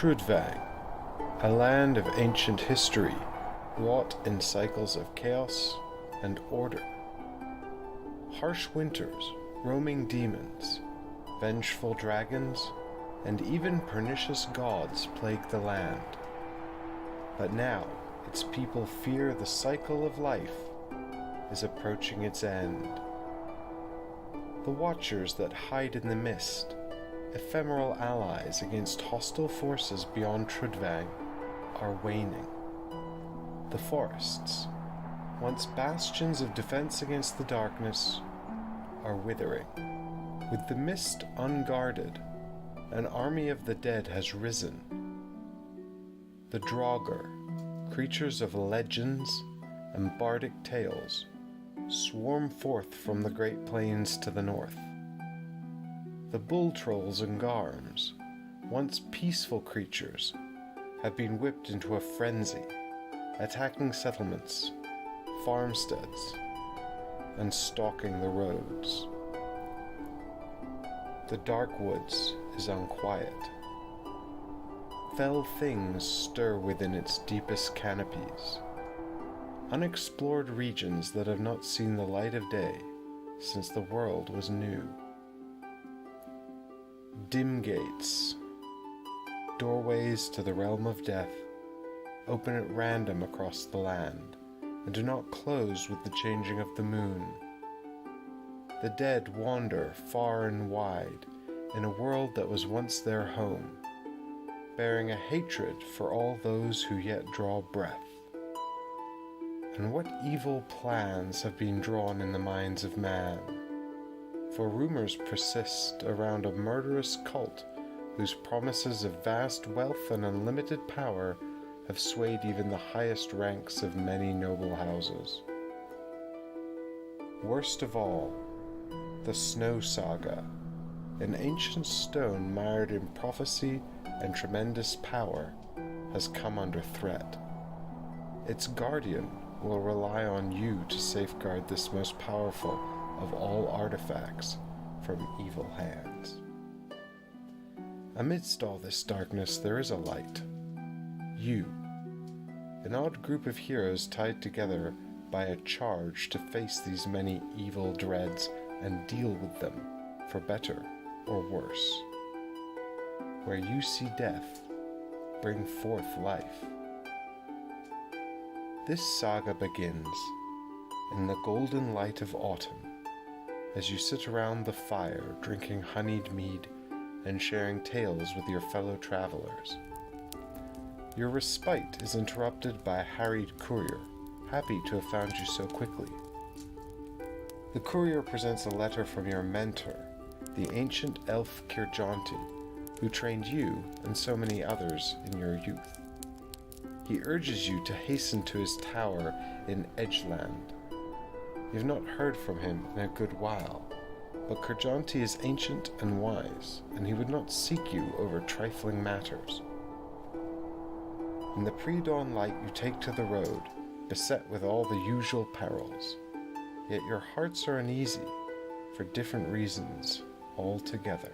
Trudvang, a land of ancient history, wrought in cycles of chaos and order. Harsh winters, roaming demons, vengeful dragons, and even pernicious gods plague the land. But now, its people fear the cycle of life is approaching its end. The Watchers that hide in the mist, ephemeral allies against hostile forces beyond Trudvang, are waning. The forests, once bastions of defense against the darkness, are withering. With the mist unguarded, an army of the dead has risen. The Draugr, creatures of legends and bardic tales, swarm forth from the Great Plains to the north. The bull trolls and garms, once peaceful creatures, have been whipped into a frenzy, attacking settlements, farmsteads, and stalking the roads. The dark woods is unquiet. Fell things stir within its deepest canopies, unexplored regions that have not seen the light of day since the world was new. Dim gates, doorways to the realm of death, open at random across the land and do not close with the changing of the moon. The dead wander far and wide in a world that was once their home, bearing a hatred for all those who yet draw breath. And what evil plans have been drawn in the minds of man? For rumors persist around a murderous cult whose promises of vast wealth and unlimited power have swayed even the highest ranks of many noble houses. Worst of all, the Snow Saga, an ancient stone mired in prophecy and tremendous power, has come under threat. Its guardian will rely on you to safeguard this most powerful of all artifacts from evil hands. Amidst all this darkness, there is a light. You, an odd group of heroes tied together by a charge to face these many evil dreads and deal with them, for better or worse. Where you see death, bring forth life. This saga begins in the golden light of autumn, as you sit around the fire drinking honeyed mead and sharing tales with your fellow travelers. Your respite is interrupted by a harried courier, happy to have found you so quickly. The courier presents a letter from your mentor, the ancient elf Kirjanti, who trained you and so many others in your youth. He urges you to hasten to his tower in Edgeland. You've not heard from him in a good while, but Kirjanti is ancient and wise, and he would not seek you over trifling matters. In the pre-dawn light you take to the road, beset with all the usual perils, yet your hearts are uneasy for different reasons altogether.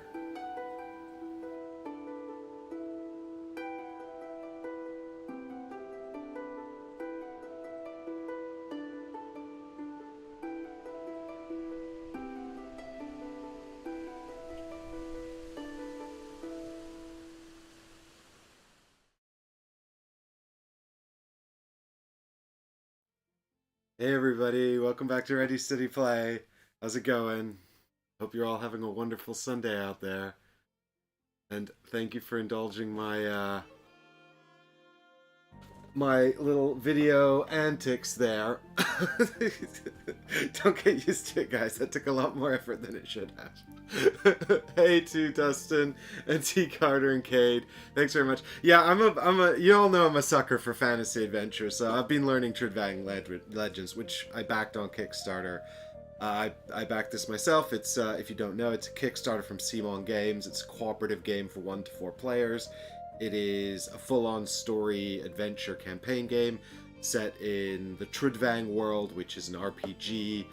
Hey everybody, welcome back to Ready Steady Play. How's it going? Hope you're all having a wonderful Sunday out there. And thank you for indulging my my little video antics there. Don't get used to it, guys. That took a lot more effort than it should have. Hey to Dustin and T Carter and Cade. Thanks very much. Yeah, I'm a you all know I'm a sucker for fantasy adventure, so I've been learning Trudvang Legends, which I backed on Kickstarter. I backed this myself. It's if you don't know, it's a Kickstarter from CMON Games. It's a cooperative game for 1 to 4 players. It is a full-on story adventure campaign game set in the Trudvang world, which is an RPG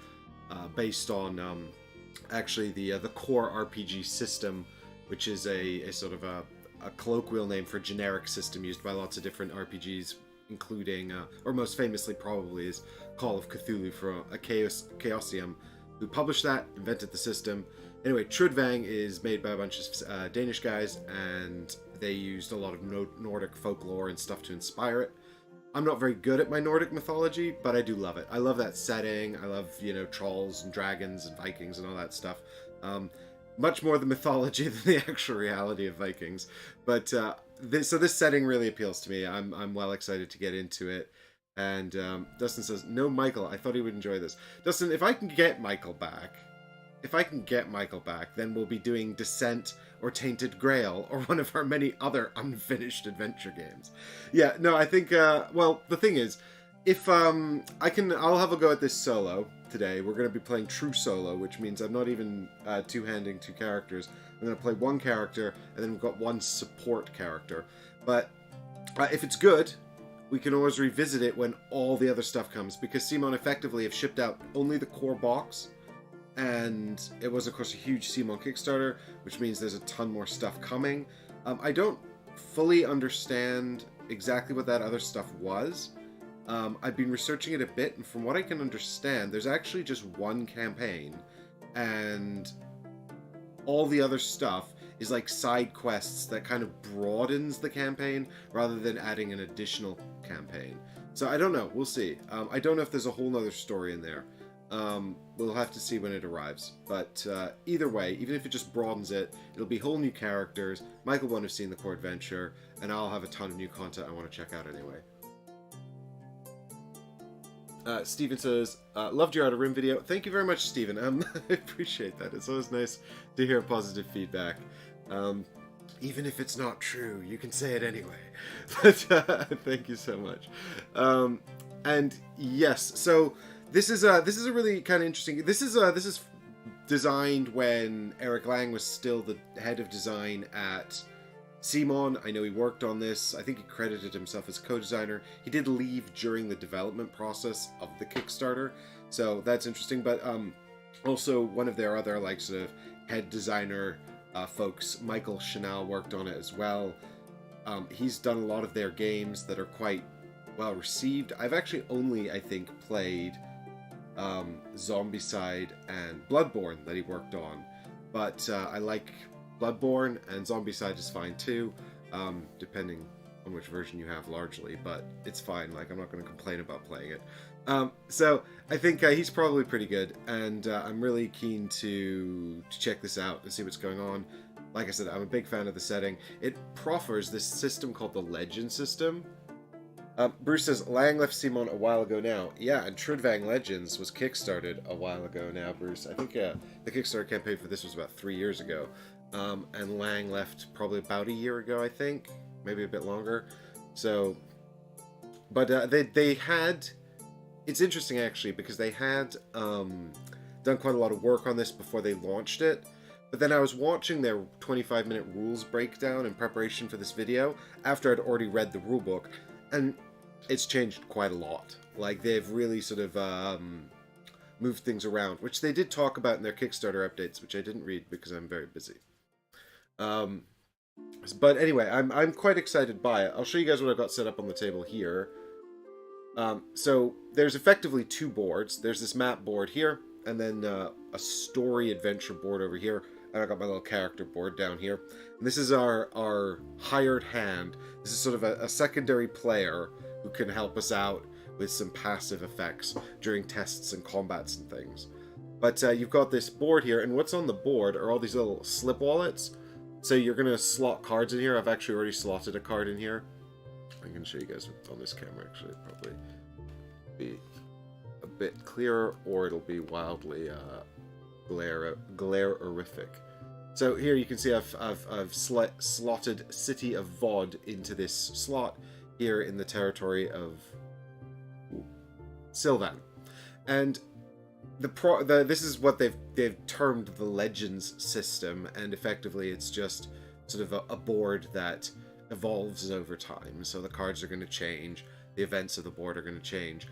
based on actually the core RPG system, which is a sort of a a colloquial name for generic system used by lots of different RPGs, including, or most famously probably, is Call of Cthulhu from Chaosium, who published that, invented the system. Anyway, Trudvang is made by a bunch of Danish guys, and they used a lot of Nordic folklore and stuff to inspire it. I'm not very good at my Nordic mythology, but I do love it. I love that setting. I love, trolls and dragons and Vikings and all that stuff. Much more the mythology than the actual reality of Vikings. But so this setting really appeals to me. I'm well excited to get into it. And Dustin says, no, Michael, I thought he would enjoy this. Dustin, if I can get Michael back, then we'll be doing Descent or Tainted Grail or one of our many other unfinished adventure games. Yeah, no, I think, well, the thing is, if I'll have a go at this solo today. We're going to be playing true solo, which means I'm not even two-handing two characters. I'm going to play one character, and then we've got one support character. But if it's good, we can always revisit it when all the other stuff comes, because CMON effectively have shipped out only the core box, and it was, of course, a huge CMON Kickstarter, which means there's a ton more stuff coming. I don't fully understand exactly what that other stuff was. I've been researching it a bit, and from what I can understand, there's actually just one campaign, and all the other stuff is like side quests that kind of broadens the campaign rather than adding an additional campaign. So I don't know. We'll see. I don't know if there's a whole nother story in there. We'll have to see when it arrives. But either way, even if it just broadens it, it'll be whole new characters. Michael won't have seen the core adventure, and I'll have a ton of new content I want to check out anyway. Steven says, loved your Outer Rim video. Thank you very much, Steven. I appreciate that. It's always nice to hear positive feedback. Even if it's not true, you can say it anyway. But thank you so much. And yes, so this is a really kind of interesting. This is designed when Eric Lang was still the head of design at CMON. I know he worked on this. I think he credited himself as co-designer. He did leave during the development process of the Kickstarter, so that's interesting. But also one of their other sort of head designer folks, Michael Chanel, worked on it as well. He's done a lot of their games that are quite well received. I've actually only, I think, played Zombicide and Bloodborne that he worked on, but I like Bloodborne, and Zombicide is fine too, depending on which version you have largely, but it's fine. I'm not going to complain about playing it. So I think he's probably pretty good, and I'm really keen to check this out and see what's going on. Like I said, I'm a big fan of the setting. It proffers this system called the Legend system. Bruce says, Lang left CMON a while ago now. Yeah, and Trudvang Legends was kickstarted a while ago now, Bruce. I think the Kickstarter campaign for this was about 3 years ago. And Lang left probably about a year ago, I think. Maybe a bit longer. So, but they had... It's interesting, actually, because they had done quite a lot of work on this before they launched it. But then I was watching their 25-minute rules breakdown in preparation for this video after I'd already read the rulebook, and it's changed quite a lot. They've really sort of moved things around, which they did talk about in their Kickstarter updates, which I didn't read because I'm very busy. But anyway, I'm quite excited by it. I'll show you guys what I've got set up on the table here. So there's effectively two boards. There's this map board here, and then a story adventure board over here. And I've got my little character board down here. And this is our hired hand. This is sort of a secondary player who can help us out with some passive effects during tests and combats and things. But you've got this board here, and what's on the board are all these little slip wallets. So you're going to slot cards in here. I've actually already slotted a card in here. I can show you guys on this camera, actually. It'll probably be a bit clearer, or it'll be wildly glare-orific. So here you can see I've slotted City of Vod into this slot here in the territory of Sylvan. And this is what they've termed the Legends system, and effectively it's just sort of a board that evolves over time. So the cards are going to change, the events of the board are going to change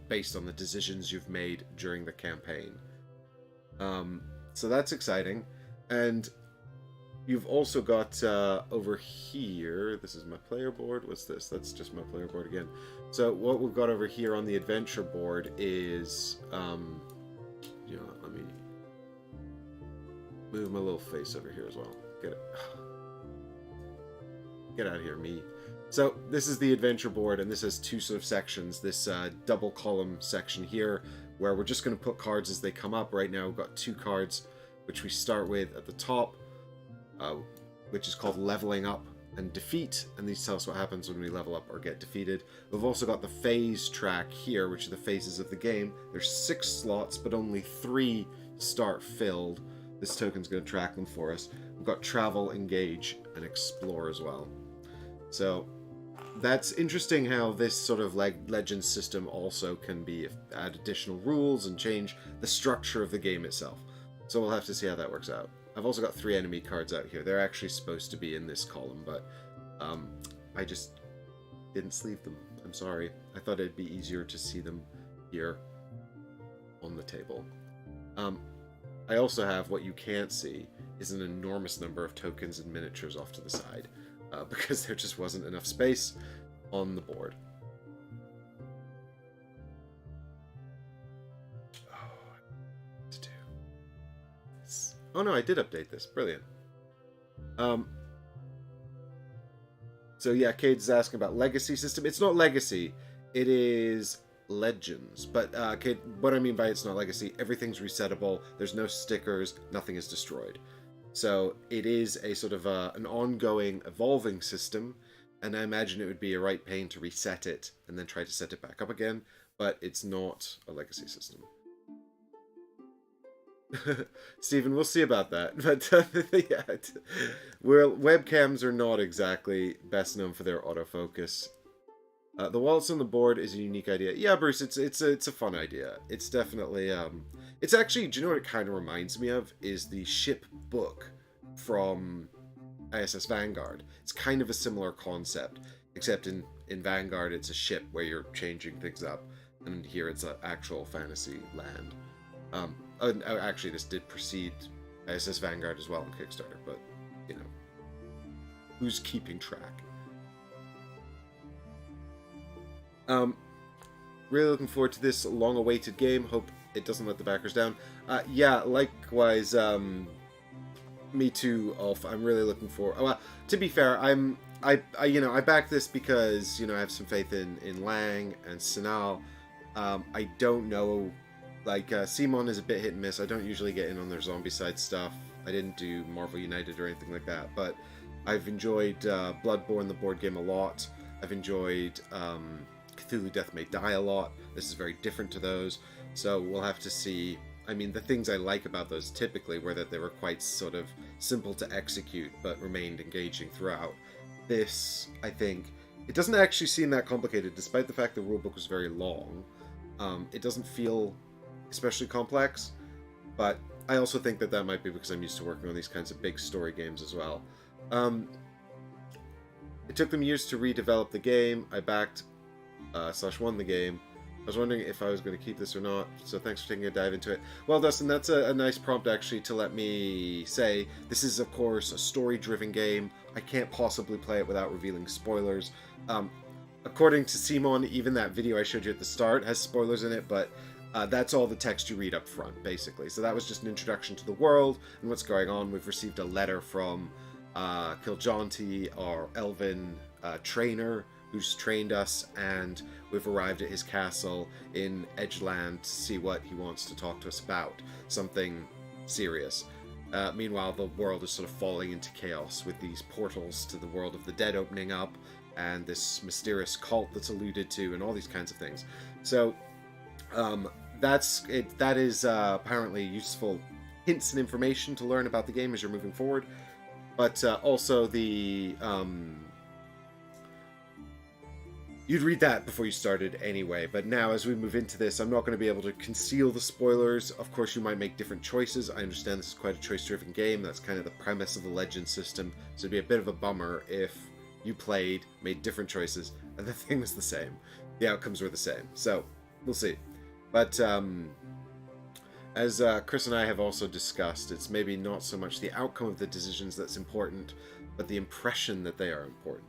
based on the decisions you've made during the campaign. So that's exciting. And You've also got over here, this is my player board. What's this? That's just my player board again. So what we've got over here on the adventure board is, you know, let me move my little face over here as well. Get out of here, me. So this is the adventure board, and this has two sort of sections. This double column section here, where we're just going to put cards as they come up. Right now we've got two cards, which we start with at the top, which is called Leveling Up and Defeat, and these tell us what happens when we level up or get defeated. We've also got the phase track here, which are the phases of the game. There's 6 slots, but only 3 start filled. This token's going to track them for us. We've got Travel, Engage, and Explore as well. So that's interesting how this sort of legend system also can be add additional rules and change the structure of the game itself. So we'll have to see how that works out. I've also got 3 enemy cards out here. They're actually supposed to be in this column, but I just didn't sleeve them. I'm sorry. I thought it'd be easier to see them here on the table. I also have, what you can't see is an enormous number of tokens and miniatures off to the side, because there just wasn't enough space on the board. Oh no, I did update this. Brilliant. So yeah, Cade's asking about legacy system. It's not legacy. It is legends. But Cade, what I mean by it's not legacy, everything's resettable. There's no stickers. Nothing is destroyed. So it is a sort of an ongoing, evolving system. And I imagine it would be a right pain to reset it and then try to set it back up again. But it's not a legacy system. Stephen, we'll see about that. But yeah, webcams are not exactly best known for their autofocus. The wallets on the board is a unique idea. Yeah, Bruce, it's a fun idea. It's definitely it's actually, do you know what it kind of reminds me of? Is the ship book from ISS Vanguard. It's kind of a similar concept, except in Vanguard it's a ship where you're changing things up, and here it's an actual fantasy land. Actually, this did precede ISS Vanguard as well on Kickstarter, but, you know, who's keeping track? Really looking forward to this long-awaited game. Hope it doesn't let the backers down. Yeah, likewise, me too, Ulf. I'm really looking forward. Well, to be fair, I back this because, you know, I have some faith in Lang and Sinal. I don't know. Like, CMON is a bit hit and miss. I don't usually get in on their zombie side stuff. I didn't do Marvel United or anything like that, but I've enjoyed Bloodborne, the board game, a lot. I've enjoyed Cthulhu Death May Die a lot. This is very different to those, so we'll have to see. I mean, the things I like about those typically were that they were quite sort of simple to execute, but remained engaging throughout. This, I think, it doesn't actually seem that complicated, despite the fact the rulebook was very long. It doesn't feel especially complex, but I also think that might be because I'm used to working on these kinds of big story games as well. It took them years to redevelop the game. I backed / won the game. I was wondering if I was going to keep this or not, so thanks for taking a dive into it. Well, Dustin, that's a nice prompt actually to let me say this is, of course, a story-driven game. I can't possibly play it without revealing spoilers. According to CMON, even that video I showed you at the start has spoilers in it, but that's all the text you read up front, basically. So that was just an introduction to the world and what's going on. We've received a letter from Kiljanti, our elven trainer, who's trained us, and we've arrived at his castle in Edgeland to see what he wants to talk to us about. Something serious. Meanwhile, the world is sort of falling into chaos with these portals to the world of the dead opening up, and this mysterious cult that's alluded to, and all these kinds of things. So, that's it. That is apparently useful hints and information to learn about the game as you're moving forward. But also the you'd read that before you started anyway. But now, as we move into this, I'm not going to be able to conceal the spoilers. Of course, you might make different choices. I understand this is quite a choice-driven game. That's kind of the premise of the Legend system. So it'd be a bit of a bummer if you played, made different choices, and the thing was the same. The outcomes were the same. So we'll see. But as Chris and I have also discussed, it's maybe not so much the outcome of the decisions that's important, but the impression that they are important.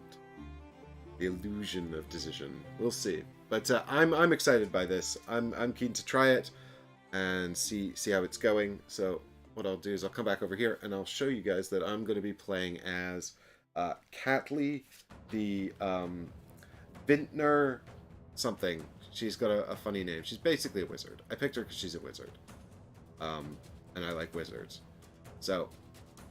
The illusion of decision. We'll see. But I'm excited by this. I'm keen to try it and see how it's going. So what I'll do is I'll come back over here and I'll show you guys that I'm going to be playing as Catley, the Vintner something. She's got a funny name. She's basically a wizard. I picked her because she's a wizard. And I like wizards. So,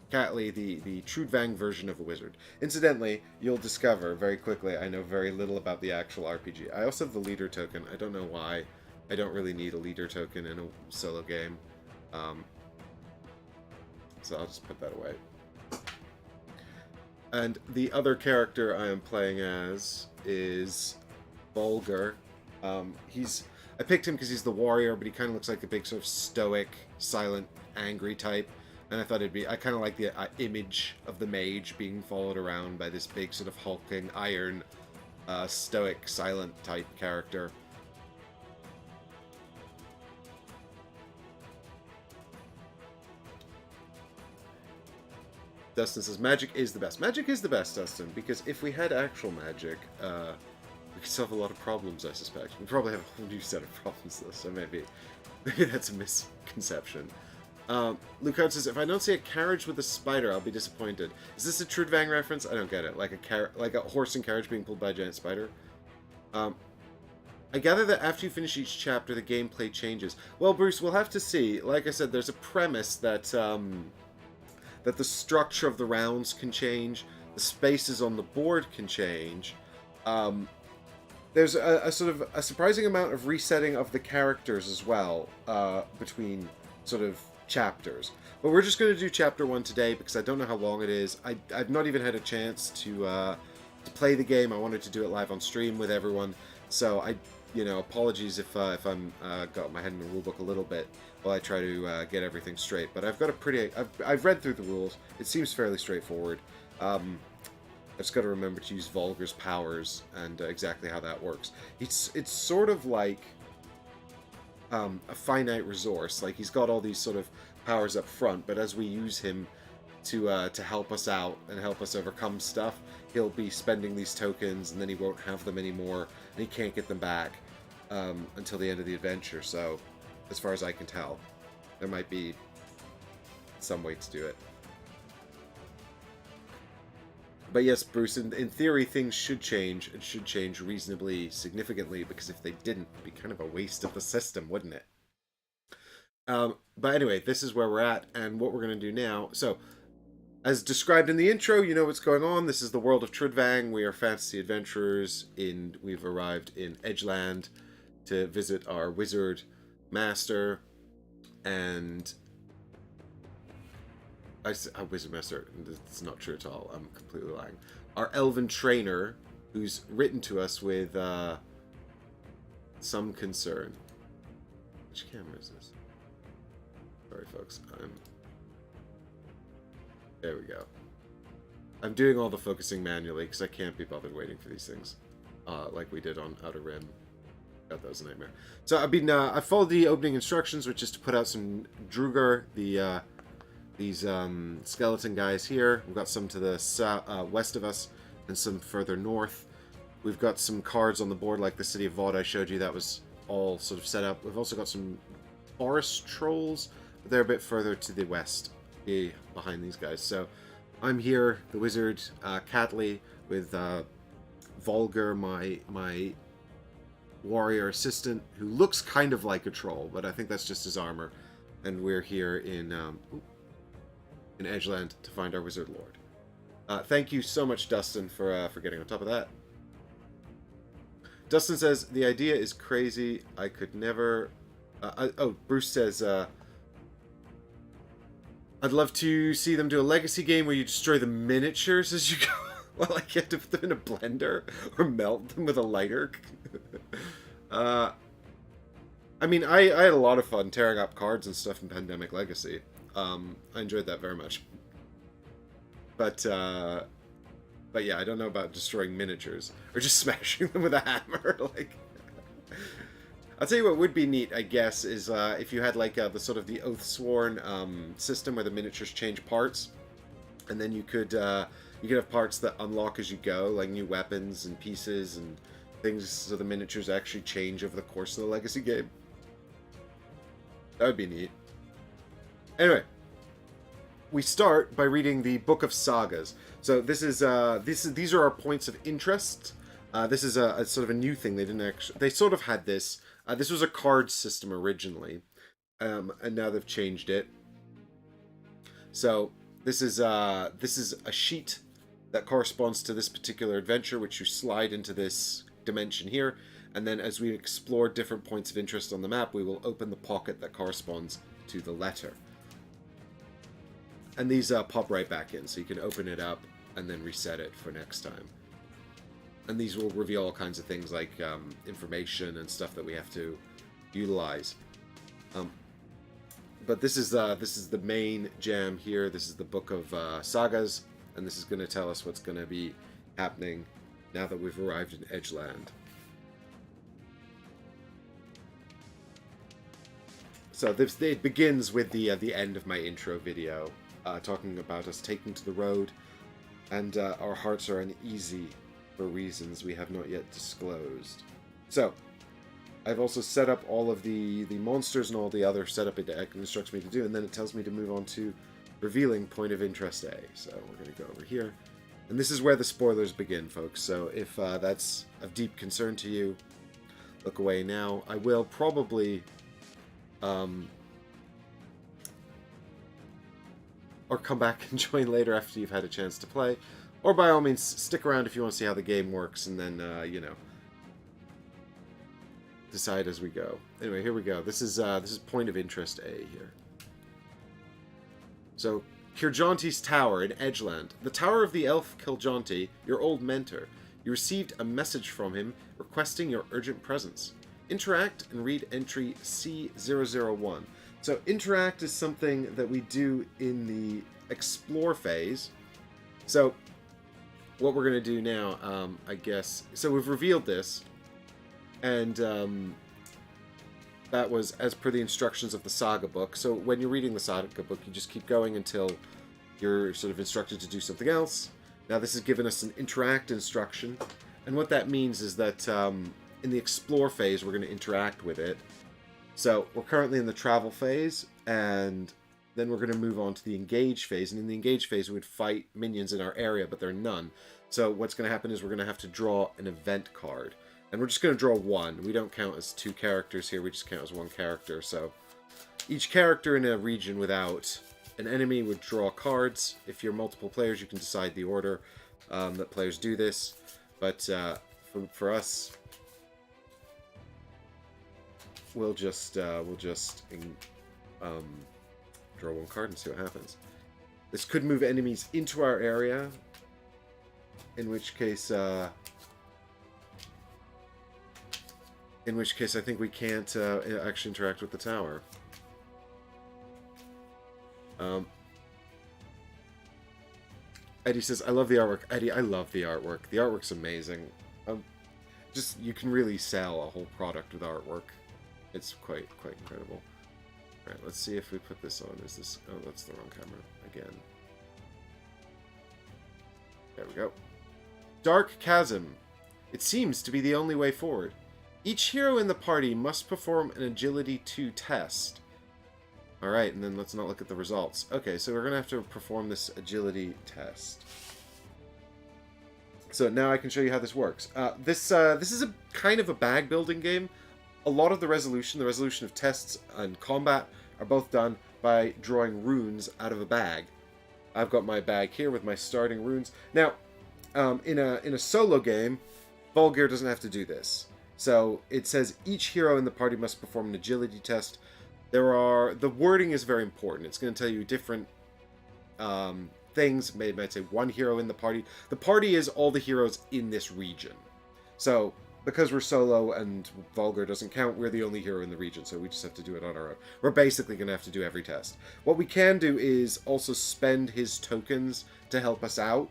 Catley, the Trudvang version of a wizard. Incidentally, you'll discover very quickly I know very little about the actual RPG. I also have the leader token. I don't know why. I don't really need a leader token in a solo game. So I'll just put that away. And the other character I am playing as is Vulgar. I picked him because he's the warrior, but he kind of looks like a big sort of stoic, silent, angry type. And I thought I kind of like the image of the mage being followed around by this big sort of hulking, iron, stoic, silent type character. Dustin says, magic is the best. Magic is the best, Dustin, because if we had actual magic, we could solve a lot of problems, I suspect. We probably have a whole new set of problems, though, so maybe that's a misconception. Lucard says, if I don't see a carriage with a spider, I'll be disappointed. Is this a Trudvang reference? I don't get it. Like a horse and carriage being pulled by a giant spider? I gather that after you finish each chapter, the gameplay changes. Well, Bruce, we'll have to see. Like I said, there's a premise that that the structure of the rounds can change, the spaces on the board can change. There's a sort of a surprising amount of resetting of the characters as well between sort of chapters. But we're just going to do chapter 1 today because I don't know how long it is. I've not even had a chance to play the game. I wanted to do it live on stream with everyone. So apologies if I'm got my head in the rulebook a little bit while I try to get everything straight. But I've got I've read through the rules. It seems fairly straightforward. I've just got to remember to use Vulgar's powers and exactly how that works. It's sort of like a finite resource. Like he's got all these sort of powers up front, but as we use him to help us out and help us overcome stuff, he'll be spending these tokens, and then he won't have them anymore, and he can't get them back until the end of the adventure. So, as far as I can tell, there might be some way to do it. But yes, Bruce, in theory, things should change, and should change reasonably significantly, because if they didn't, it'd be kind of a waste of the system, wouldn't it? But anyway, this is where we're at, and what we're going to do now. So, as described in the intro, you know what's going on. This is the world of Trudvang. We are fantasy adventurers. We've arrived in Edgeland to visit our wizard master, and wizard master, it's not true at all. I'm completely lying. Our elven trainer, who's written to us with some concern. Which camera is this? Sorry, folks. There we go. I'm doing all the focusing manually because I can't be bothered waiting for these things, like we did on Outer Rim. God, that was a nightmare. So I followed the opening instructions, which is to put out some Druger, these skeleton guys here. We've got some to the west of us and some further north. We've got some cards on the board like the City of Vaught I showed you. That was all sort of set up. We've also got some forest trolls, but they're a bit further to the west behind these guys. So I'm here, the wizard, Catley, with Vulgar, my warrior assistant, who looks kind of like a troll, but I think that's just his armor. And we're here in Edgeland to find our wizard lord. Thank you so much, Dustin, for getting on top of that. Dustin says, the idea is crazy. I could never... Bruce says, I'd love to see them do a legacy game where you destroy the miniatures as you go. Well, like you have to put them in a blender or melt them with a lighter. I mean, I had a lot of fun tearing up cards and stuff in Pandemic Legacy. I enjoyed that very much. But yeah, I don't know about destroying miniatures or just smashing them with a hammer. Like, I'll tell you what would be neat, I guess, is if you had like the sort of the Oathsworn system where the miniatures change parts, and then you could have parts that unlock as you go, like new weapons and pieces and things, so the miniatures actually change over the course of the Legacy game. That would be neat. Anyway, we start by reading the Book of Sagas. So these are our points of interest. This is a sort of a new thing. They sort of had this. This was a card system originally, and now they've changed it. So this is a sheet that corresponds to this particular adventure, which you slide into this dimension here, and then as we explore different points of interest on the map, we will open the pocket that corresponds to the letter. And these pop right back in, so you can open it up and then reset it for next time. And these will reveal all kinds of things like information and stuff that we have to utilize. But this is the main jam here. This is the Book of Sagas, and this is going to tell us what's going to be happening now that we've arrived in Edgeland. So it begins with the end of my intro video, talking about us taking to the road, and our hearts are uneasy for reasons we have not yet disclosed. So, I've also set up all of the monsters and all the other setup it instructs me to do, and then it tells me to move on to revealing point of interest A. So we're going to go over here. And this is where the spoilers begin, folks. So if that's of deep concern to you, look away now. I will probably... or come back and join later after you've had a chance to play. Or by all means, stick around if you want to see how the game works, and then, decide as we go. Anyway, here we go. This is point of interest A here. So, Kirjanti's Tower in Edgeland. The Tower of the Elf Kirjanti, your old mentor. You received a message from him requesting your urgent presence. Interact and read entry C001. So, interact is something that we do in the explore phase. So, what we're going to do now, I guess... So we've revealed this, and that was as per the instructions of the Saga book. So when you're reading the Saga book, you just keep going until you're sort of instructed to do something else. Now this has given us an interact instruction, and what that means is that in the explore phase, we're going to interact with it. So we're currently in the travel phase, and then we're going to move on to the engage phase, and in the engage phase we would fight minions in our area, but there are none. So what's going to happen is we're going to have to draw an event card, and we're just going to draw one. We don't count as two characters here, we just count as one character. So each character in a region without an enemy would draw cards. If you're multiple players, you can decide the order that players do this, but for us, we'll just draw one card and see what happens. This could move enemies into our area, in which case I think we can't actually interact with the tower. Eddie says, I love the artwork. Eddie, I love the artwork. The artwork's amazing. Just, you can really sell a whole product with artwork. It's quite incredible. Alright, let's see if we put this on. Is this... Oh, that's the wrong camera. Again. There we go. Dark Chasm. It seems to be the only way forward. Each hero in the party must perform an Agility 2 test. Alright, and then let's not look at the results. Okay, so we're going to have to perform this Agility test. So now I can show you how this works. This is a kind of a bag building game. A lot of the resolution of tests and combat are both done by drawing runes out of a bag. I've got my bag here with my starting runes. Now, in a solo game, Vulgar doesn't have to do this. So it says each hero in the party must perform an agility test. The wording is very important. It's going to tell you different things. It might say one hero in the party. The party is all the heroes in this region. So because we're solo and Vulgar doesn't count, we're the only hero in the region, so we just have to do it on our own. We're basically going to have to do every test. What we can do is also spend his tokens to help us out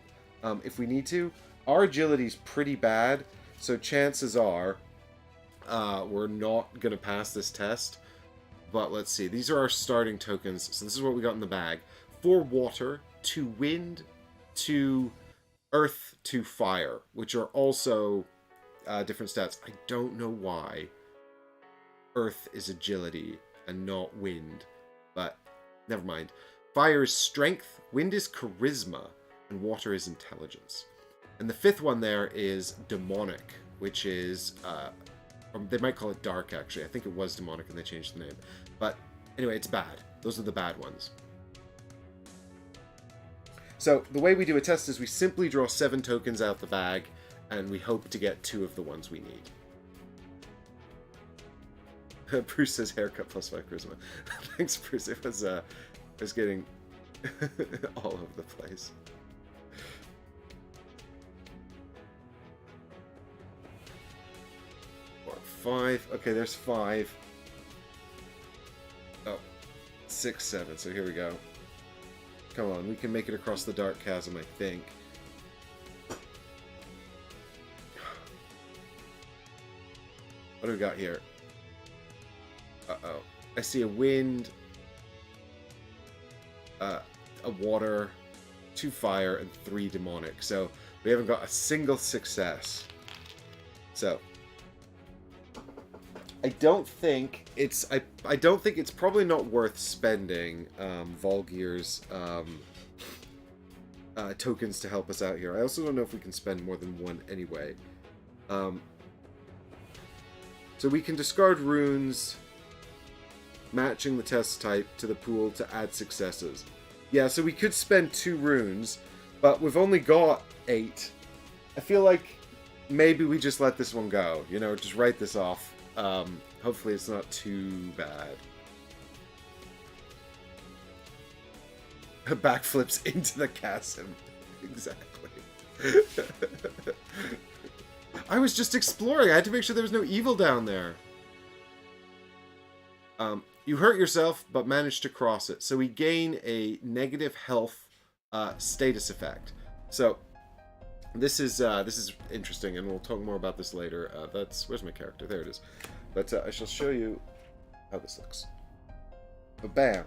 if we need to. Our agility is pretty bad, so chances are we're not going to pass this test. But let's see. These are our starting tokens. So this is what we got in the bag. 4 water, 2 wind, 2 earth, 2 fire, which are also different stats. I don't know why earth is agility and not wind, but never mind. Fire is strength, wind is charisma, and water is intelligence. And the 5th one there is demonic, which is, they might call it dark actually. I think it was demonic and they changed the name. But anyway, it's bad. Those are the bad ones. So the way we do a test is we simply draw 7 tokens out the bag, and we hope to get 2 of the ones we need. Bruce says haircut plus 5 charisma. Thanks, Bruce. It was getting all over the place. What, 5? Okay, there's 5. Oh, 6, 7. So here we go. Come on, we can make it across the dark chasm, I think. What do we got here? Uh-oh. I see a wind, a water, 2 fire, and 3 demonic. So we haven't got a single success. So I don't think it's probably not worth spending Volgir's tokens to help us out here. I also don't know if we can spend more than 1 anyway. So we can discard runes matching the test type to the pool to add successes. Yeah, so we could spend 2 runes, but we've only got 8. I feel like maybe we just let this one go, you know, just write this off. Hopefully it's not too bad. Backflips into the chasm. Exactly. I was just exploring. I had to make sure there was no evil down there. You hurt yourself, but managed to cross it. So we gain a negative health status effect. So this is interesting, and we'll talk more about this later. Where's my character? There it is. But I shall show you how this looks. But bam.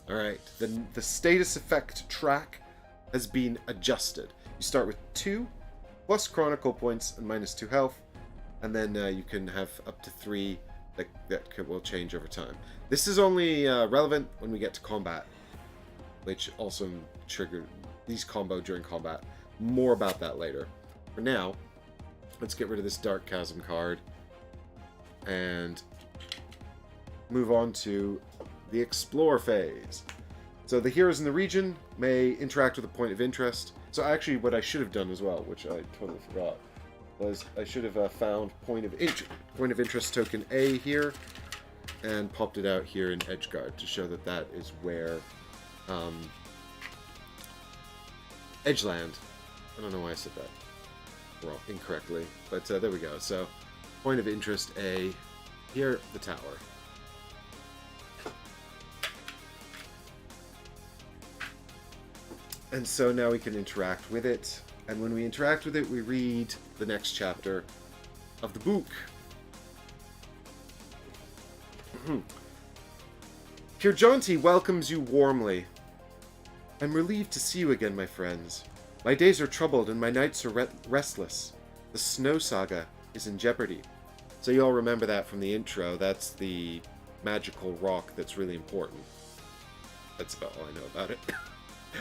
All right. The status effect track has been adjusted. You start with 2 plus chronicle points and minus 2 health, and then you can have up to 3 that will change over time. This is only relevant when we get to combat, which also trigger these combo during combat. More about that later. For now, let's get rid of this Dark Chasm card and move on to the Explore phase. So the heroes in the region may interact with a point of interest. So actually what I should have done as well, which I totally forgot, was I should have found point of interest token A here and popped it out here in Edgeguard to show that that is where Edgeland. I don't know why I said that wrong, incorrectly, but there we go. So point of interest A, here the tower. And so now we can interact with it. And when we interact with it, we read the next chapter of the book. Kirjanti welcomes you warmly. I'm relieved to see you again, my friends. My days are troubled and my nights are restless. The Snow Saga is in jeopardy. So you all remember that from the intro. That's the magical rock that's really important. That's about all I know about it.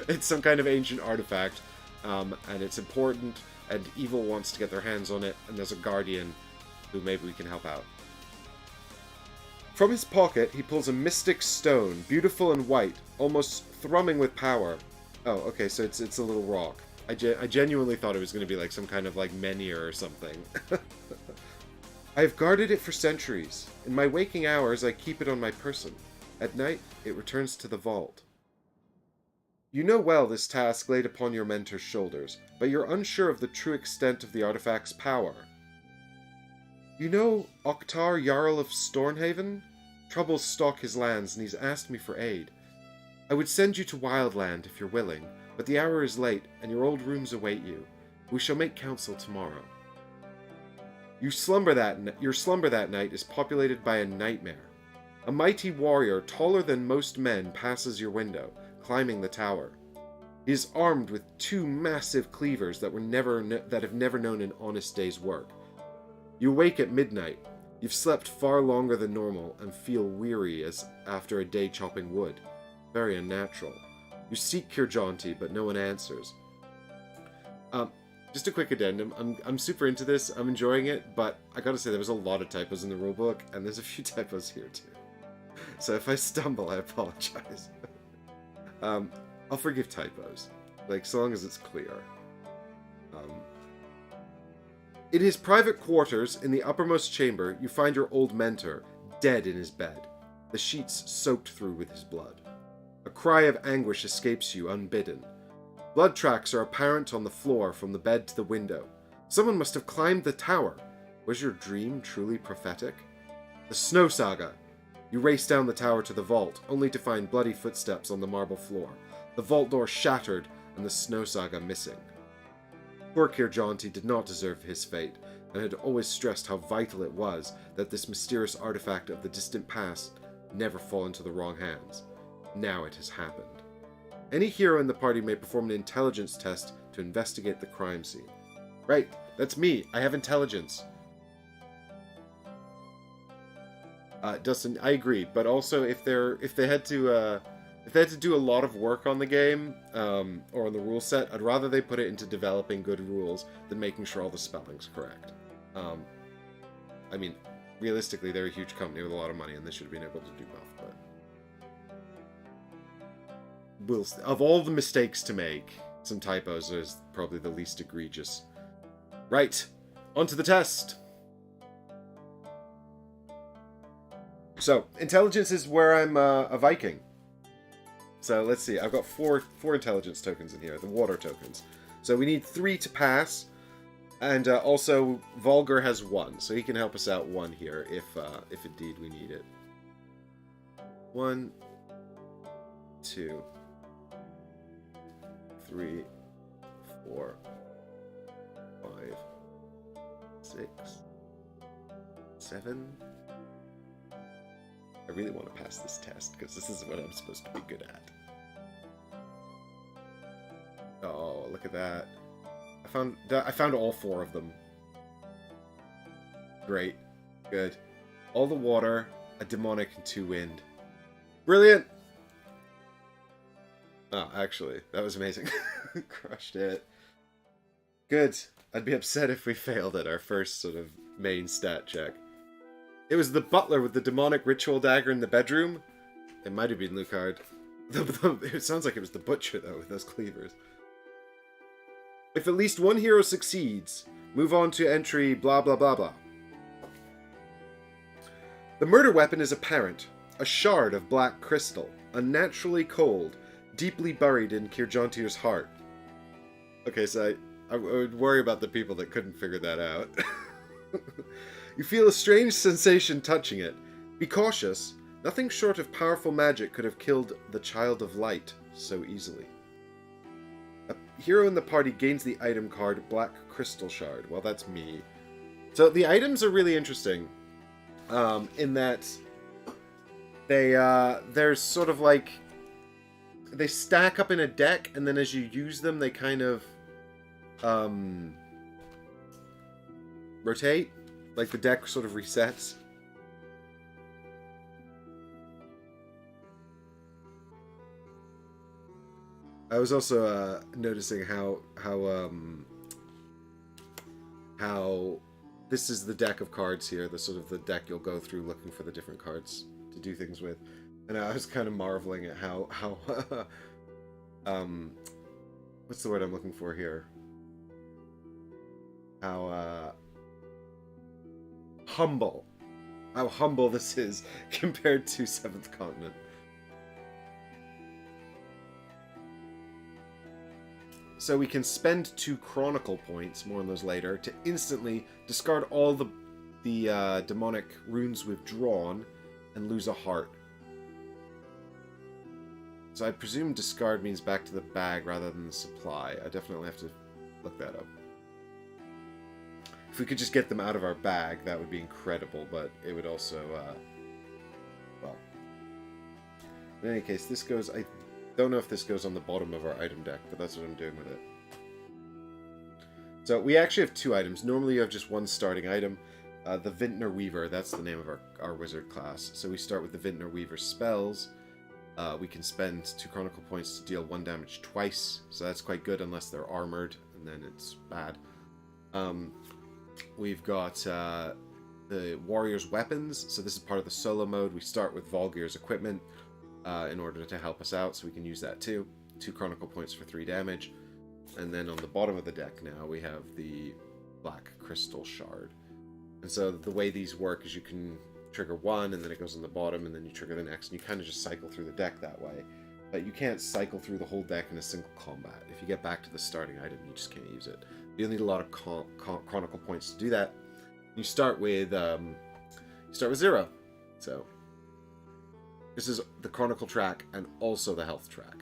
It's some kind of ancient artifact, and it's important, and evil wants to get their hands on it, and there's a guardian who maybe we can help out. From his pocket, he pulls a mystic stone, beautiful and white, almost thrumming with power. Oh, okay, so it's a little rock. I genuinely thought it was going to be like some kind of like menhir or something. I have guarded it for centuries. In my waking hours, I keep it on my person. At night, it returns to the vault. You know well this task laid upon your mentor's shoulders, but you're unsure of the true extent of the artifact's power. You know Oktar Jarl of Stornhaven? Troubles stalk his lands, and he's asked me for aid. I would send you to Wildland if you're willing, but the hour is late, and your old rooms await you. We shall make counsel tomorrow. Your slumber that night is populated by a nightmare. A mighty warrior, taller than most men, passes your window, climbing the tower. He is armed with 2 massive cleavers that have never known an honest day's work. You wake at midnight. You've slept far longer than normal and feel weary as after a day chopping wood. Very unnatural. You seek Kirjanti, but no one answers. Just a quick addendum. I'm super into this. I'm enjoying it, but I gotta say there was a lot of typos in the rulebook, and there's a few typos here too. So if I stumble, I apologize. I'll forgive typos, like so long as it's clear. In his private quarters in the uppermost chamber, you find your old mentor, dead in his bed, the sheets soaked through with his blood. A cry of anguish escapes you unbidden. Blood tracks are apparent on the floor from the bed to the window. Someone must have climbed the tower. Was your dream truly prophetic? The Snow Saga. You race down the tower to the vault, only to find bloody footsteps on the marble floor, the vault door shattered, and the Snow Saga missing. Poor Kirjanti did not deserve his fate, and had always stressed how vital it was that this mysterious artifact of the distant past never fall into the wrong hands. Now it has happened. Any hero in the party may perform an intelligence test to investigate the crime scene. Right, that's me. I have intelligence. Dustin, I agree. But also, if they had to do a lot of work on the game or on the rule set, I'd rather they put it into developing good rules than making sure all the spelling's correct. I mean, realistically, they're a huge company with a lot of money, and they should have been able to do both. But of all the mistakes to make, some typos is probably the least egregious. Right, on to the test. So, intelligence is where I'm a Viking. So, let's see. I've got four intelligence tokens in here, the water tokens. So, we need 3 to pass. And also, Volgar has 1, so he can help us out 1 here if indeed we need it. 1, 2, 3, 4, 5, 6, 7. I really want to pass this test, because this is what I'm supposed to be good at. Oh, look at that. I found all 4 of them. Great. Good. All the water, a demonic, and 2 wind. Brilliant! Oh, actually, that was amazing. Crushed it. Good. I'd be upset if we failed at our first sort of main stat check. It was the butler with the demonic ritual dagger in the bedroom. It might have been Lucard. It sounds like it was the butcher, though, with those cleavers. If at least 1 hero succeeds, move on to entry blah blah blah blah. The murder weapon is apparent. A shard of black crystal, unnaturally cold, deeply buried in Kirjantir's heart. Okay, so I would worry about the people that couldn't figure that out. You feel a strange sensation touching it. Be cautious. Nothing short of powerful magic could have killed the Child of Light so easily. A hero in the party gains the item card Black Crystal Shard. Well, that's me. So the items are really interesting. In that they're sort of like, they stack up in a deck, and then as you use them, they kind of rotate. Like the deck sort of resets. I was also noticing how this is the deck of cards here, the sort of the deck you'll go through looking for the different cards to do things with. And I was kind of marveling at how what's the word I'm looking for here? How humble this is compared to 7th Continent. So we can spend 2 Chronicle points, more on those later, to instantly discard all the demonic runes we've drawn and lose a heart. So I presume discard means back to the bag rather than the supply. I definitely have to look that up. If we could just get them out of our bag, that would be incredible, but it would also, well... In any case, this goes... I don't know if this goes on the bottom of our item deck, but that's what I'm doing with it. So we actually have 2 items. Normally you have just one starting item. The Vintner Weaver, that's the name of our wizard class. So we start with the Vintner Weaver spells. We can spend 2 Chronicle points to deal 1 damage twice. So that's quite good unless they're armored, and then it's bad. We've got the Warrior's Weapons. So this is part of the solo mode. We start with Volgir's equipment in order to help us out, so we can use that too. 2 Chronicle points for 3 damage. And then on the bottom of the deck now, we have the Black Crystal Shard. And so the way these work is you can trigger one, and then it goes on the bottom, and then you trigger the next, and you kind of just cycle through the deck that way. But you can't cycle through the whole deck in a single combat. If you get back to the starting item, you just can't use it. You'll need a lot of Chronicle points to do that. You start with 0. So this is the Chronicle track and also the health track.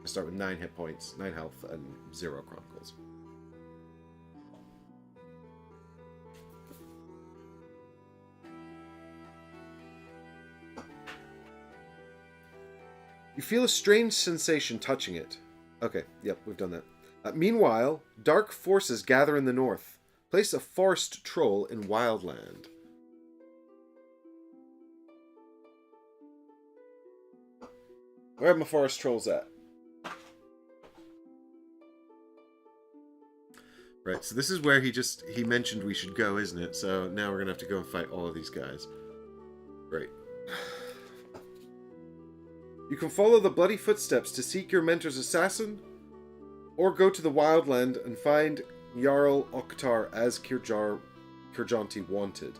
I start with 9 hit points, 9 health, and 0 Chronicles. You feel a strange sensation touching it. Okay, yep, we've done that. Meanwhile, dark forces gather in the north. Place a forest troll in Wildland. Where are my forest trolls at? Right, so this is where he mentioned we should go, isn't it? So now we're going to have to go and fight all of these guys. Right. You can follow the bloody footsteps to seek your mentor's assassin, or go to the Wildland and find Jarl Oktar as Kirjanti wanted.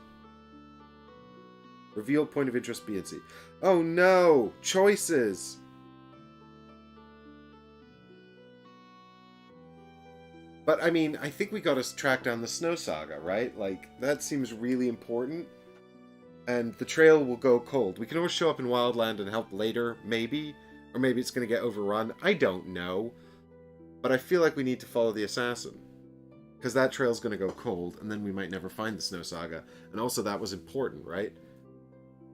Reveal point of interest B and C. Oh no! Choices! But, I mean, I think we gotta track down the Snow Saga, right? Like, that seems really important. And the trail will go cold. We can always show up in Wildland and help later, maybe. Or maybe it's gonna get overrun. I don't know. But I feel like we need to follow the assassin. Because that trail's gonna go cold, and then we might never find the Snow Saga. And also, that was important, right?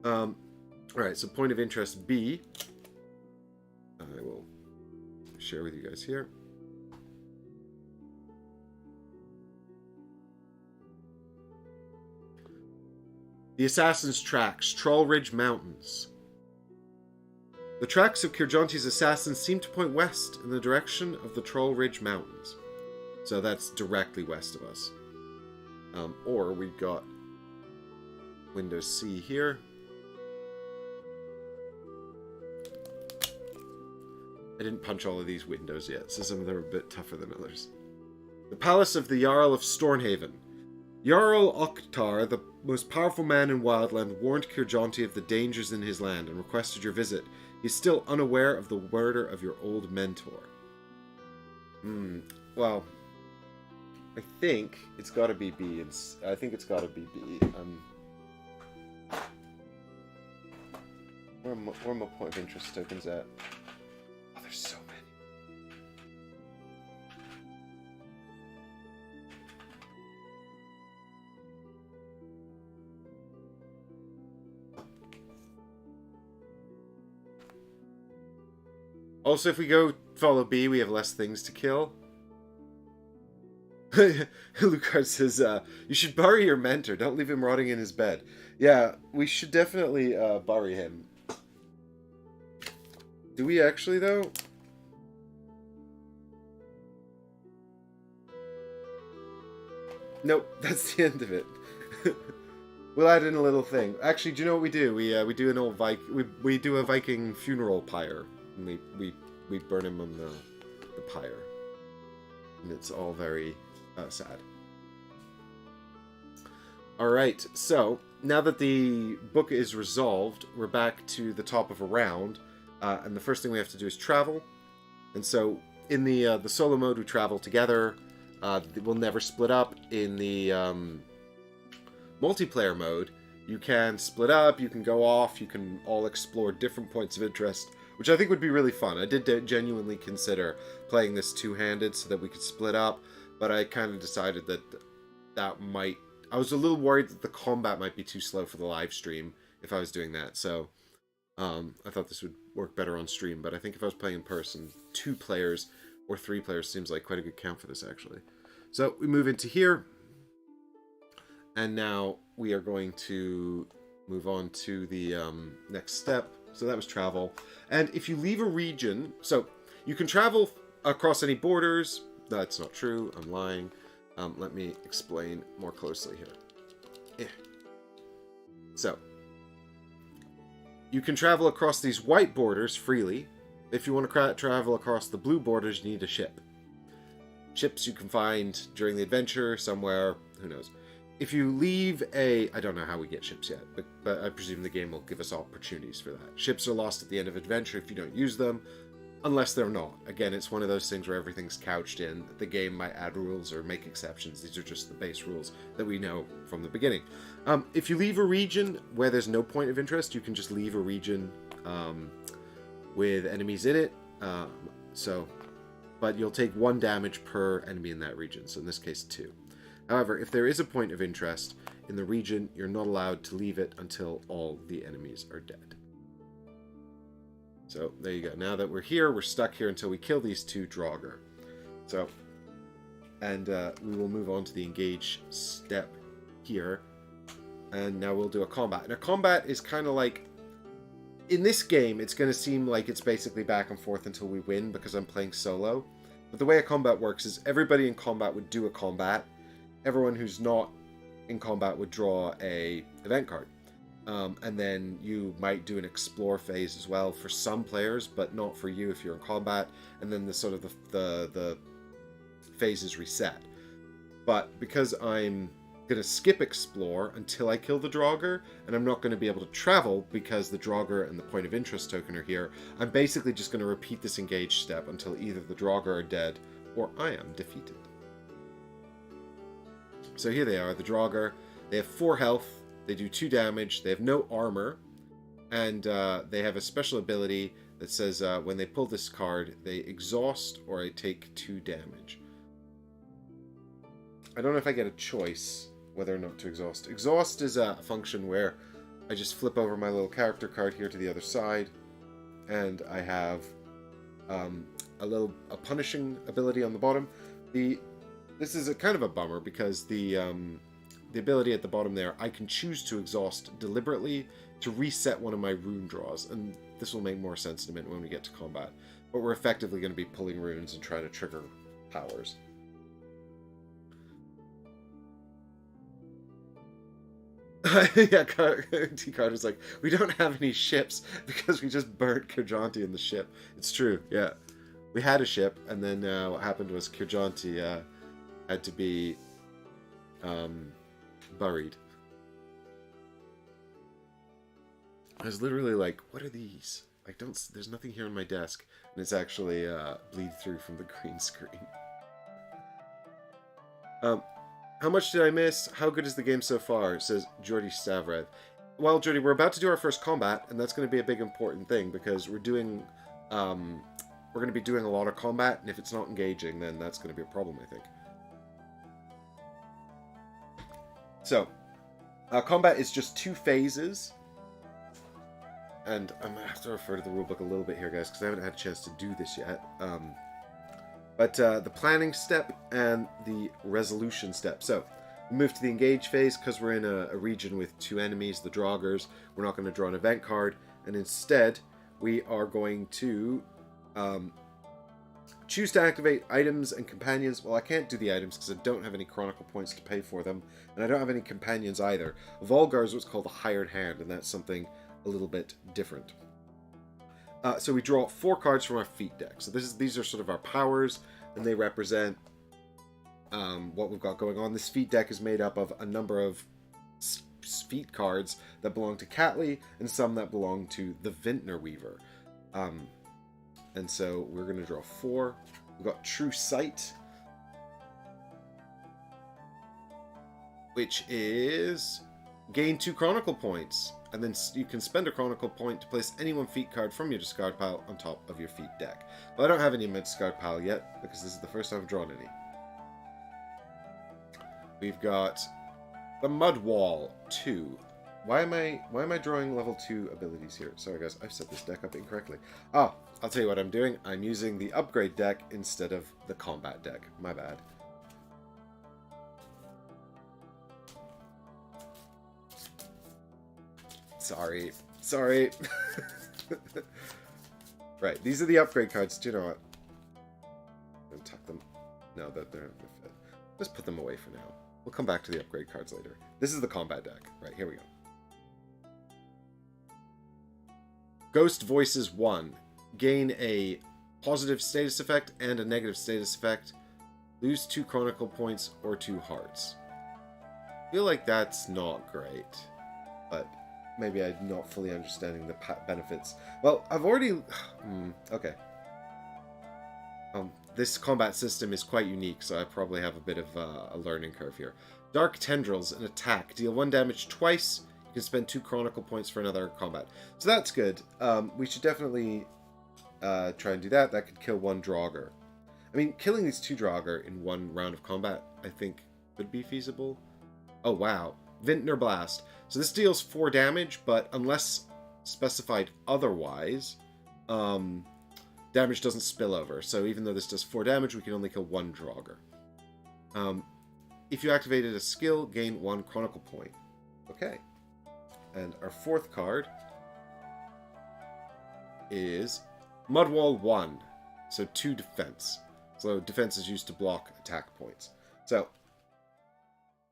Alright, so point of interest B. I will share with you guys here. The Assassin's Tracks, Troll Ridge Mountains. The tracks of Kirjanti's assassins seem to point west in the direction of the Troll Ridge Mountains. So that's directly west of us. Or we've got Windows C here. I didn't punch all of these windows yet, so some of them are a bit tougher than others. The Palace of the Jarl of Stornhaven. Jarl Oktar, the most powerful man in Wildland, warned Kirjanti of the dangers in his land and requested your visit. He's still unaware of the murder of your old mentor. Well, I think it's got to be B. I think it's got to be B. Where are my point of interest tokens at? Oh, there's so many. Also, if we go follow B, we have less things to kill. Lucard says, you should bury your mentor. Don't leave him rotting in his bed. Yeah, we should definitely bury him. Do we actually, though? Nope, that's the end of it. We'll add in a little thing. Actually, do you know what we do? We do an old we do a Viking funeral pyre. And we burn him on the pyre. And it's all very sad. Alright, so now that the book is resolved, we're back to the top of a round. And the first thing we have to do is travel. And so in the solo mode, we travel together. We'll never split up. In the multiplayer mode, you can split up, you can go off, you can all explore different points of interest, which I think would be really fun. I did genuinely consider playing this two-handed so that we could split up, but I kind of decided that that might... I was a little worried that the combat might be too slow for the live stream if I was doing that, so I thought this would work better on stream, but I think if I was playing in person, 2 players or 3 players seems like quite a good count for this, actually. So we move into here, and now we are going to move on to the next step. So that was travel. And if you leave a region, so you can travel across any borders. That's not true. I'm lying. Let me explain more closely here. So you can travel across these white borders freely. If you want to travel across the blue borders, you need a ship. Ships you can find during the adventure somewhere. Who knows? If you leave I don't know how we get ships yet, but I presume the game will give us opportunities for that. Ships are lost at the end of adventure if you don't use them, unless they're not. Again, it's one of those things where everything's couched in. The game might add rules or make exceptions. These are just the base rules that we know from the beginning. If you leave a region where there's no point of interest, you can just leave a region with enemies in it. But you'll take 1 damage per enemy in that region, so in this case 2. However, if there is a point of interest in the region, you're not allowed to leave it until all the enemies are dead. So, there you go. Now that we're here, we're stuck here until we kill these 2 Draugr. So, and we will move on to the engage step here. And now we'll do a combat. And a combat is kind of like... In this game, it's going to seem like it's basically back and forth until we win because I'm playing solo. But the way a combat works is everybody in combat would do a combat. Everyone who's not in combat would draw a event card. And then you might do an explore phase as well for some players, but not for you if you're in combat. And then the phases reset. But because I'm going to skip explore until I kill the Draugr, and I'm not going to be able to travel because the Draugr and the point of interest token are here, I'm basically just going to repeat this engage step until either the Draugr are dead or I am defeated. So here they are, the Draugr. They have 4 health, they do 2 damage, they have no armor, and they have a special ability that says when they pull this card, they exhaust or I take 2 damage. I don't know if I get a choice whether or not to exhaust. Exhaust is a function where I just flip over my little character card here to the other side, and I have a punishing ability on the bottom. This is a kind of a bummer because the ability at the bottom there, I can choose to exhaust deliberately to reset one of my rune draws, and this will make more sense in a minute when we get to combat. But we're effectively going to be pulling runes and trying to trigger powers. Yeah, T. Carter's like, we don't have any ships because we just burnt Kirjanti in the ship. It's true, yeah. We had a ship, and then what happened was Kirjanti had to be buried. I was literally like, what are these? Like, there's nothing here on my desk. And it's actually bleed through from the green screen. How much did I miss? How good is the game so far? Says Jordy Stavred. Well, Jordy, we're about to do our first combat, and that's going to be a big important thing because we're going to be doing a lot of combat, and if it's not engaging, then that's going to be a problem, I think. So, combat is just 2 phases, and I'm going to have to refer to the rulebook a little bit here, guys, because I haven't had a chance to do this yet. But the planning step and the resolution step. So, we move to the engage phase because we're in a region with 2 enemies, the Draugrs. We're not going to draw an event card, and instead, we are going to choose to activate items and companions. Well, I can't do the items because I don't have any Chronicle points to pay for them, and I don't have any companions either. Volgar is what's called a hired hand, and that's something a little bit different. So we draw 4 cards from our feat deck. So these are sort of our powers, and they represent what we've got going on. This feat deck is made up of a number of feat cards that belong to Catley, and some that belong to the Vintner Weaver. And so we're going to draw 4. We've got True Sight, which is gain 2 Chronicle points. And then you can spend a Chronicle point to place any 1 feat card from your discard pile on top of your feat deck. Well, I don't have any in my discard pile yet, because this is the first time I've drawn any. we've got the Mud Wall 2. Why am I drawing level 2 abilities here? Sorry guys, I've set this deck up incorrectly. Oh, I'll tell you what I'm doing. I'm using the upgrade deck instead of the combat deck. My bad. Sorry. Right, these are the upgrade cards. Do you know what? I'm gonna tuck them. No, they're not gonna fit. Let's put them away for now. We'll come back to the upgrade cards later. This is the combat deck. Right, here we go. Ghost Voices 1. Gain a positive status effect and a negative status effect. Lose 2 Chronicle points or 2 hearts. I feel like that's not great, but maybe I'm not fully understanding the benefits. Well, I've already... okay. This combat system is quite unique, so I probably have a bit of a learning curve here. Dark Tendrils, an attack. Deal 1 damage twice. You can spend 2 Chronicle points for another combat. So that's good. We should definitely try and do that. That could kill 1 Draugr. I mean, killing these 2 Draugr in 1 round of combat, I think, could be feasible. Oh, wow. Vintner Blast. So this deals 4 damage, but unless specified otherwise, damage doesn't spill over. So even though this does 4 damage, we can only kill 1 Draugr. If you activated a skill, gain 1 Chronicle point. Okay. And our 4th card is Mudwall 1. So 2 defense. So defense is used to block attack points. So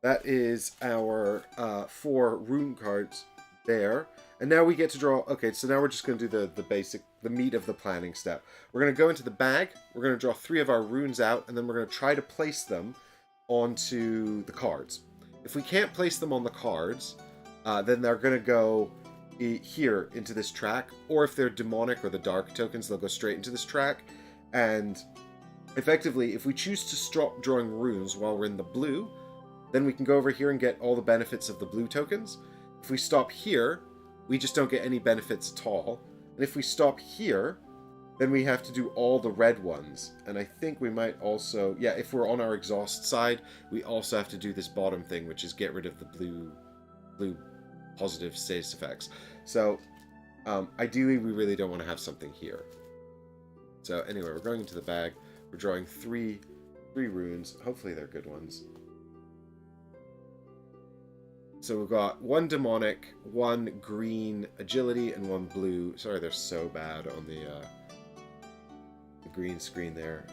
that is our 4 rune cards there. And now we get to draw... Okay, so now we're just going to do the meat of the planning step. We're going to go into the bag. We're going to draw 3 of our runes out, and then we're going to try to place them onto the cards. If we can't place them on the cards, then they're going to go here into this track. Or if they're demonic or the dark tokens, they'll go straight into this track. And effectively, if we choose to stop drawing runes while we're in the blue, then we can go over here and get all the benefits of the blue tokens. If we stop here, we just don't get any benefits at all. And if we stop here, then we have to do all the red ones. And I think we might also... Yeah, if we're on our exhaust side, we also have to do this bottom thing, which is get rid of the blue positive status effects. So, ideally, we really don't want to have something here. So, anyway, we're going into the bag. We're drawing three runes. Hopefully they're good ones. So we've got 1 demonic, 1 green agility, and 1 blue. Sorry, they're so bad on the green screen there.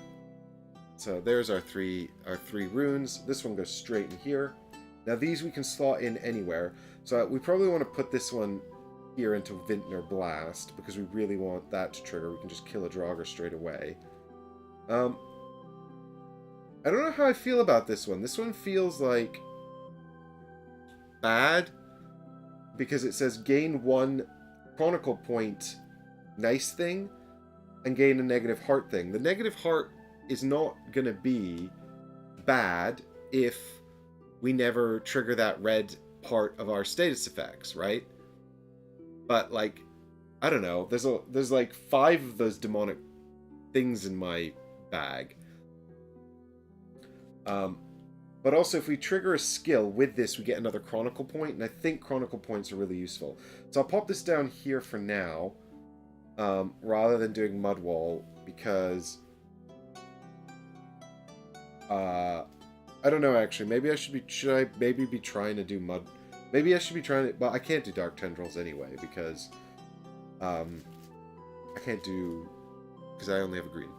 So there's our three runes. This one goes straight in here. Now these we can slot in anywhere. So we probably want to put this one here into Vintner Blast, because we really want that to trigger. We can just kill a Draugr straight away. I don't know how I feel about this one. This one feels like bad, because it says gain 1 Chronicle point nice thing and gain a negative heart thing. The negative heart is not going to be bad if we never trigger that red part of our status effects, right? But like, I don't know, there's like 5 of those demonic things in my bag. But also, if we trigger a skill with this, we get another Chronicle point, and I think Chronicle points are really useful. So I'll pop this down here for now, rather than doing Mudwall, because I don't know, actually. Maybe I should I maybe be trying to do Maybe I should be trying to... Well, I can't do Dark Tendrils anyway, because I can't do... Because I only have a green.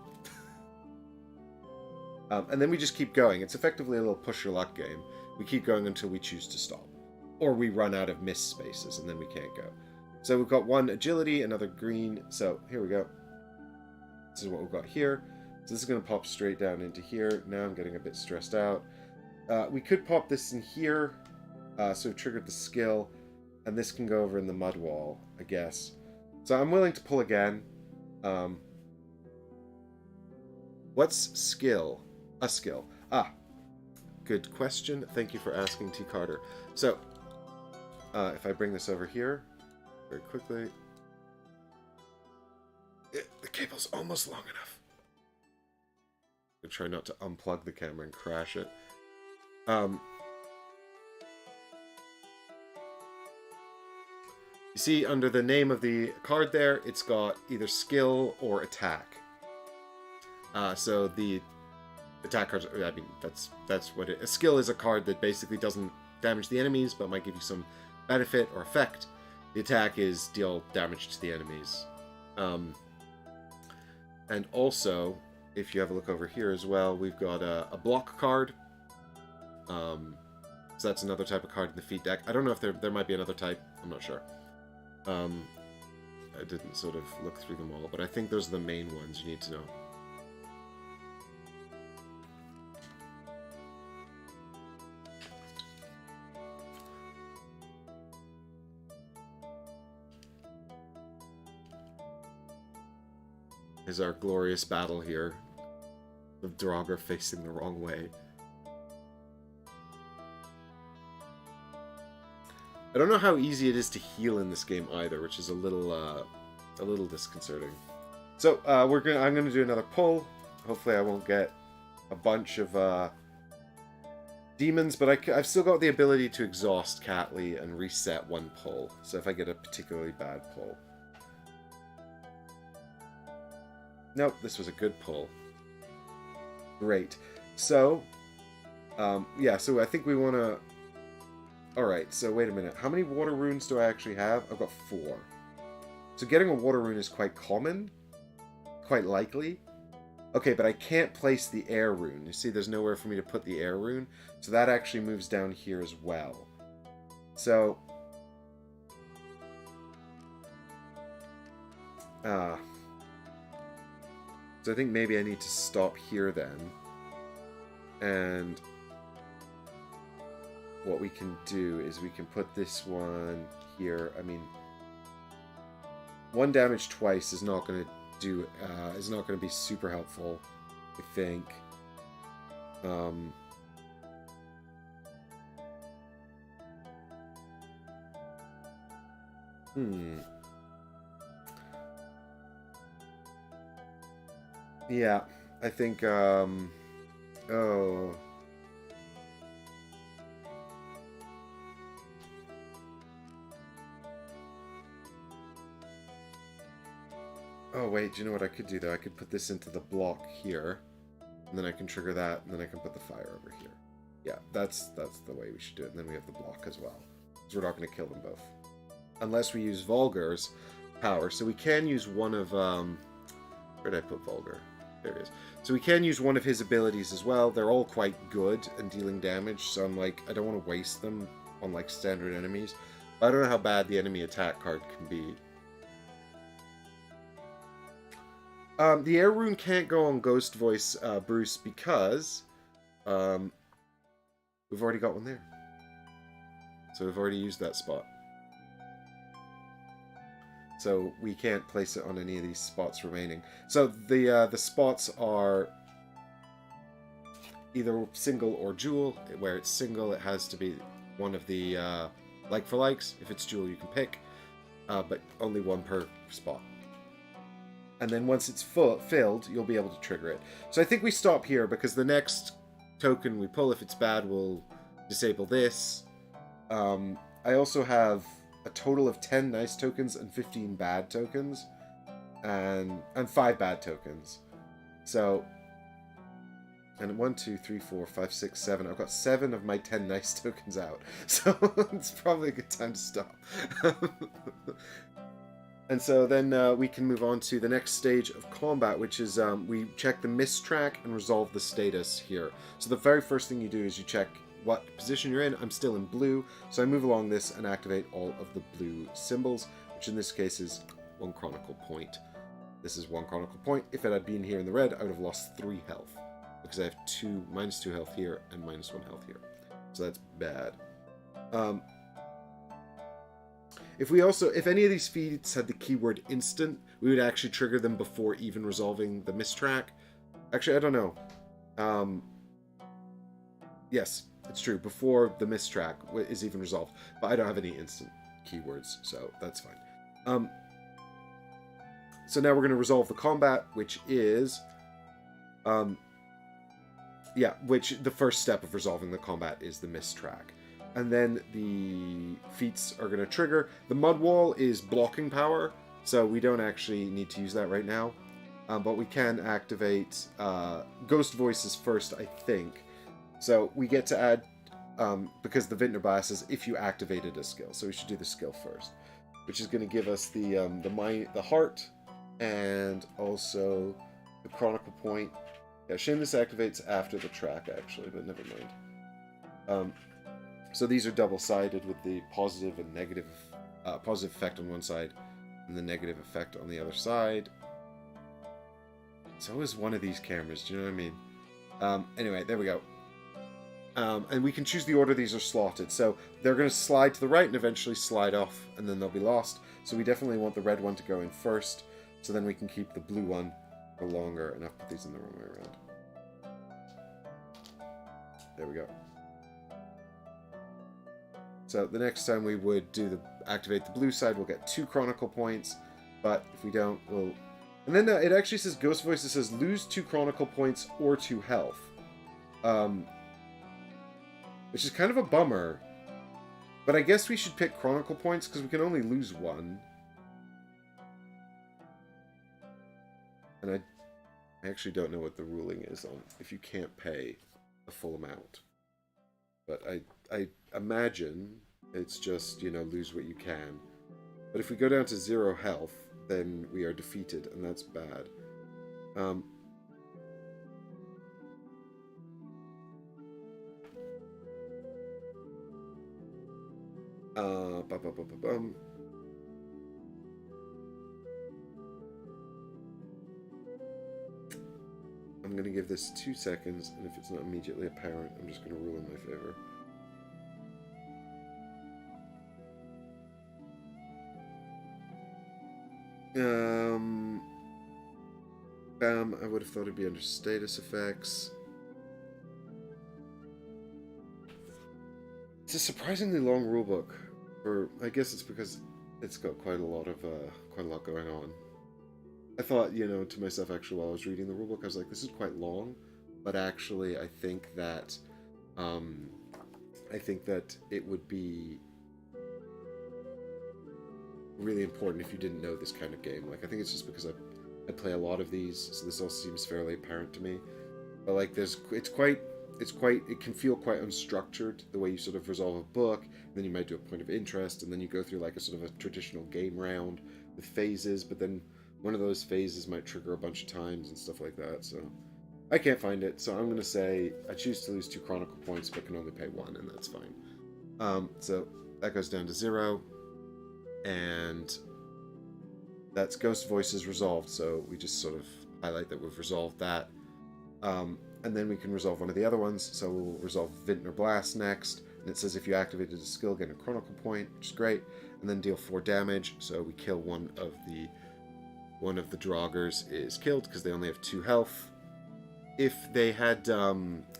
And then we just keep going. It's effectively a little push your luck game. We keep going until we choose to stop. Or we run out of miss spaces, and then we can't go. So we've got 1 agility, another green. So here we go. This is what we've got here. So this is going to pop straight down into here. Now I'm getting a bit stressed out. We could pop this in here. So we've triggered the skill. And this can go over in the mud wall, I guess. So I'm willing to pull again. What's skill? A skill. Ah, good question. Thank you for asking, T. Carter. So, if I bring this over here, very quickly. The cable's almost long enough. I'm going to try not to unplug the camera and crash it. You see under the name of the card there, it's got either skill or attack. So the attack cards, I mean, that's what it... A skill is a card that basically doesn't damage the enemies, but might give you some benefit or effect. The attack is deal damage to the enemies. And also, if you have a look over here as well, we've got a block card. So that's another type of card in the feat deck. I don't know if there might be another type. I'm not sure. I didn't sort of look through them all, but I think those are the main ones you need to know. Is our glorious battle here of Draugr facing the wrong way. I don't know how easy it is to heal in this game either, which is a little disconcerting. So I'm gonna do another pull. Hopefully I won't get a bunch of demons, but I've still got the ability to exhaust Catley and reset one pull. So if I get a particularly bad pull. Nope, this was a good pull. Great. So, yeah, so I think we want to... Alright, so wait a minute. How many water runes do I actually have? I've got 4. So getting a water rune is quite common. Quite likely. Okay, but I can't place the air rune. You see, there's nowhere for me to put the air rune. So that actually moves down here as well. So... So I think maybe I need to stop here then. And what we can do is we can put this one here. I mean, 1 damage twice is not going to do, is not going to be super helpful, I think. Yeah, I think, oh. Oh, wait, do you know what I could do, though? I could put this into the block here, and then I can trigger that, and then I can put the fire over here. Yeah, that's the way we should do it, and then we have the block as well. Because we're not going to kill them both. Unless we use Vulgar's power. So we can use one of, where did I put Vulgar? There it is. So we can use one of his abilities as well. They're all quite good in dealing damage, so I'm like, I don't want to waste them on like standard enemies. I don't know how bad the enemy attack card can be. The air rune can't go on Ghost Voice, Bruce, because we've already got one there. So we've already used that spot. So we can't place it on any of these spots remaining. So the spots are either single or dual. Where it's single, it has to be one of the like for likes. If it's dual, you can pick, but only one per spot. And then once it's filled, you'll be able to trigger it. So I think we stop here because the next token we pull, if it's bad, will disable this. I also have a total of 10 nice tokens and 15 bad tokens, and 5 bad tokens. So, and 1, 2, 3, 4, 5, 6, 7. I've got 7 of my 10 nice tokens out. So it's probably a good time to stop. And so then we can move on to the next stage of combat, which is we check the miss track and resolve the status here. So the very first thing you do is you check what position you're in. I'm still in blue, so I move along this and activate all of the blue symbols, which in this case is 1 chronicle point. This is 1 chronicle point. If it had been here in the red, I would have lost 3 health, because I have -2 health here and -1 health here. So that's bad. If any of these feats had the keyword instant, we would actually trigger them before even resolving the miss track. Actually, I don't know. Yes, it's true, before the miss track is even resolved. But I don't have any instant keywords, so that's fine. So now we're going to resolve the combat, which is... which the first step of resolving the combat is the miss track. and then the feats are going to trigger. The mud wall is blocking power, so we don't actually need to use that right now. But we can activate Ghost Voices first, I think. So we get to add, because the Vintner Blast is if you activated a skill. So we should do the skill first, which is going to give us the heart and also the Chronicle Point. Yeah, shame this activates after the track, actually, but never mind. So these are double-sided with the positive and negative, positive effect on one side and the negative effect on the other side. So is one of these cameras, do you know what I mean? Anyway, there we go. And we can choose the order these are slotted. So they're going to slide to the right and eventually slide off, and then they'll be lost. So we definitely want the red one to go in first, so then we can keep the blue one for longer. And I've put these in the wrong way around. There we go. So the next time we would activate the blue side, we'll get 2 Chronicle points. But if we don't, we'll... And then it actually says, Ghost Voice, it says lose 2 Chronicle points or 2 health. Which is kind of a bummer. But I guess we should pick Chronicle points because we can only lose 1. And I actually don't know what the ruling is on if you can't pay the full amount. But I imagine it's just, lose what you can. But if we go down to 0 health, then we are defeated, and that's bad. I'm going to give this 2 seconds, and if it's not immediately apparent, I'm just going to rule in my favor. Bam, I would have thought it'd be under status effects. It's a surprisingly long rulebook. I guess it's because it's got quite a lot going on. I thought, to myself actually while I was reading the rulebook, I was like, this is quite long, but actually I think that it would be really important if you didn't know this kind of game. Like, I think it's just because I play a lot of these, so this all seems fairly apparent to me. But like, it can feel quite unstructured, the way you sort of resolve a book, and then you might do a point of interest, and then you go through like a sort of a traditional game round with phases, but then one of those phases might trigger a bunch of times and stuff like that, so I can't find it, so I'm going to say I choose to lose 2 Chronicle points, but can only pay 1, and that's fine. So that goes down to 0, and that's Ghost Voices resolved, so we just sort of highlight that we've resolved that. And then we can resolve one of the other ones, so we'll resolve Vintner Blast next, and it says if you activated a skill, get a Chronicle point, which is great, and then deal 4 damage, so we kill one of the Draugrs is killed, because they only have 2 health. If they had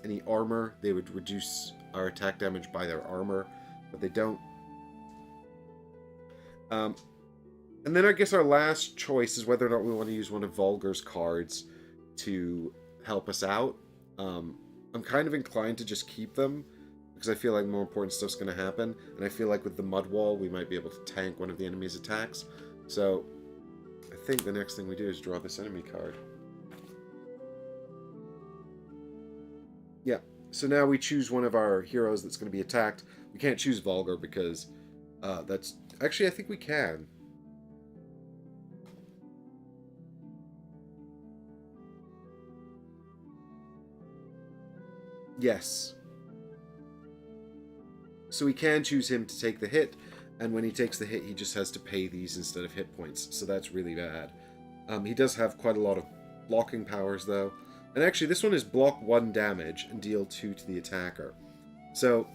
any armor, they would reduce our attack damage by their armor, but they don't. And then I guess our last choice is whether or not we want to use one of Vulgar's cards to help us out. I'm kind of inclined to just keep them, because I feel like more important stuff's going to happen, and I feel like with the mud wall we might be able to tank one of the enemy's attacks. So I think the next thing we do is draw this enemy card. Yeah, so now we choose one of our heroes that's going to be attacked. We can't choose Vulgar because that's... Actually, I think we can. Yes. So we can choose him to take the hit, and when he takes the hit, he just has to pay these instead of hit points, so that's really bad. He does have quite a lot of blocking powers, though. And actually, this one is block 1 damage and deal 2 to the attacker. So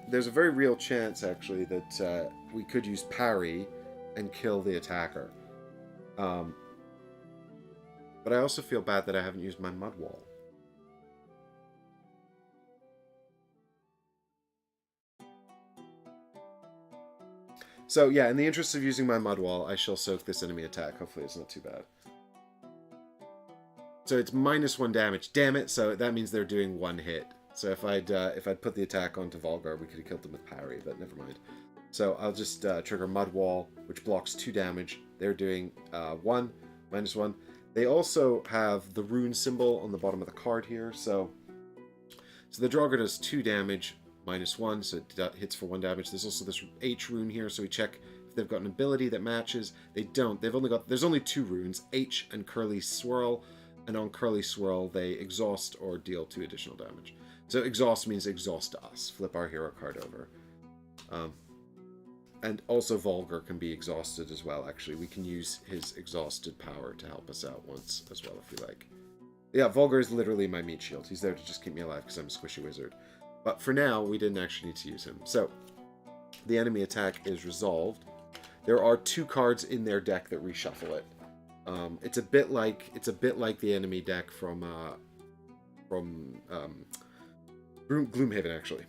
there's a very real chance, actually, that we could use parry and kill the attacker. But I also feel bad that I haven't used my mud wall. So yeah, in the interest of using my mud wall, I shall soak this enemy attack. Hopefully it's not too bad. So it's -1 damage. Damn it, so that means they're doing 1 hit. So if I'd put the attack onto Volgar, we could have killed them with parry, but never mind. So I'll just trigger Mud Wall, which blocks 2 damage. They're doing 1, -1. They also have the rune symbol on the bottom of the card here. So the Draugr does 2 damage, -1, so it hits for 1 damage. There's also this H rune here, so we check if they've got an ability that matches. They don't. There's only 2 runes, H and Curly Swirl, and on Curly Swirl they exhaust or deal 2 additional damage. So exhaust means exhaust us. Flip our hero card over. And also Volgar can be exhausted as well, actually. We can use his exhausted power to help us out once as well, if you like. Yeah, Volgar is literally my meat shield. He's there to just keep me alive because I'm a squishy wizard. But for now, we didn't actually need to use him. So, the enemy attack is resolved. There are 2 cards in their deck that reshuffle it. It's a bit like the enemy deck from Gloomhaven, actually.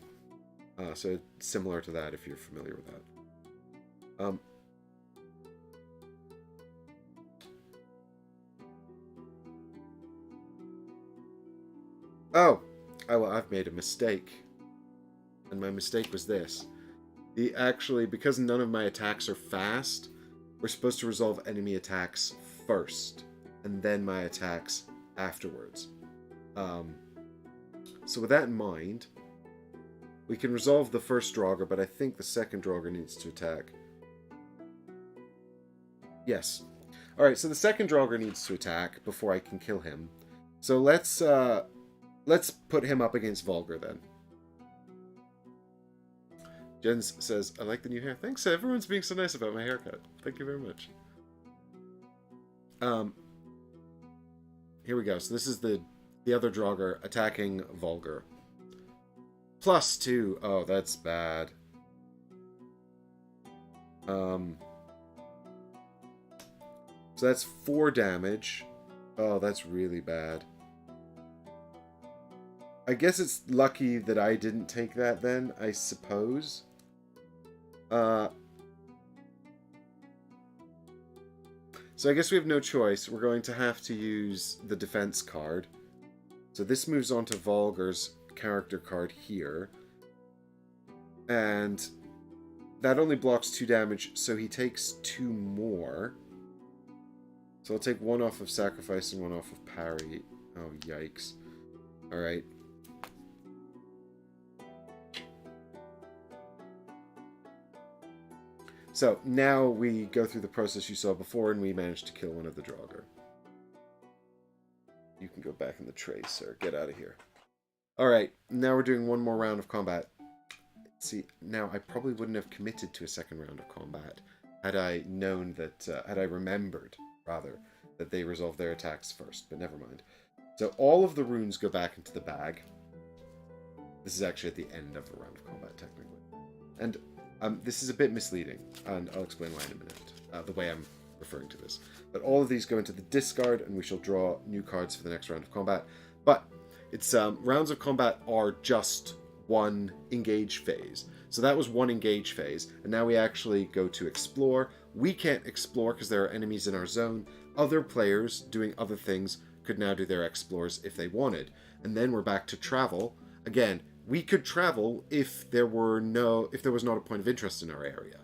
So similar to that, if you're familiar with that. I've made a mistake. And my mistake was this. Because none of my attacks are fast, we're supposed to resolve enemy attacks first, and then my attacks afterwards. So with that in mind, we can resolve the first Draugr, but I think the second Draugr needs to attack. Yes. Alright, so the second Draugr needs to attack before I can kill him. So let's put him up against Volgar then. Jens says, I like the new hair. Thanks, everyone's being so nice about my haircut. Thank you very much. Here we go. So this is the other Draugr attacking Volgar. +2. Oh, that's bad. So that's 4 damage. Oh, that's really bad. I guess it's lucky that I didn't take that then, I suppose. So I guess we have no choice. We're going to have to use the defense card. So this moves on to Volgar's character card here. And that only blocks 2 damage, so he takes 2 more. So I'll take 1 off of Sacrifice and 1 off of Parry. Oh, yikes. Alright. So now we go through the process you saw before, and we managed to kill one of the Draugr. You can go back in the tray, sir. Get out of here. Alright, now we're doing one more round of combat. See, now I probably wouldn't have committed to a second round of combat had I known that, had I remembered, rather, that they resolve their attacks first, but never mind. So all of the runes go back into the bag. This is actually at the end of a round of combat, technically. And this is a bit misleading, and I'll explain why in a minute, the way I'm referring to this. But all of these go into the discard, and we shall draw new cards for the next round of combat. But it's rounds of combat are just one engage phase. So that was one engage phase, and now we actually go to explore. We can't explore because there are enemies in our zone. Other players doing other things could now do their explores if they wanted. And then we're back to travel. Again, we could travel if there was not a point of interest in our area.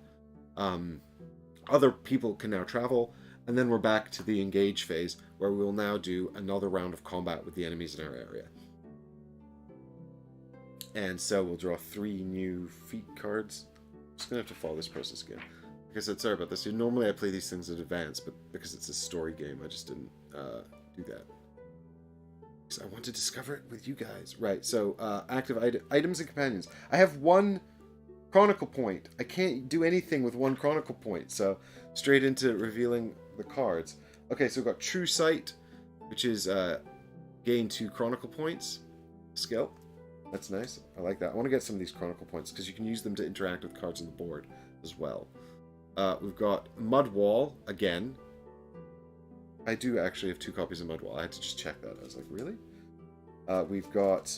Other people can now travel, and then we're back to the engage phase, where we will now do another round of combat with the enemies in our area. And so we'll draw 3 new feat cards. I'm just going to have to follow this process again. Like I said, sorry about this. Normally I play these things in advance, but because it's a story game, I just didn't do that. Because I want to discover it with you guys. Right, so active items and companions. I have 1 Chronicle point. I can't do anything with 1 Chronicle point, so straight into revealing the cards. Okay, so we've got True Sight, which is gain 2 Chronicle points. Skill. That's nice. I like that. I want to get some of these Chronicle points because you can use them to interact with cards on the board as well. We've got Mud Wall again. I do actually have 2 copies of Mud Wall. I had to just check that. I was like, really? We've got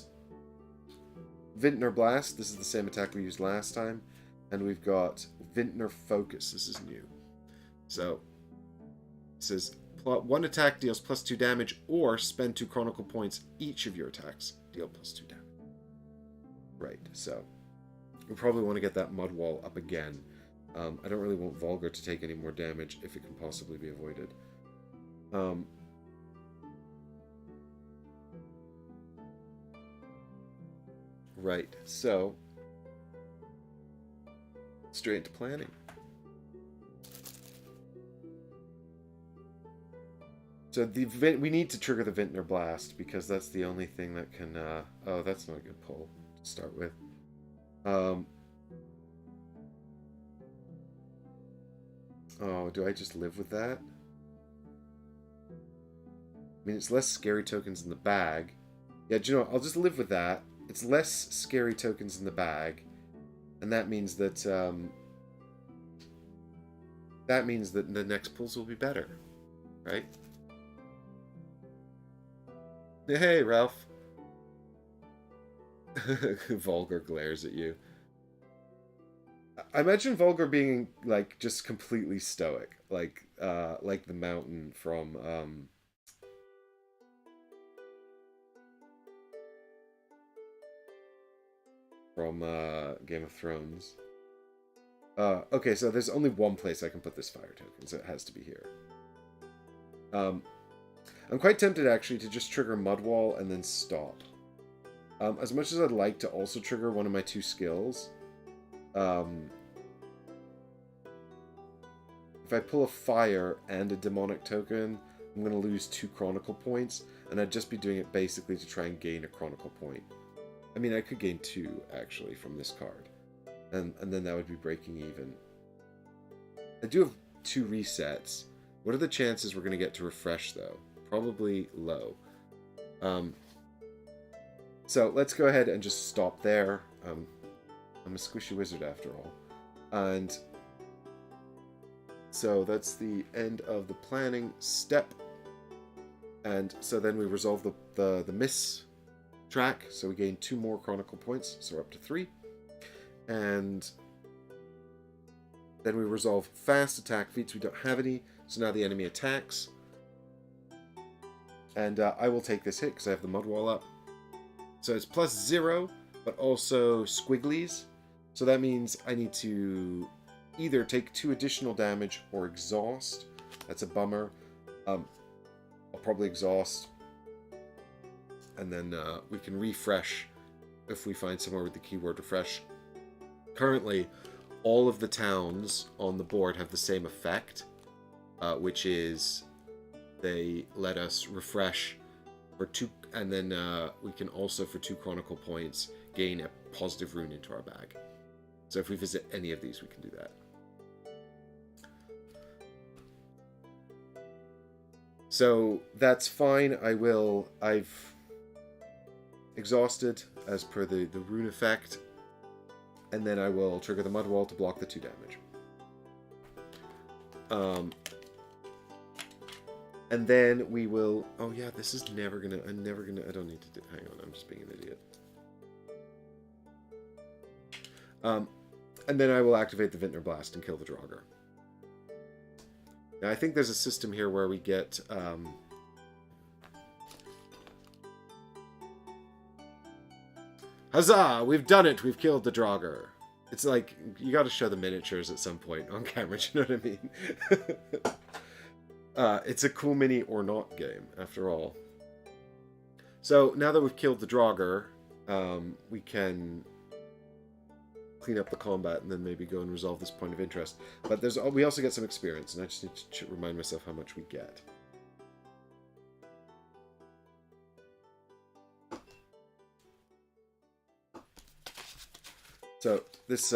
Vintner Blast. This is the same attack we used last time. And we've got Vintner Focus. This is new. So, it says, 1 attack deals +2 damage, or spend 2 Chronicle points. Each of your attacks deal +2 damage. Right, so we probably want to get that mud wall up again. I don't really want Volgar to take any more damage if it can possibly be avoided. Right, so straight into planning. So we need to trigger the Vintner Blast because that's the only thing that can. Oh, that's not a good pull to start with. Oh, do I just live with that? I mean, it's less scary tokens in the bag. Yeah, do you know what? I'll just live with that. It's less scary tokens in the bag, and that means that the next pulls will be better, right? Hey, Ralph. Volgar glares at you. I imagine Volgar being like just completely stoic, like the mountain from Game of Thrones. Okay, so there's only one place I can put this fire token, so it has to be here. I'm quite tempted, actually, to just trigger Mudwall and then stop. As much as I'd like to also trigger one of my 2 skills, if I pull a fire and a demonic token, I'm going to lose 2 chronicle points, and I'd just be doing it basically to try and gain a chronicle point. I mean, I could gain 2, actually, from this card. And then that would be breaking even. I do have 2 resets. What are the chances we're going to get to refresh, though? Probably low. So let's go ahead and just stop there. I'm a squishy wizard after all. And so that's the end of the planning step. And so then we resolve the miss track. So we gain 2 more chronicle points, so we're up to 3. And then we resolve fast attack feats. We don't have any, so now the enemy attacks. And I will take this hit because I have the mud wall up. So it's +0, but also squigglies. So that means I need to either take 2 additional damage or exhaust. That's a bummer. I'll probably exhaust. And then we can refresh if we find somewhere with the keyword refresh. Currently, all of the towns on the board have the same effect, which is they let us refresh for 2, and then we can also, for 2 chronicle points, gain a positive rune into our bag. So if we visit any of these, we can do that. So that's fine. I've exhausted as per the rune effect, and then I will trigger the mud wall to block the 2 damage. And then we will... Oh yeah, this is never gonna... I don't need to do... Hang on, I'm just being an idiot. And then I will activate the Vintner Blast and kill the Draugr. Now, I think there's a system here where we get... Huzzah! We've done it! We've killed the Draugr. It's like, you gotta show the miniatures at some point on camera, do you know what I mean? It's a cool mini or not game, after all. So, now that we've killed the Draugr, we can clean up the combat and then maybe go and resolve this point of interest. But we also get some experience, and I just need to remind myself how much we get. So, this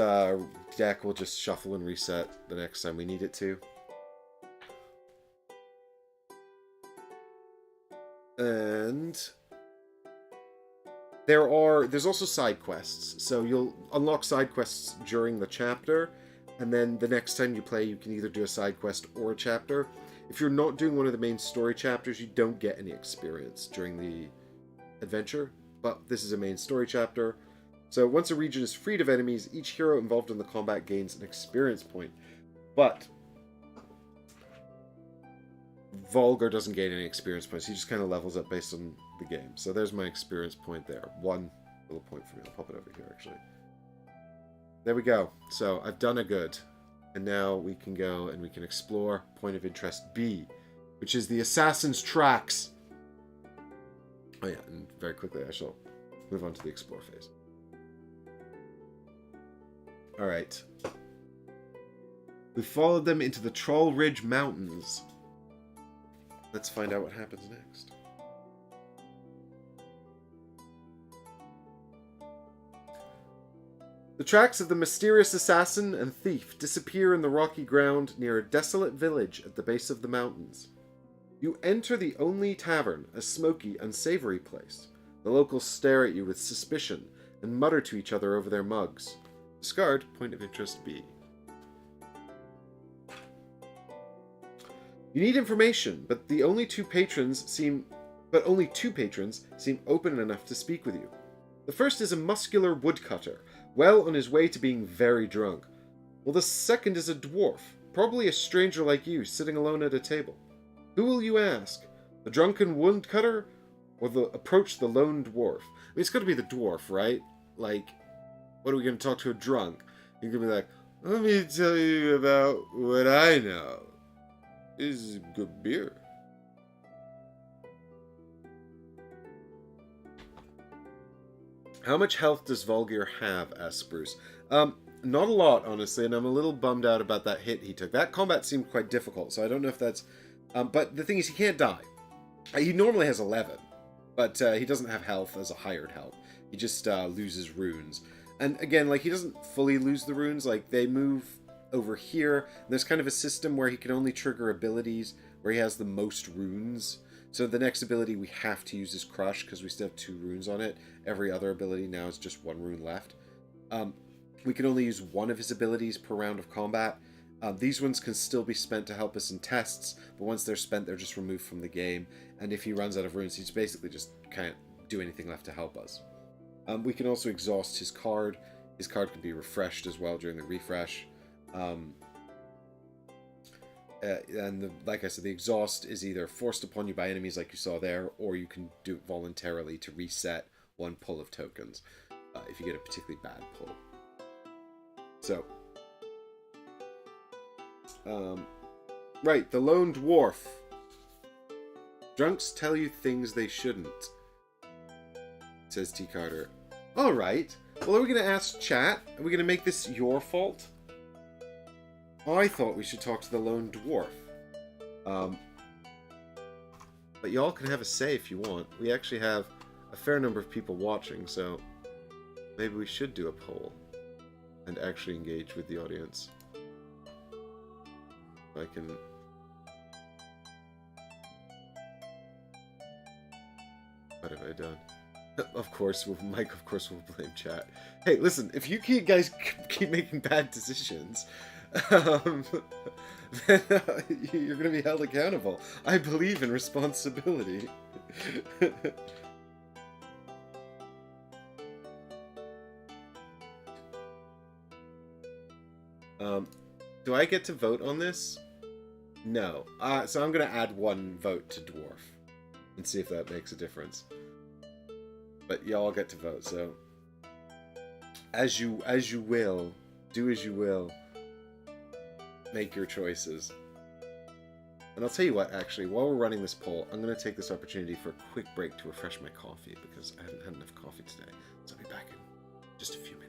deck will just shuffle and reset the next time we need it to. And there's also side quests. So you'll unlock side quests during the chapter, and then the next time you play, you can either do a side quest or a chapter. If you're not doing one of the main story chapters, you don't get any experience during the adventure, but this is a main story chapter. So once a region is freed of enemies, each hero involved in the combat gains an experience point. But Volgar doesn't gain any experience points. He just kind of levels up based on the game. So there's my experience point there. 1 little point for me. I'll pop it over here, actually. There we go. So I've done a good. And now we can go and we can explore point of interest B, which is the Assassin's Tracks. Oh yeah, and very quickly I shall move on to the explore phase. Alright. We followed them into the Troll Ridge Mountains. Let's find out what happens next. The tracks of the mysterious assassin and thief disappear in the rocky ground near a desolate village at the base of the mountains. You enter the only tavern, a smoky, unsavory place. The locals stare at you with suspicion and mutter to each other over their mugs. Discard point of interest B. You need information, but only two patrons seem open enough to speak with you. The first is a muscular woodcutter, well on his way to being very drunk, while the second is a dwarf, probably a stranger like you, sitting alone at a table. Who will you ask? The drunken woodcutter, or approach the lone dwarf? I mean, it's got to be the dwarf, right? Like, what are we going to talk to a drunk? You're going to be like, let me tell you about what I know. This is good beer. How much health does Volgir have? Asks Bruce. Not a lot, honestly, and I'm a little bummed out about that hit he took. That combat seemed quite difficult, so I don't know if that's... but the thing is, he can't die. He normally has 11, but he doesn't have health as a hired health. He just loses runes. And again, like, he doesn't fully lose the runes. Like, they move over here. And there's kind of a system where he can only trigger abilities where he has the most runes. So the next ability we have to use is Crush, because we still have 2 runes on it. Every other ability now is just 1 rune left. We can only use 1 of his abilities per round of combat. These ones can still be spent to help us in tests, but once they're spent, they're just removed from the game. And if he runs out of runes, he's basically just can't do anything left to help us. We can also exhaust his card. His card can be refreshed as well during the refresh. Like I said, the exhaust is either forced upon you by enemies like you saw there, or you can do it voluntarily to reset 1 pull of tokens if you get a particularly bad pull. So, right, the lone dwarf. Drunks tell you things they shouldn't, says T. Carter. Alright, well, are we going to ask chat? Are we going to make this your fault? I thought we should talk to the lone dwarf. But y'all can have a say if you want. We actually have a fair number of people watching, so maybe we should do a poll and actually engage with the audience. I can... What have I done? Of course, Mike, of course, will blame chat. Hey, listen, if you guys keep making bad decisions, then you're going to be held accountable. I believe in responsibility. Do I get to vote on this? No. So I'm going to add 1 vote to dwarf and see if that makes a difference. But y'all get to vote, so as you will, do as you will. Make your choices. And I'll tell you what, actually, while we're running this poll, I'm going to take this opportunity for a quick break to refresh my coffee, because I haven't had enough coffee today. So I'll be back in just a few minutes.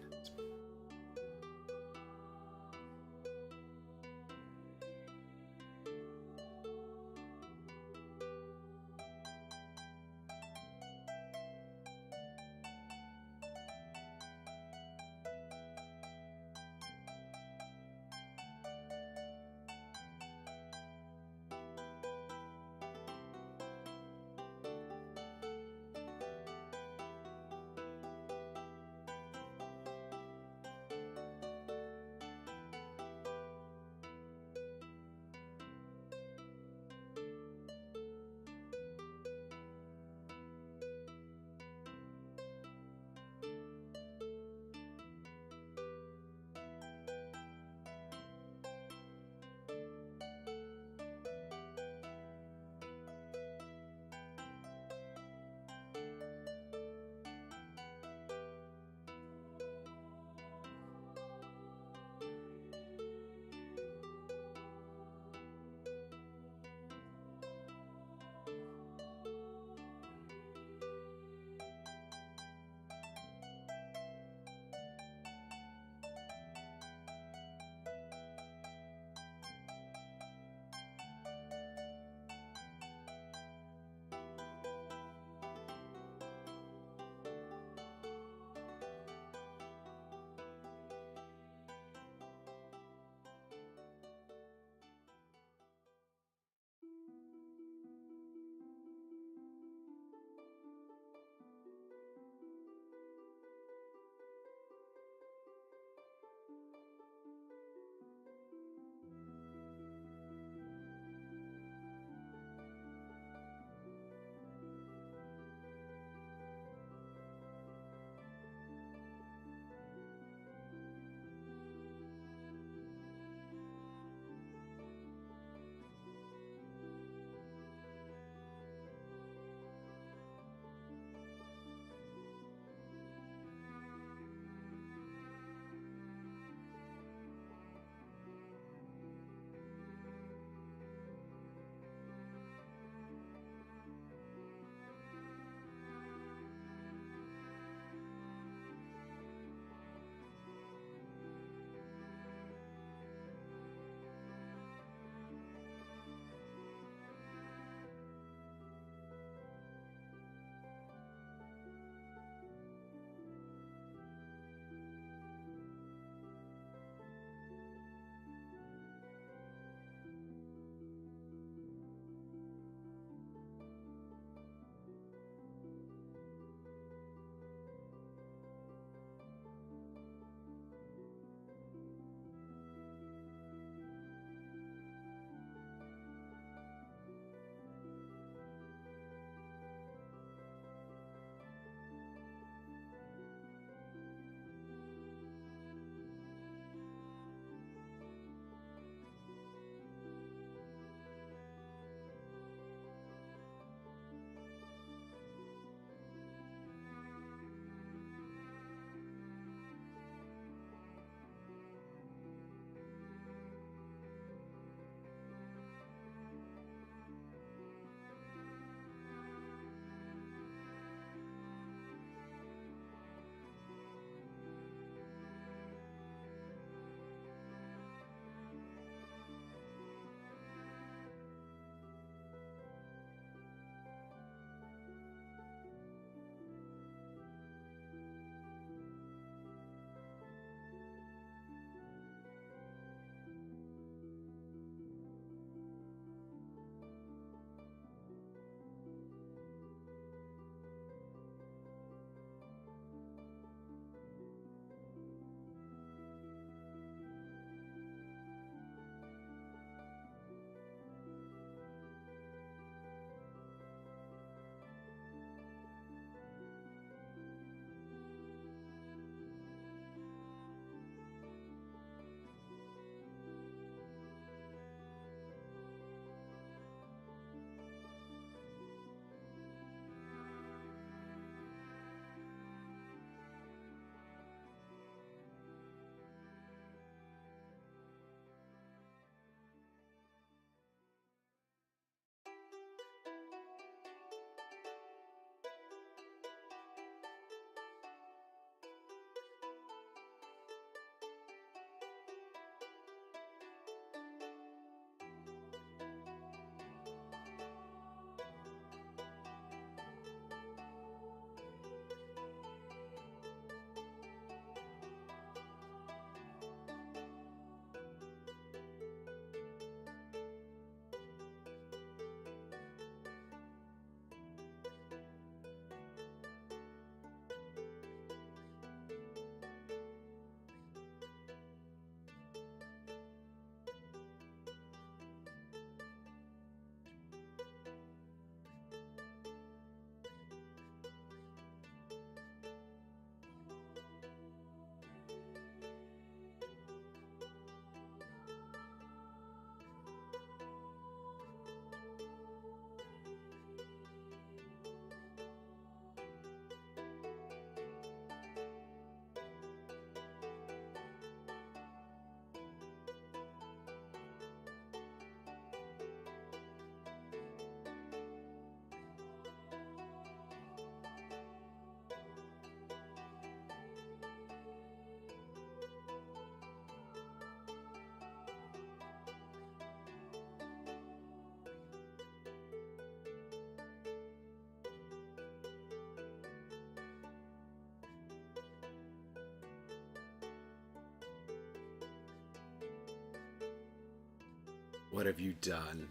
What have you done?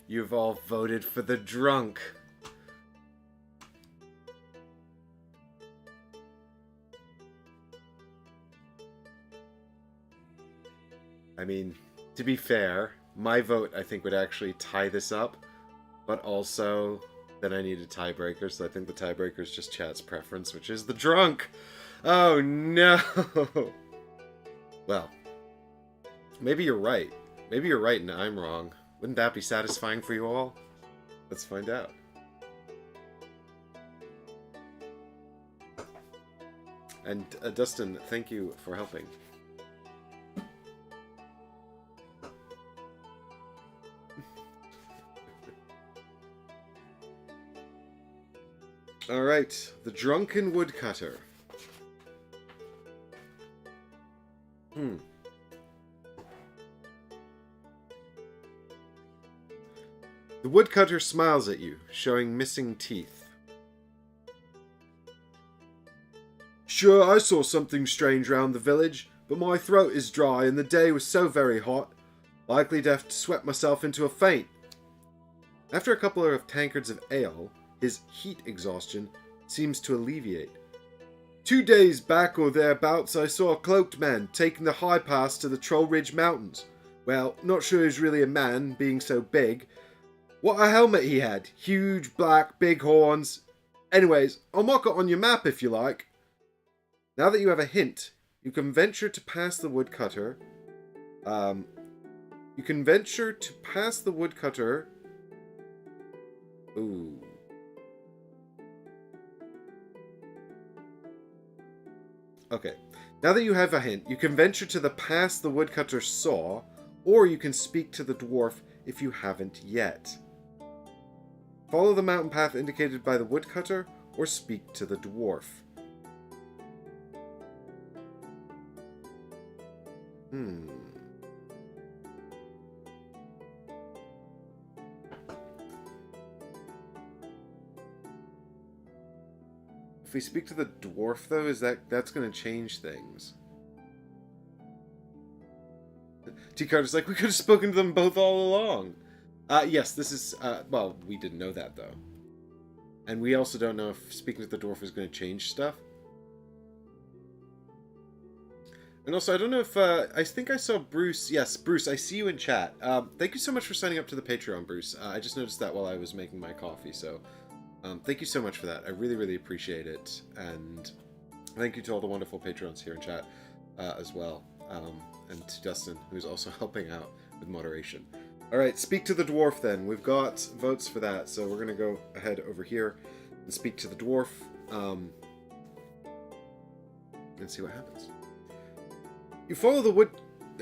You've all voted for the drunk. I mean, to be fair, my vote I think would actually tie this up, but also then I need a tiebreaker, so I think the tiebreaker is just chat's preference, which is the drunk. Oh no! Well, maybe you're right. Maybe you're right and I'm wrong. Wouldn't that be satisfying for you all? Let's find out. And Dustin, thank you for helping. Alright, the Drunken Woodcutter. The woodcutter smiles at you, showing missing teeth. Sure, I saw something strange round the village, but my throat is dry and the day was so very hot. Likely to have to sweat myself into a faint. After a couple of tankards of ale, his heat exhaustion seems to alleviate. 2 days back or thereabouts, I saw a cloaked man taking the high pass to the Troll Ridge Mountains. Well, not sure he's really a man, being so big. What a helmet he had. Huge, black, big horns. Anyways, I'll mark it on your map if you like. Now that you have a hint, you can venture to pass the woodcutter. Ooh. Okay. Now that you have a hint, you can venture to the pass the woodcutter saw, or you can speak to the dwarf if you haven't yet. Follow the mountain path indicated by the woodcutter, or speak to the dwarf. If we speak to the dwarf, though, that's going to change things? T. Carter's like, we could have spoken to them both all along. Yes, this is, well, we didn't know that, though. And we also don't know if speaking to the dwarf is going to change stuff. And also, I don't know if, I think I saw Bruce. Yes, Bruce, I see you in chat. Thank you so much for signing up to the Patreon, Bruce. I just noticed that while I was making my coffee, so thank you so much for that. I really, really appreciate it. And thank you to all the wonderful patrons here in chat as well. And to Dustin, who's also helping out with moderation. Alright, speak to the dwarf then. We've got votes for that, so we're going to go ahead over here and speak to the dwarf and see what happens. You follow the wood...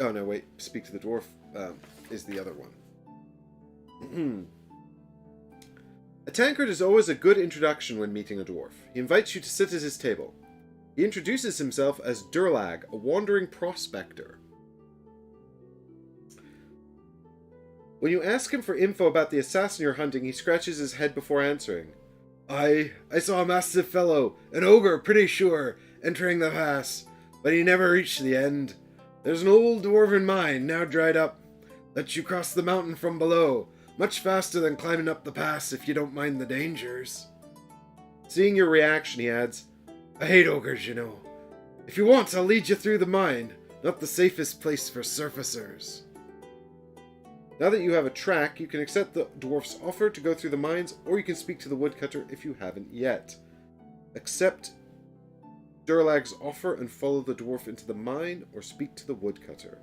Oh, no, wait. Speak to the dwarf is the other one. A tankard is always a good introduction when meeting a dwarf. He invites you to sit at his table. He introduces himself as Durlag, a wandering prospector. When you ask him for info about the assassin you're hunting, he scratches his head before answering. I saw a massive fellow, an ogre, pretty sure, entering the pass, but he never reached the end. There's an old dwarven mine, now dried up, lets you cross the mountain from below, much faster than climbing up the pass if you don't mind the dangers. Seeing your reaction, he adds, I hate ogres, you know. If you want, I'll lead you through the mine, not the safest place for surfacers. Now that you have a track, you can accept the dwarf's offer to go through the mines, or you can speak to the woodcutter if you haven't yet. Accept Durlag's offer and follow the dwarf into the mine, or speak to the woodcutter.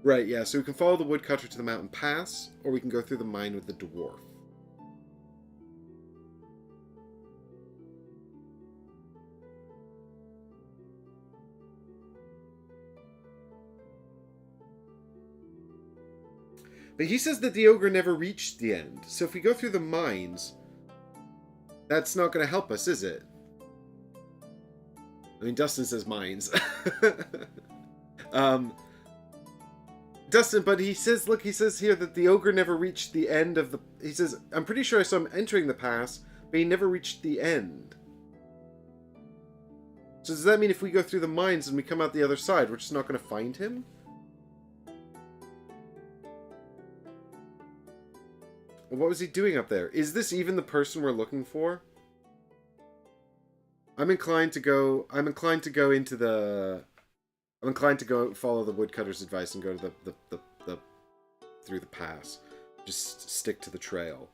Right, yeah, so we can follow the woodcutter to the mountain pass, or we can go through the mine with the dwarf. But he says that the ogre never reached the end, so if we go through the mines, that's not going to help us, is it? I mean, Dustin says mines. Dustin, but he says, look, he says here that the ogre never reached the end of the... He says, I'm pretty sure I saw him entering the pass, but he never reached the end. So does that mean if we go through the mines and we come out the other side, we're just not going to find him? What was he doing up there? Is this even the person we're looking for? I'm inclined to go follow the woodcutter's advice and go to the through the pass. Just stick to the trail.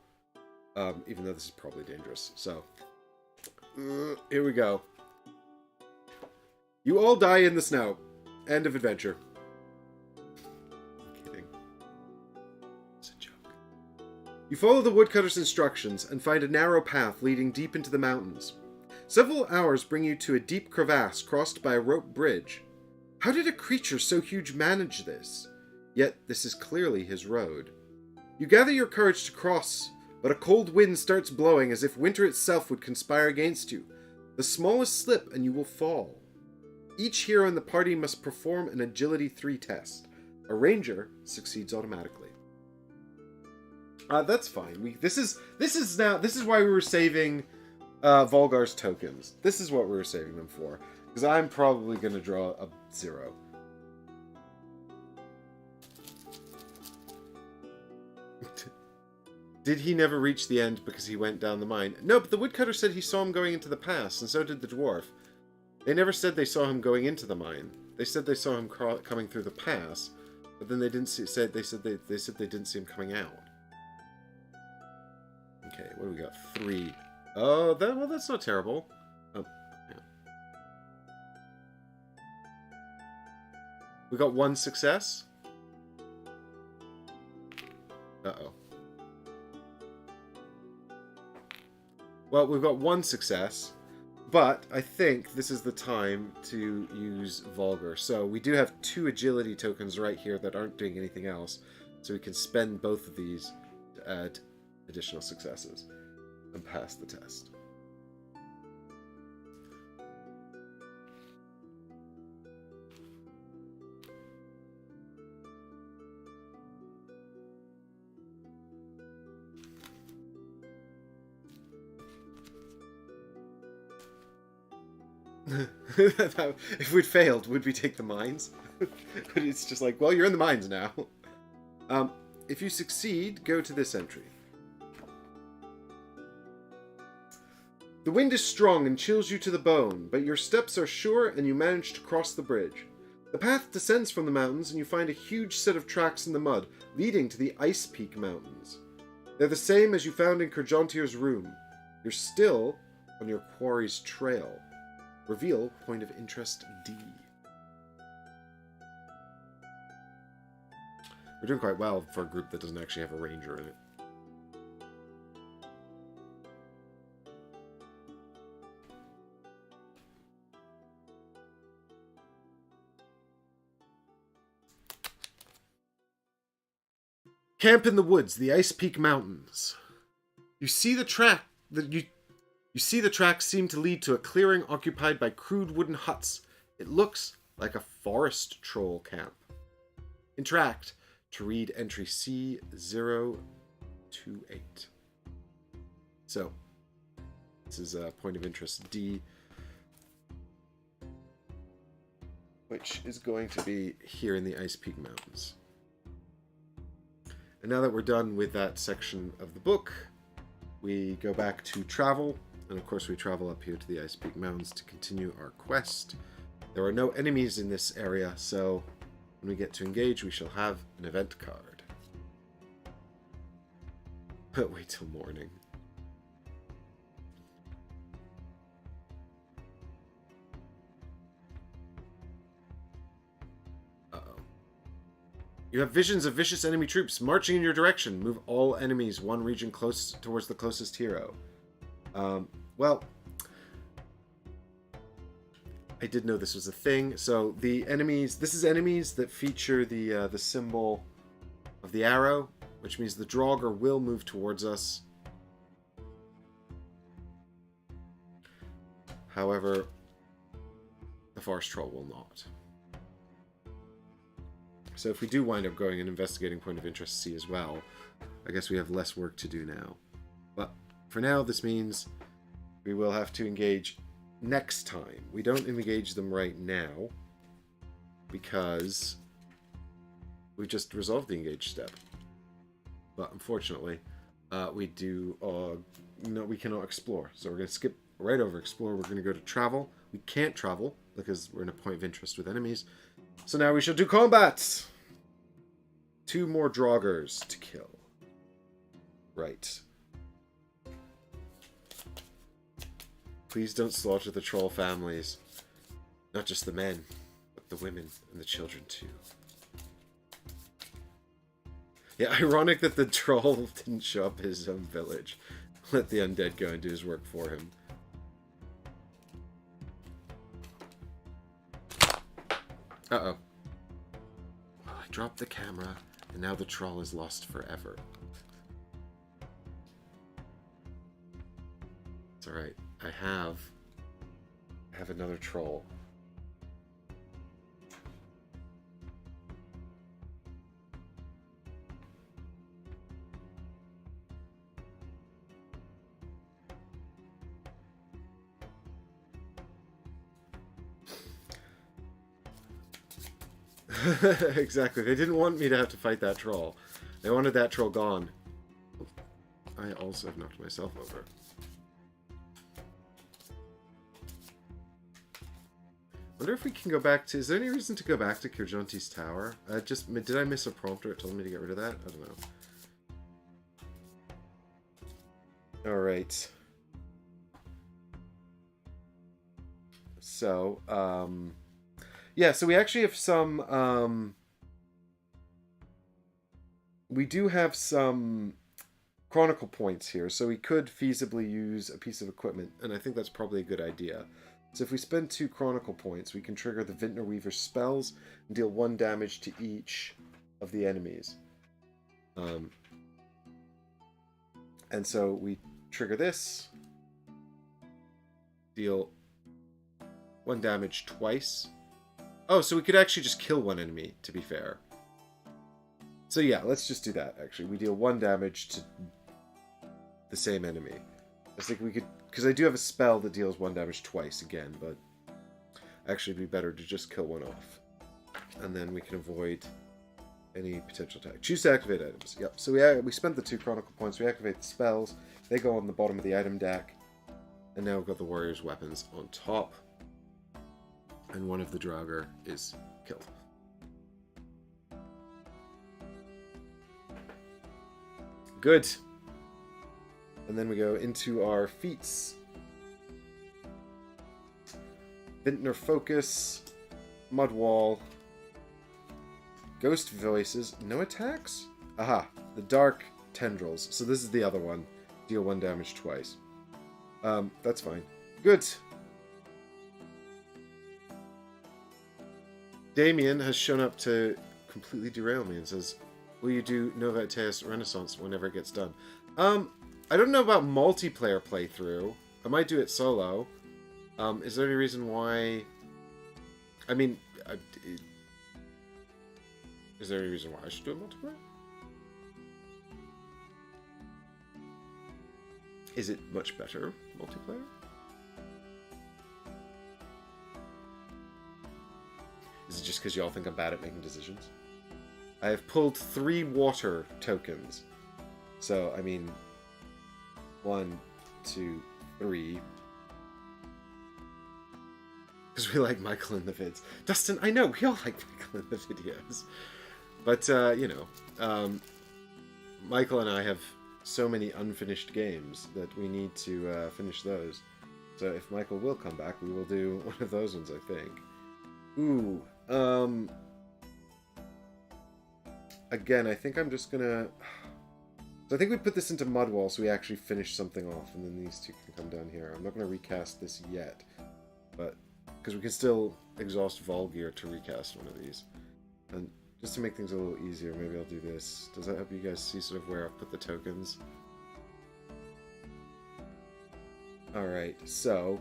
Even though this is probably dangerous. So, here we go. You all die in the snow. End of adventure. I'm kidding. It's a joke. You follow the woodcutter's instructions and find a narrow path leading deep into the mountains. Several hours bring you to a deep crevasse crossed by a rope bridge. How did a creature so huge manage this? Yet this is clearly his road. You gather your courage to cross, but a cold wind starts blowing as if winter itself would conspire against you. The smallest slip and you will fall. Each hero in the party must perform an Agility 3 test. A ranger succeeds automatically. That's fine. This is why we were saving Volgar's tokens. This is what we were saving them for. Because I'm probably going to draw a 0. Did he never reach the end because he went down the mine? No, but the woodcutter said he saw him going into the pass, and so did the dwarf. They never said they saw him going into the mine. They said they saw him coming through the pass, but then they didn't see. They said they didn't see him coming out. Okay, what do we got? 3. Oh, that's not terrible. Oh, yeah. We got 1 success. Uh-oh. Well, we've got 1 success, but I think this is the time to use Volgar. So we do have 2 agility tokens right here that aren't doing anything else, so we can spend both of these to add additional successes and pass the test. If we'd failed, would we take the mines? But it's just like, well, you're in the mines now. If you succeed, go to this entry. The wind is strong and chills you to the bone, but your steps are sure and you manage to cross the bridge. The path descends from the mountains and you find a huge set of tracks in the mud, leading to the Ice Peak Mountains. They're the same as you found in Kerjontier's room. You're still on your quarry's trail. Reveal point of interest D. We're doing quite well for a group that doesn't actually have a ranger in it. Camp in the woods, the Ice Peak Mountains. You see the track that you see the tracks seem to lead to a clearing occupied by crude wooden huts. It looks like a forest troll camp. Interact to read entry C028. So, this is a point of interest D, which is going to be here in the Ice Peak Mountains. And now that we're done with that section of the book, we go back to travel. And of course we travel up here to the Ice Peak Mountains to continue our quest. There are no enemies in this area, so when we get to engage, we shall have an event card. But wait till morning. Uh-oh. You have visions of vicious enemy troops marching in your direction. Move all enemies one region close towards the closest hero. Well, I did know this was a thing. So the enemies, this is enemies that feature the symbol of the arrow, which means the Draugr will move towards us. However, the Forest Troll will not. So if we do wind up going and investigating point of interest C as well, I guess we have less work to do now. But for now, this means we will have to engage next time. We don't engage them right now because we just resolved the engage step. But unfortunately, We do... no, we cannot explore. So we're going to skip right over explore. We're going to go to travel. We can't travel because we're in a point of interest with enemies. So now we shall do combat! 2 more Draugrs to kill. Right. Please don't slaughter the troll families. Not just the men, but the women and the children too. Yeah, ironic that the troll didn't show up at his own village. Let the undead go and do his work for him. Uh-oh. Well, I dropped the camera, and now the troll is lost forever. It's alright. I have another troll. Exactly. They didn't want me to have to fight that troll. They wanted that troll gone. I also have knocked myself over. Wonder if we can go back to... Is there any reason to go back to Kirjonti's tower? Did I miss a prompt where it told me to get rid of that? I don't know. Alright. So, yeah, so we actually have some, we do have some chronicle points here, so we could feasibly use a piece of equipment, and I think that's probably a good idea. So if we spend 2 chronicle points, we can trigger the Vintner Weaver's spells and deal 1 damage to each of the enemies. And so we trigger this, deal 1 damage twice. Oh, so we could actually just kill 1 enemy, to be fair. So yeah, let's just do that, actually. We deal 1 damage to the same enemy. I think we could... Because I do have a spell that deals 1 damage twice again, but... Actually, it'd be better to just kill 1 off. And then we can avoid any potential attack. Choose to activate items. Yep, so we spent the 2 chronicle points, we activate the spells. They go on the bottom of the item deck. And now we've got the warrior's weapons on top. And one of the Draugr is killed. Good. And then we go into our feats. Vintner Focus, Mud Wall, Ghost Voices, no attacks? Aha, the Dark Tendrils. So this is the other one. Deal 1 damage twice. That's fine. Good. Damien has shown up to completely derail me and says, will you do Nova Aetas Renaissance whenever it gets done? I don't know about multiplayer playthrough. I might do it solo. Is there any reason why... I mean... is there any reason why I should do it multiplayer? Is it much better multiplayer? Is it just because y'all think I'm bad at making decisions? I have pulled 3 water tokens. So, I mean... 1, 2, 3. Because we like Michael in the vids. Dustin, I know, we all like Michael in the videos. But, you know, Michael and I have so many unfinished games that we need to finish those. So if Michael will come back, we will do one of those ones, I think. Ooh, again, I think I'm just gonna... So I think we put this into Mudwall so we actually finish something off, and then these 2 can come down here. I'm not gonna recast this yet, but... Because we can still exhaust Volgear to recast one of these. And just to make things a little easier, maybe I'll do this. Does that help you guys see sort of where I've put the tokens? Alright, so...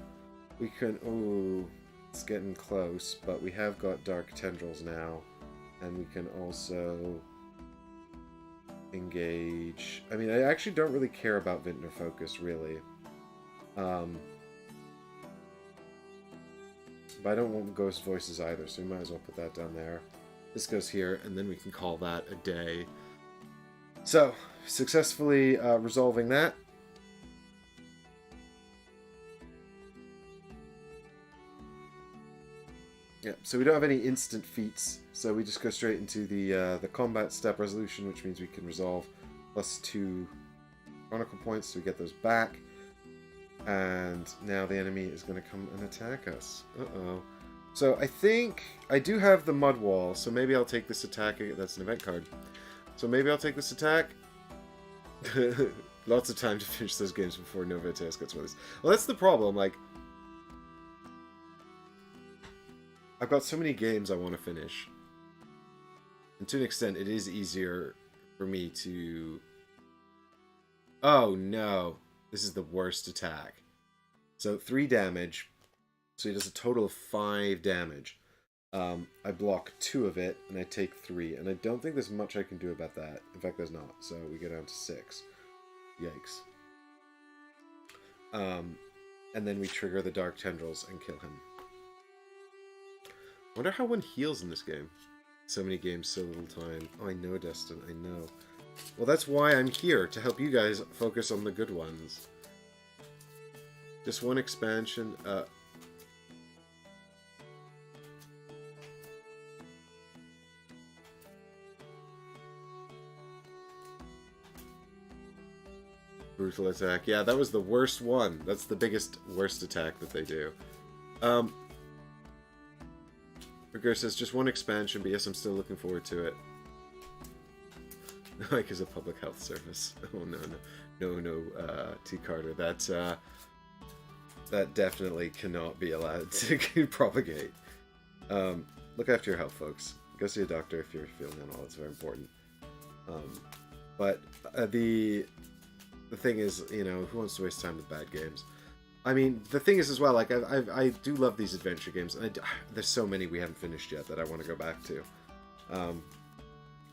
We can... Ooh... It's getting close, but we have got Dark Tendrils now. And we can also... engage... I mean, I actually don't really care about Vintner Focus, really. But I don't want Ghost Voices either, so we might as well put that down there. This goes here, and then we can call that a day. So, successfully resolving that. Yeah, so we don't have any instant feats, so we just go straight into the combat step resolution, which means we can resolve +2 Chronicle points, so we get those back. And now the enemy is going to come and attack us. Uh-oh. So I think I do have the mud wall, so maybe I'll take this attack. That's an event card. So maybe I'll take this attack. Lots of time to finish those games before Novateus gets with us. Well, that's the problem. Like, I've got so many games I want to finish. And to an extent, it is easier for me to... Oh, no. This is the worst attack. So 3 damage. So he does a total of 5 damage. I block 2 of it, and I take 3. And I don't think there's much I can do about that. In fact, there's not. So we go down to 6. Yikes. And then we trigger the Dark Tendrils and kill him. I wonder how one heals in this game. So many games, so little time. Oh, I know, Destin. I know. Well, that's why I'm here, to help you guys focus on the good ones. Just one expansion. Brutal attack. Yeah, that was the worst one. That's the biggest, worst attack that they do. Rigor says, just one expansion, but yes, I'm still looking forward to it. Like as a public health service. Oh, no, T. Carter. That definitely cannot be allowed to propagate. Look after your health, folks. Go see a doctor if you're feeling unwell. It's very important. But the thing is, you know, who wants to waste time with bad games? I mean, the thing is as well, like, I do love these adventure games. There's so many we haven't finished yet that I want to go back to.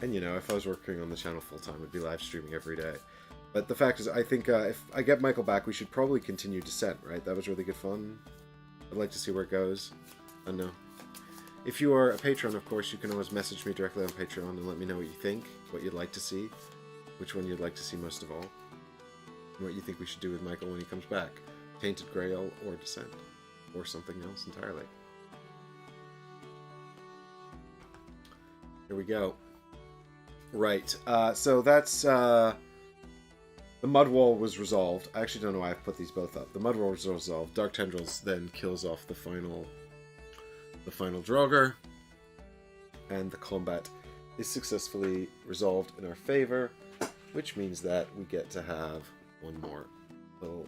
And, you know, if I was working on the channel full-time, I'd be live streaming every day. But the fact is, I think if I get Michael back, we should probably continue Descent, right? That was really good fun. I'd like to see where it goes. I don't know. If you are a patron, of course, you can always message me directly on Patreon and let me know what you think, what you'd like to see, which one you'd like to see most of all, and what you think we should do with Michael when he comes back. Tainted Grail or Descent, or something else entirely. Here we go. Right, so that's, the mud wall was resolved. I actually don't know why I've put these both up. The mud wall was resolved. Dark Tendrils then kills off the final Draugr, and the combat is successfully resolved in our favor, which means that we get to have one more little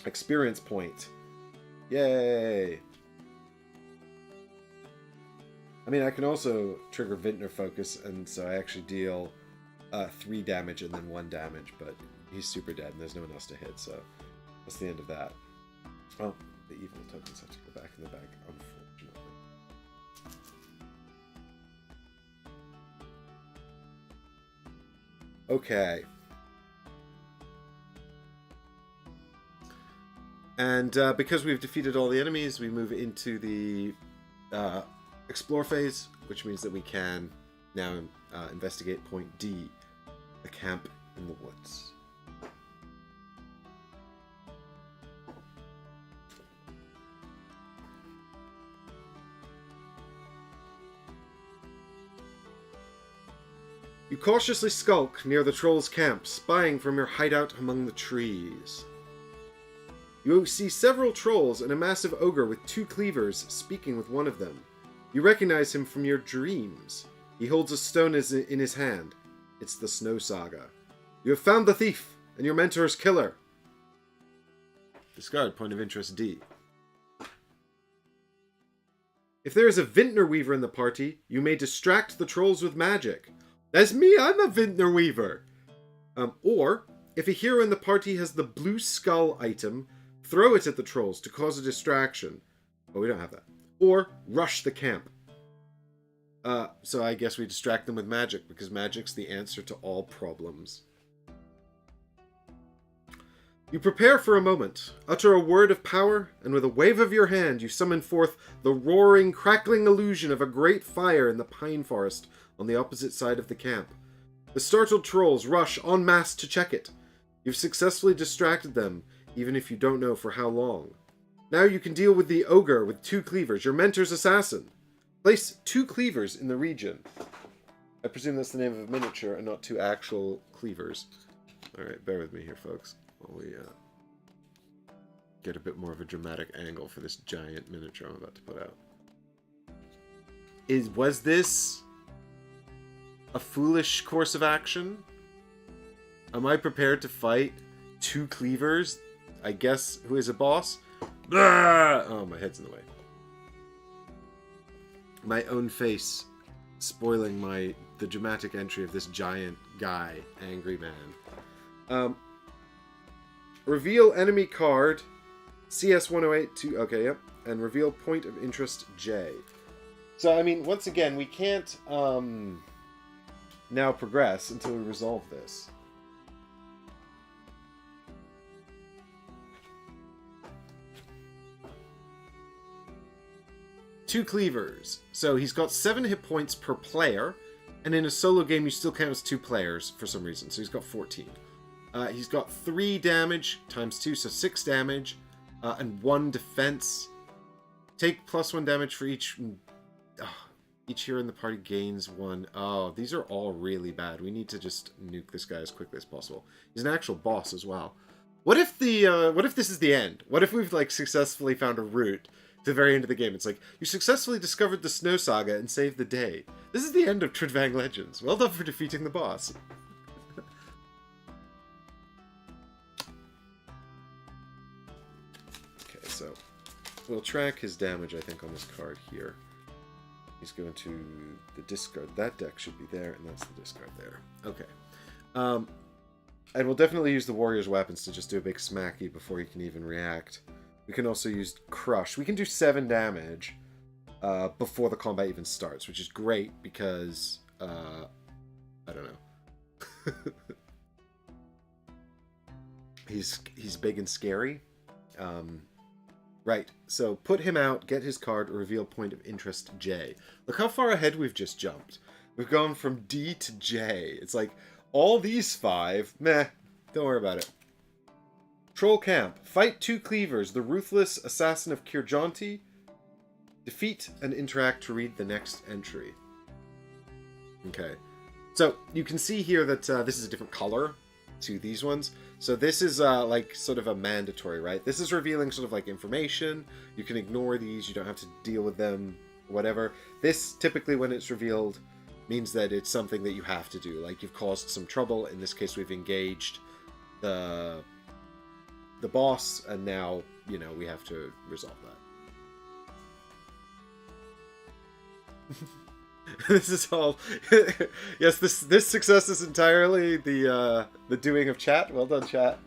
experience point. Yay! I mean, I can also trigger Vintner Focus, and so I actually deal 3 damage and then 1 damage, but he's super dead and there's no one else to hit, so that's the end of that. Oh, the evil tokens have to go back in the bag, unfortunately. Okay. And because we've defeated all the enemies, we move into the explore phase, which means that we can now investigate point D, the camp in the woods. You cautiously skulk near the troll's camp, spying from your hideout among the trees. You see several trolls and a massive ogre with 2 cleavers speaking with one of them. You recognize him from your dreams. He holds a stone in his hand. It's the Snow Saga. You have found the thief and your mentor's killer. Discard point of interest D. If there is a Vintner Weaver in the party, you may distract the trolls with magic. That's me, I'm a Vintner Weaver. Or, if a hero in the party has the blue skull item, throw it at the trolls to cause a distraction. Oh, we don't have that. Or, rush the camp. So I guess we distract them with magic, because magic's the answer to all problems. You prepare for a moment, utter a word of power, and with a wave of your hand you summon forth the roaring, crackling illusion of a great fire in the pine forest on the opposite side of the camp. The startled trolls rush en masse to check it. You've successfully distracted them, even if you don't know for how long. Now you can deal with the ogre with 2 cleavers, your mentor's assassin. Place 2 cleavers in the region. I presume that's the name of a miniature and not 2 actual cleavers. Alright, bear with me here, folks, while we get a bit more of a dramatic angle for this giant miniature I'm about to put out. Was this a foolish course of action? Am I prepared to fight 2 cleavers? I guess, who is a boss? Blah! Oh, my head's in the way. My own face spoiling the dramatic entry of this giant guy, angry man. Reveal enemy card, CS 108 to, okay, yep, and reveal point of interest J. So, I mean, once again, we can't now progress until we resolve this. Two cleavers. So he's got 7 hit points per player, and in a solo game you still count as 2 players for some reason, so he's got 14. He's got 3 damage times 2, so 6 damage, and 1 defense. Take +1 damage for each... each hero in the party gains 1. Oh, these are all really bad. We need to just nuke this guy as quickly as possible. He's an actual boss as well. What if this is the end? What if we've, like, successfully found a route to the very end of the game? It's like, you successfully discovered the Snow Saga and saved the day. This is the end of Trudvang Legends. Well done for defeating the boss. Okay, so we'll track his damage, I think, on this card here. He's going to the discard. That deck should be there, and that's the discard there. Okay. And we'll definitely use the warrior's weapons to just do a big smacky before he can even react. We can also use Crush. We can do 7 damage before the combat even starts, which is great because, I don't know. He's big and scary. Right, so put him out, get his card, reveal point of interest J. Look how far ahead we've just jumped. We've gone from D to J. It's like, all these 5, meh, don't worry about it. Troll Camp. Fight 2 cleavers, the ruthless assassin of Kirjanti. Defeat and interact to read the next entry. Okay. So, you can see here that this is a different color to these ones. So this is like sort of a mandatory, right? This is revealing sort of like information. You can ignore these. You don't have to deal with them, whatever. This, typically when it's revealed, means that it's something that you have to do. Like you've caused some trouble. In this case, we've engaged the boss, and now, you know, we have to resolve that. This is all... Yes, this success is entirely the doing of chat. Well done, chat.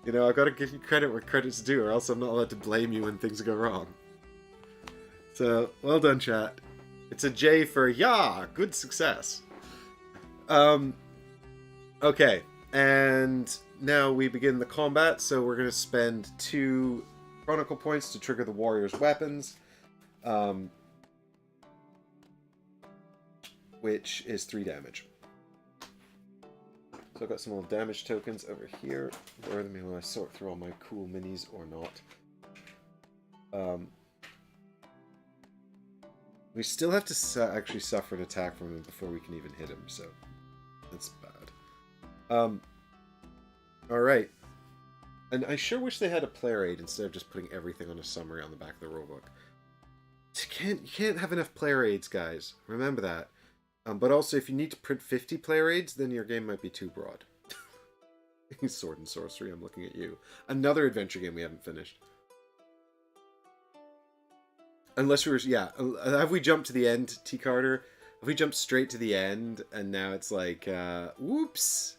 You know, I've got to give you credit where credit's due, or else I'm not allowed to blame you when things go wrong. So, well done, chat. It's a J for, yeah, good success. Okay, and now we begin the combat, so we're going to spend 2 Chronicle points to trigger the warrior's weapons. Which is 3 damage. So I've got some little damage tokens over here. Bear with me while I sort through all my cool minis or not. We still have to actually suffer an attack from him before we can even hit him, so that's bad. Alright. And I sure wish they had a player aid instead of just putting everything on a summary on the back of the rulebook. You can't have enough player aids, guys. Remember that. But also, if you need to print 50 player aids, then your game might be too broad. Sword and Sorcery, I'm looking at you. Another adventure game we haven't finished. Unless we were... Yeah, have we jumped to the end, T. Carter? Have we jumped straight to the end, and now it's like, whoops!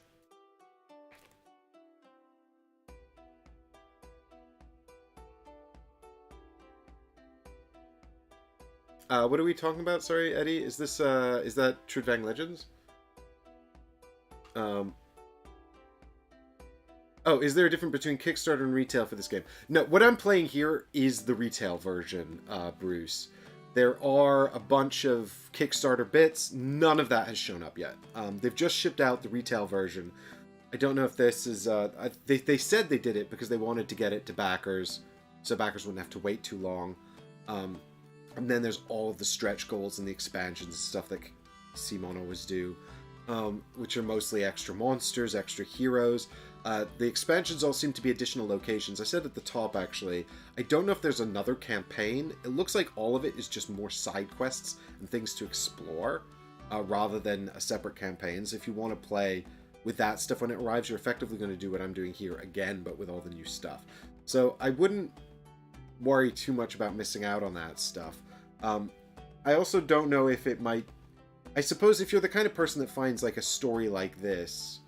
What are we talking about? Sorry, Eddie. Is this, is that Trudvang Legends? Oh, is there a difference between Kickstarter and retail for this game? No, what I'm playing here is the retail version, Bruce. There are a bunch of Kickstarter bits. None of that has shown up yet. They've just shipped out the retail version. I don't know if this is... They said they did it because they wanted to get it to backers, so backers wouldn't have to wait too long. And then there's all of the stretch goals and the expansions and stuff that CMON always do, which are mostly extra monsters, extra heroes. The expansions all seem to be additional locations. I said at the top, actually, I don't know if there's another campaign. It looks like all of it is just more side quests and things to explore, rather than a separate campaign. So if you want to play with that stuff when it arrives, you're effectively going to do what I'm doing here again, but with all the new stuff. So I wouldn't worry too much about missing out on that stuff. I also don't know if it might... I suppose if you're the kind of person that finds like a story like this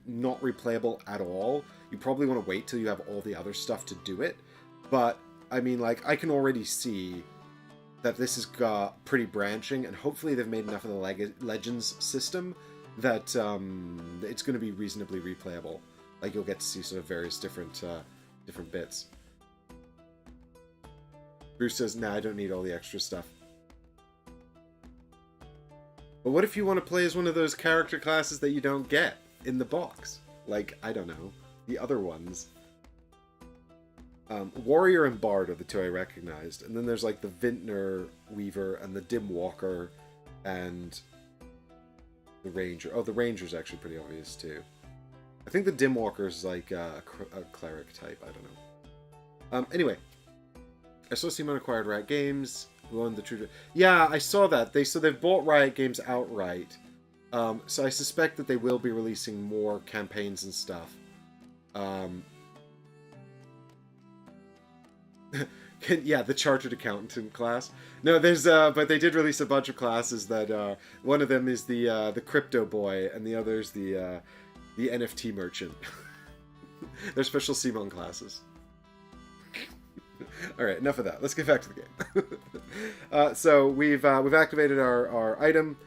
not replayable at all, you probably want to wait till you have all the other stuff to do it. But I mean, like, I can already see that this has got pretty branching, and hopefully they've made enough of the Legends system that it's going to be reasonably replayable. Like, you'll get to see sort of various different bits. Bruce says, nah, I don't need all the extra stuff. But what if you want to play as one of those character classes that you don't get in the box? Like, I don't know, the other ones. Warrior and Bard are the two I recognized. And then there's like the Vintner Weaver and the Dim Walker and the Ranger. Oh, the Ranger's actually pretty obvious too. I think the Dim Walker's like a cleric type. I don't know. Anyway, I saw CMON acquired Riot Games. Who owned the Trudvang. Yeah, I saw that. They've bought Riot Games outright. So I suspect that they will be releasing more campaigns and stuff. Yeah, the chartered accountant class. No, there's but they did release a bunch of classes that one of them is the crypto boy, and the other's the NFT merchant. They're special CMON classes. All right, enough of that. Let's get back to the game. So we've activated our item.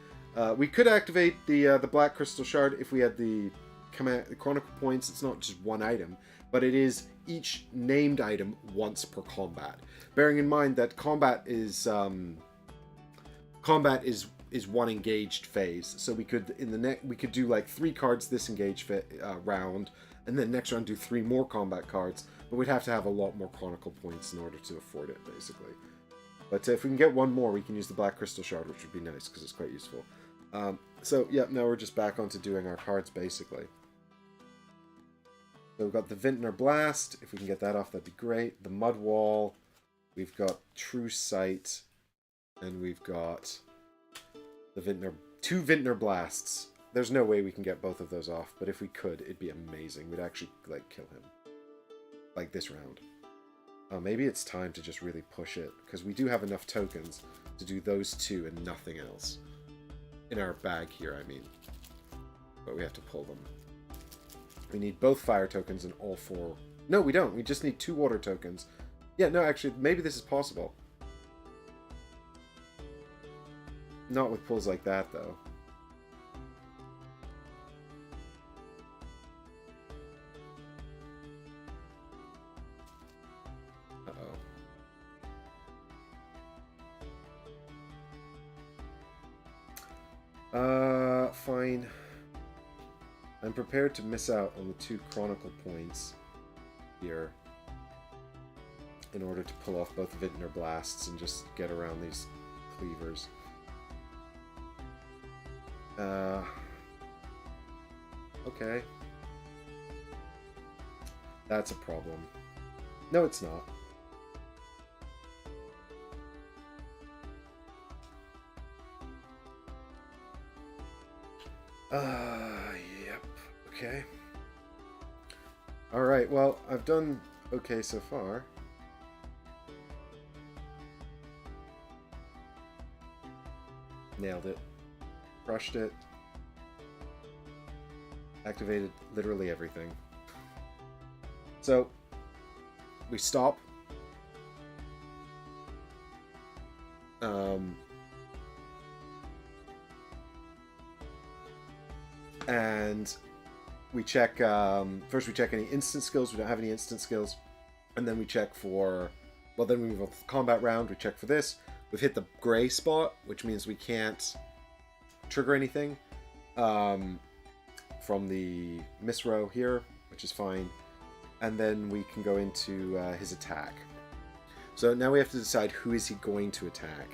We could activate the Black Crystal Shard if we had the Chronicle points. It's not just one item, but it is each named item once per combat. Bearing in mind that combat is one engaged phase. So we could we could do like 3 cards this engaged round, and then next round do 3 more combat cards. But we'd have to have a lot more Chronicle points in order to afford it, basically. But if we can get one more, we can use the Black Crystal Shard, which would be nice, because it's quite useful. So, yeah, now we're just back onto doing our cards, basically. So we've got the Vintner Blast. If we can get that off, that'd be great. The Mud Wall. We've got True Sight. And we've got the 2 Vintner Blasts. There's no way we can get both of those off, but if we could, it'd be amazing. We'd actually, like, kill him. Like this round. Maybe it's time to just really push it, because we do have enough tokens to do those 2 and nothing else. In our bag here, I mean. But we have to pull them. We need both fire tokens and all 4... No, we don't. We just need 2 water tokens. Yeah, no, actually, maybe this is possible. Not with pulls like that, though. Fine. I'm prepared to miss out on the 2 Chronicle points here in order to pull off both Vintner Blasts and just get around these cleavers. Okay. That's a problem. No, it's not. Yep. Okay. Alright, well, I've done okay so far. Nailed it. Crushed it. Activated literally everything. So, we stop. And we check, first we check any instant skills. We don't have any instant skills. And then we check for, well, then we move on to the combat round. We check for this. We've hit the gray spot, which means we can't trigger anything from the miss row here, which is fine. And then we can go into his attack. So now we have to decide who is he going to attack.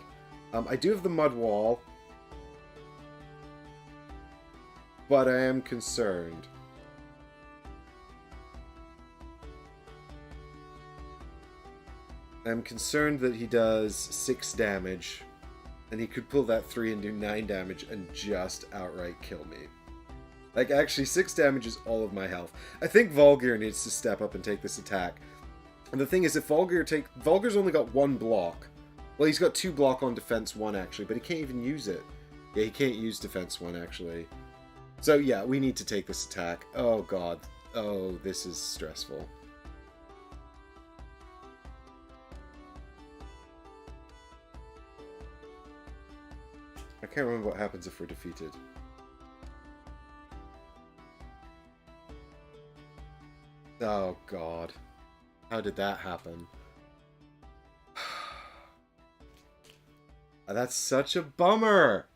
I do have the mud wall, but I am concerned. I'm concerned that he does 6 damage, and he could pull that 3 and do 9 damage and just outright kill me. Like, actually, 6 damage is all of my health. I think Volgir needs to step up and take this attack. And the thing is, if Volgir's only got 1 block. Well, he's got 2 block on defense 1, actually, but he can't even use it. Yeah, he can't use defense 1, actually. So, yeah, we need to take this attack. Oh, God. Oh, this is stressful. I can't remember what happens if we're defeated. Oh, God. How did that happen? That's such a bummer!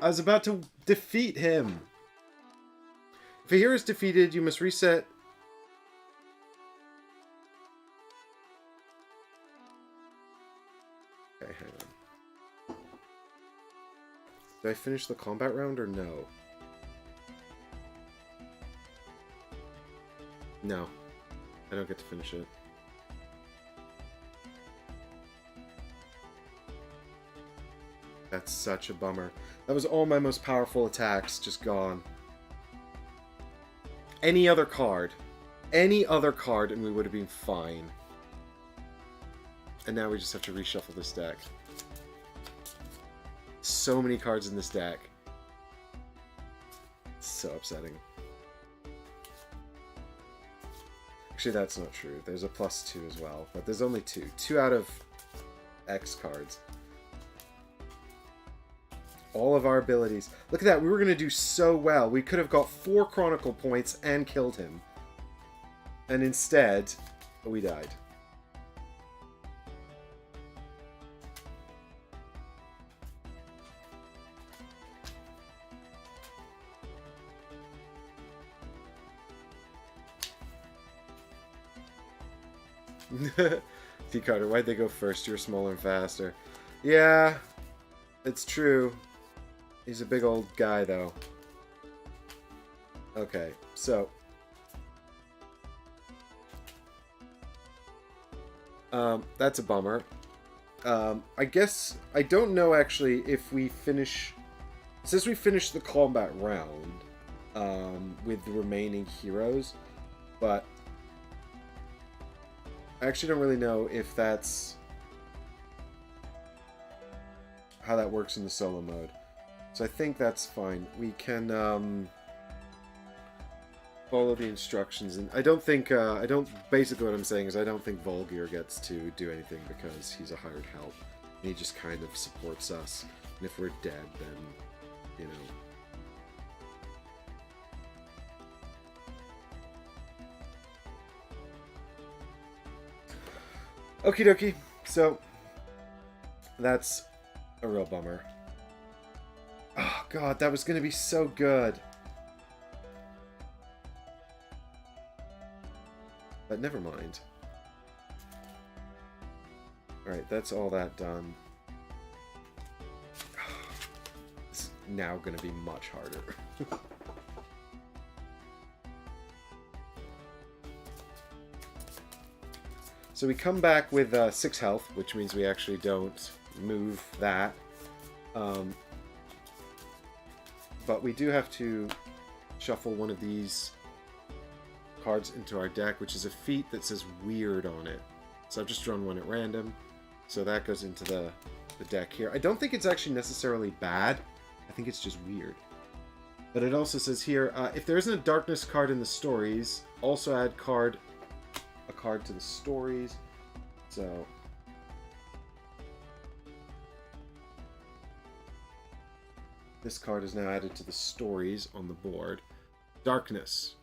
I was about to defeat him! If a hero is defeated, you must reset... Okay, hang on. Did I finish the combat round or no? No. I don't get to finish it. That's such a bummer. That was all my most powerful attacks just gone. Any other card, and we would have been fine. And now we just have to reshuffle this deck. So many cards in this deck. It's so upsetting. Actually, that's not true. There's a +2 as well, but there's only 2. 2 out of X cards. All of our abilities. Look at that. We were going to do so well. We could have got 4 Chronicle points and killed him. And instead, we died. T. Carter, why'd they go first? You're smaller and faster. Yeah, it's true. He's a big old guy, though. Okay, so... that's a bummer. I guess... I don't know, actually, if we finish... Since we finished the combat round with the remaining heroes, but... I actually don't really know if that's... how that works in the solo mode. So I think that's fine. We can follow the instructions, and I don't think basically what I'm saying is I don't think Volgir gets to do anything because he's a hired help. And he just kind of supports us. And if we're dead, then, you know. Okie dokie. So that's a real bummer. Oh, God, that was going to be so good. But never mind. Alright, that's all that done. It's now going to be much harder. So we come back with 6 health, which means we actually don't move that. But we do have to shuffle one of these cards into our deck, which is a feat that says weird on it. So I've just drawn one at random. So that goes into the deck here. I don't think it's actually necessarily bad. I think it's just weird. But it also says here, if there isn't a darkness card in the stories, also add a card to the stories. So... this card is now added to the stories on the board. Darkness.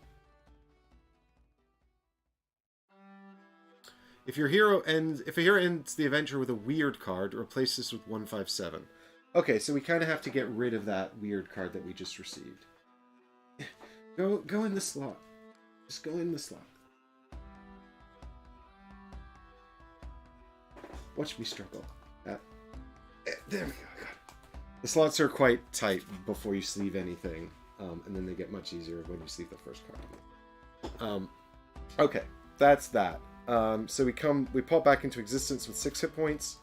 If a hero ends the adventure with a weird card, replace this with 157. Okay, so we kind of have to get rid of that weird card that we just received. Go in the slot. Just go in the slot. Watch me struggle. There we go. I got it. The slots are quite tight before you sleeve anything, and then they get much easier when you sleeve the first card. Okay, that's that. So we pop back into existence with 6 hit points,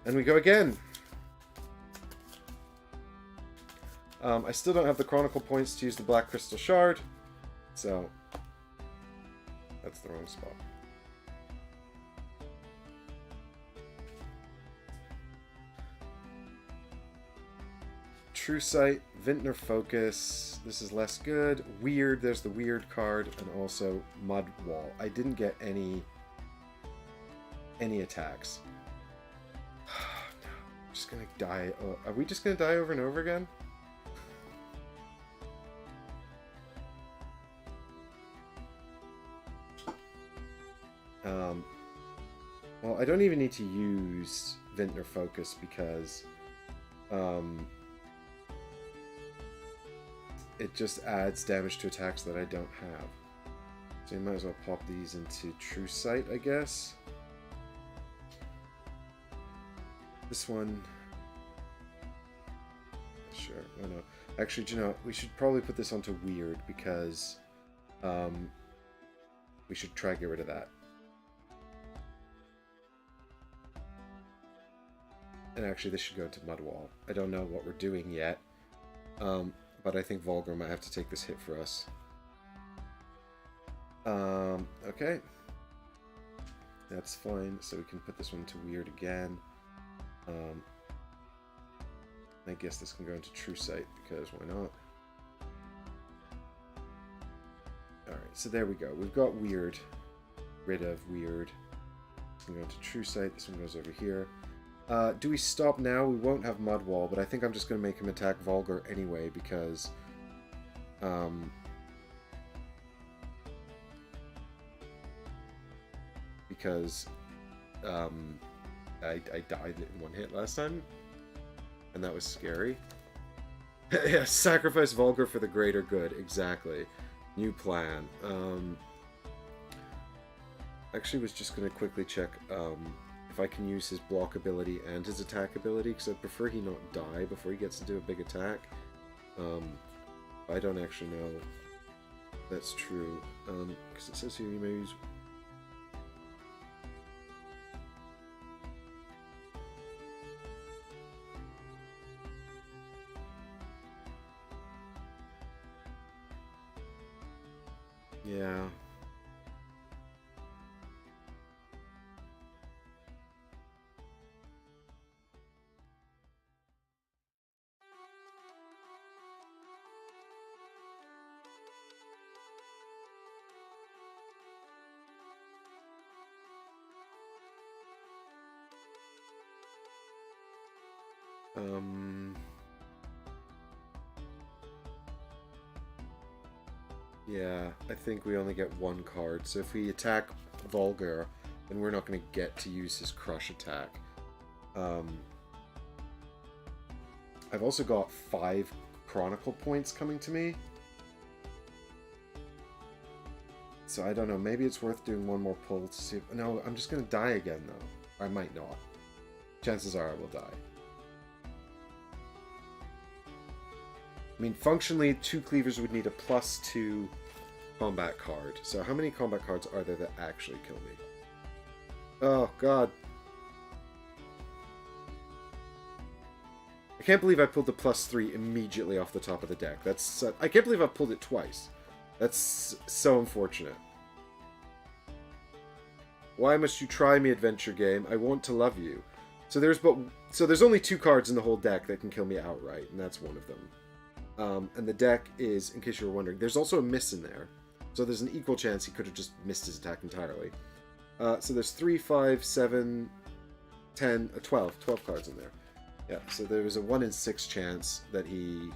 and we go again. I still don't have the Chronicle points to use the Black Crystal Shard, so that's the wrong spot. True Sight, Vintner Focus, this is less good. Weird, there's the weird card, and also Mud Wall. I didn't get any attacks. No, I'm just gonna die. Are we just gonna die over and over again? Well, I don't even need to use Vintner Focus because it just adds damage to attacks that I don't have. So you might as well pop these into True Sight, I guess. This one... Sure, why not? Actually, do you know what? We should probably put this onto Weird because we should try to get rid of that. And actually, this should go into Mudwall. I don't know what we're doing yet. But I think Volgar might have to take this hit for us. Okay. That's fine. So we can put this one to Weird again. I guess this can go into True Sight, because why not? Alright, so there we go. We've got Weird. Rid of Weird. This can go into True Sight. This one goes over here. Do we stop now? We won't have Mud Wall, but I think I'm just going to make him attack Volgar anyway, because... I died in one hit last time, and that was scary. Yeah, sacrifice Volgar for the greater good, exactly. New plan. Actually was just going to quickly check if I can use his block ability and his attack ability, because I'd prefer he not die before he gets to do a big attack. I don't actually know if that's true, because it says here you may use... Yeah. Yeah, I think we only get one card, so if we attack Volgar, then we're not going to get to use his Crush attack. I've also got 5 Chronicle points coming to me. So I don't know, maybe it's worth doing one more pull to see if... No, I'm just going to die again, though. I might not. Chances are I will die. I mean, functionally, 2 cleavers would need a +2 combat card. So how many combat cards are there that actually kill me? Oh, God. I can't believe I pulled the +3 immediately off the top of the deck. That's I can't believe I've pulled it twice. That's so unfortunate. Why must you try me, adventure game? I want to love you. So there's only 2 cards in the whole deck that can kill me outright, and that's one of them. And the deck is, in case you were wondering, there's also a miss in there. So there's an equal chance he could have just missed his attack entirely. So there's 3, 5, 7, 10, 12 cards in there. Yeah, so there was a 1 in 6 chance that he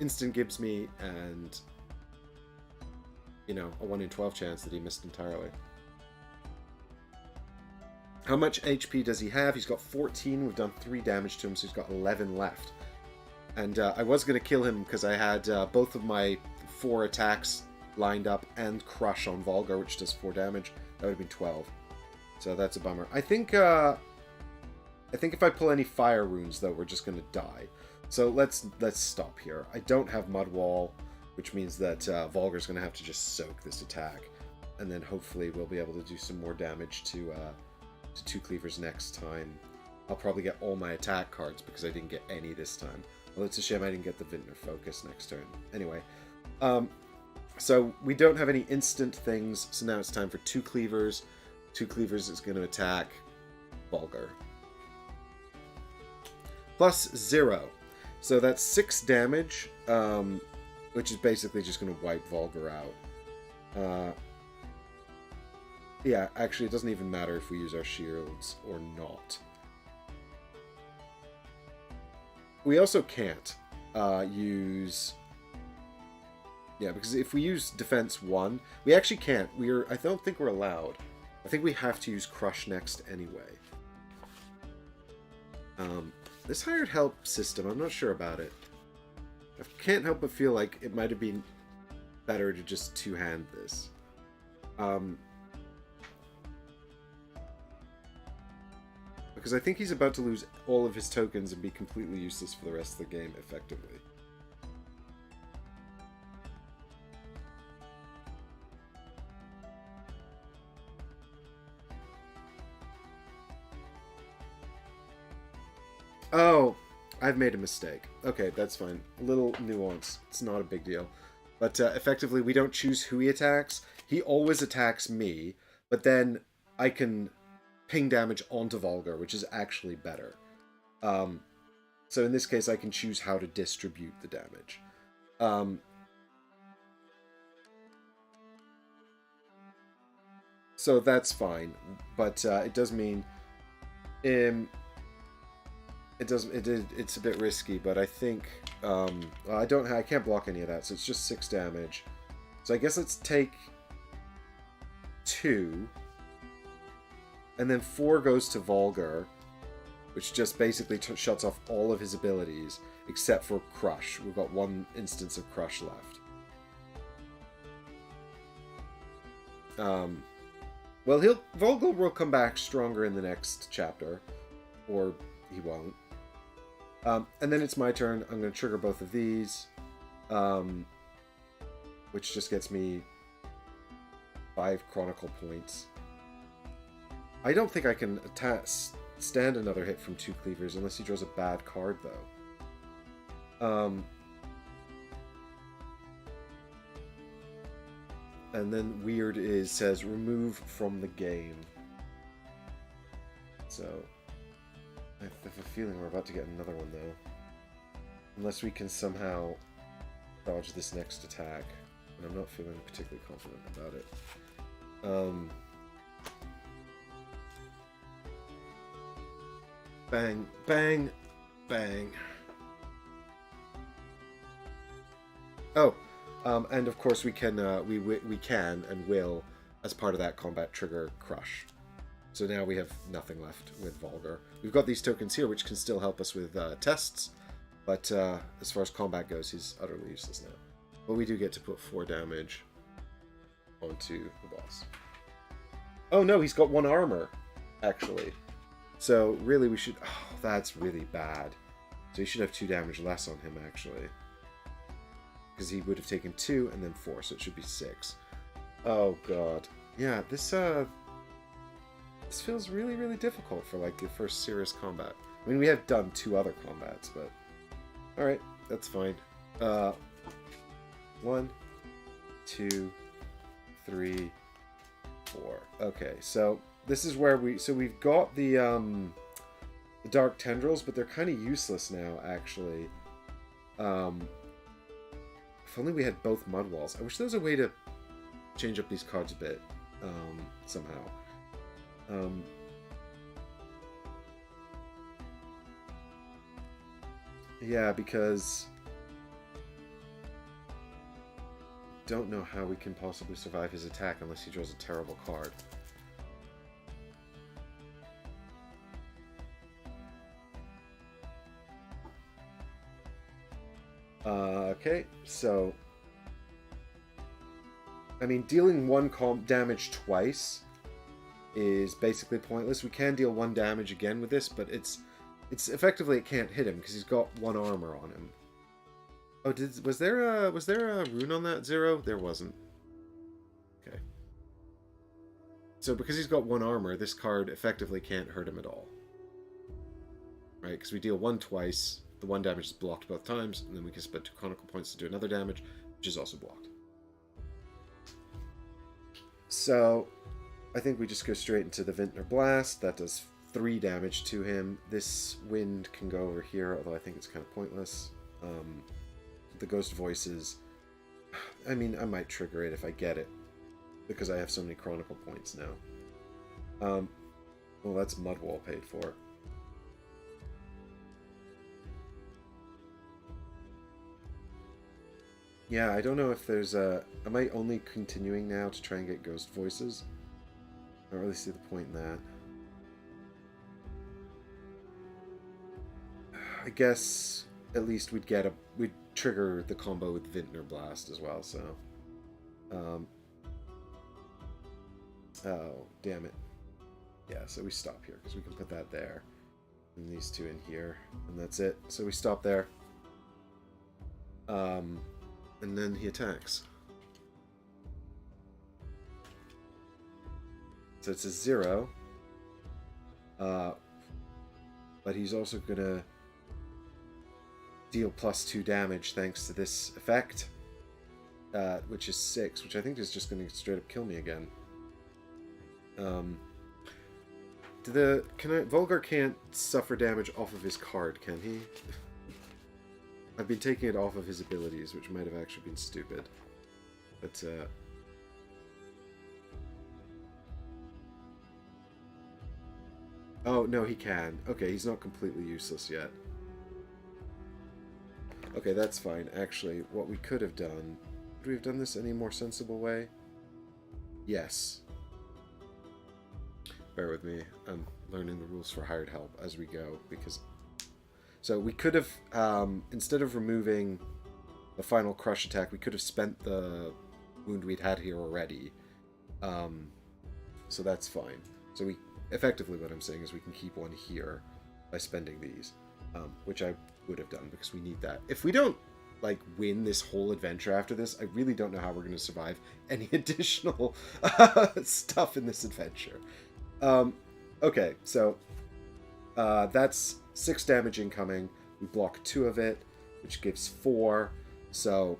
instant gives me, and, you know, a 1 in 12 chance that he missed entirely. How much HP does he have? He's got 14. We've done 3 damage to him, so he's got 11 left. And I was going to kill him because I had both of my 4 attacks lined up and Crush on Volgar, which does 4 damage. That would have been 12. So that's a bummer. I think if I pull any fire runes, though, we're just going to die. So let's stop here. I don't have Mud Wall, which means that Volgar's going to have to just soak this attack. And then hopefully we'll be able to do some more damage to 2 Cleavers next time. I'll probably get all my attack cards because I didn't get any this time. Well, it's a shame I didn't get the Vintner Focus next turn. Anyway, so we don't have any instant things, so now it's time for 2 Cleavers. 2 Cleavers is going to attack Volgar. Plus 0. So that's 6 damage, which is basically just going to wipe Volgar out. Yeah, actually it doesn't even matter if we use our shields or not. We also can't use... Yeah, because if we use Defense 1, we actually can't. I don't think we're allowed. I think we have to use Crush next anyway. This hired help system, I'm not sure about it. I can't help but feel like it might have been better to just two-hand this. Because I think he's about to lose all of his tokens and be completely useless for the rest of the game, effectively. Oh, I've made a mistake. Okay, that's fine. A little nuance. It's not a big deal. But effectively, we don't choose who he attacks. He always attacks me, but then I can ping damage onto Volgar, which is actually better. So in this case, I can choose how to distribute the damage. So that's fine, but it does mean it's a bit risky. But I think I can't block any of that, so it's just 6 damage. So I guess let's take 2. And then 4 goes to Volgar, which just basically shuts off all of his abilities, except for Crush. We've got 1 instance of Crush left. Well, Volgar will come back stronger in the next chapter, or he won't. And then it's my turn. I'm going to trigger both of these, which just gets me 5 Chronicle points. I don't think I can stand another hit from 2 Cleavers unless he draws a bad card, though. And then Weird says remove from the game. So I have a feeling we're about to get another one, though. Unless we can somehow dodge this next attack. And I'm not feeling particularly confident about it. Bang, bang, bang. Oh, and of course we can and will, as part of that combat, trigger Crush. So now we have nothing left with Volgar. We've got these tokens here, which can still help us with tests, but as far as combat goes, he's utterly useless now. But we do get to put 4 damage onto the boss. Oh no, he's got 1 armor, actually. So really we should... Oh, that's really bad. So he should have 2 damage less on him, actually. Because he would have taken 2 and then 4, so it should be 6. Oh god. Yeah, this feels really, really difficult for, like, the first serious combat. I mean, we have done 2 other combats, but... Alright, that's fine. 1, 2, 3, 4. Okay, so... This is where we've got the Dark Tendrils, but they're kind of useless now, actually. If only we had both Mud Walls. I wish there was a way to change up these cards a bit, somehow. Yeah, because... don't know how we can possibly survive his attack unless he draws a terrible card. Okay, so... I mean, dealing 1 damage twice is basically pointless. We can deal 1 damage again with this, but it's effectively it can't hit him because he's got 1 armor on him. Oh, was there a rune on that 0? There wasn't. Okay. So because he's got 1 armor, this card effectively can't hurt him at all. Right? Because we deal 1 twice, the 1 damage is blocked both times, and then we can spend 2 chronicle points to do another damage, which is also blocked. So, I think we just go straight into the Vintner Blast. That does 3 damage to him. This wind can go over here, although I think it's kind of pointless. The Ghost Voices... I mean, I might trigger it if I get it, because I have so many chronicle points now. Well, that's Mudwall paid for. Yeah, I don't know if there's a... Am I only continuing now to try and get Ghost Voices? I don't really see the point in that. I guess at least we'd trigger the combo with Vintner Blast as well, so... oh, damn it. Yeah, so we stop here, because we can put that there. And these 2 in here, and that's it. So we stop there. And then he attacks. So it's a 0. But he's also gonna deal +2 damage thanks to this effect. Which is 6, which I think is just gonna straight up kill me again. Volgar can't suffer damage off of his card, can he? I've been taking it off of his abilities, which might have actually been stupid. But, oh, no, he can. Okay, he's not completely useless yet. Okay, that's fine. Actually, what we could have done... Would we have done this any more sensible way? Yes. Bear with me. I'm learning the rules for hired help as we go, because... So we could have, instead of removing the final crush attack, we could have spent the wound we'd had here already. So that's fine. So we, effectively what I'm saying is we can keep 1 here by spending these, which I would have done because we need that. If we don't, like, win this whole adventure after this, I really don't know how we're going to survive any additional stuff in this adventure. Okay, so that's 6 damage incoming. We block 2 of it, which gives 4. So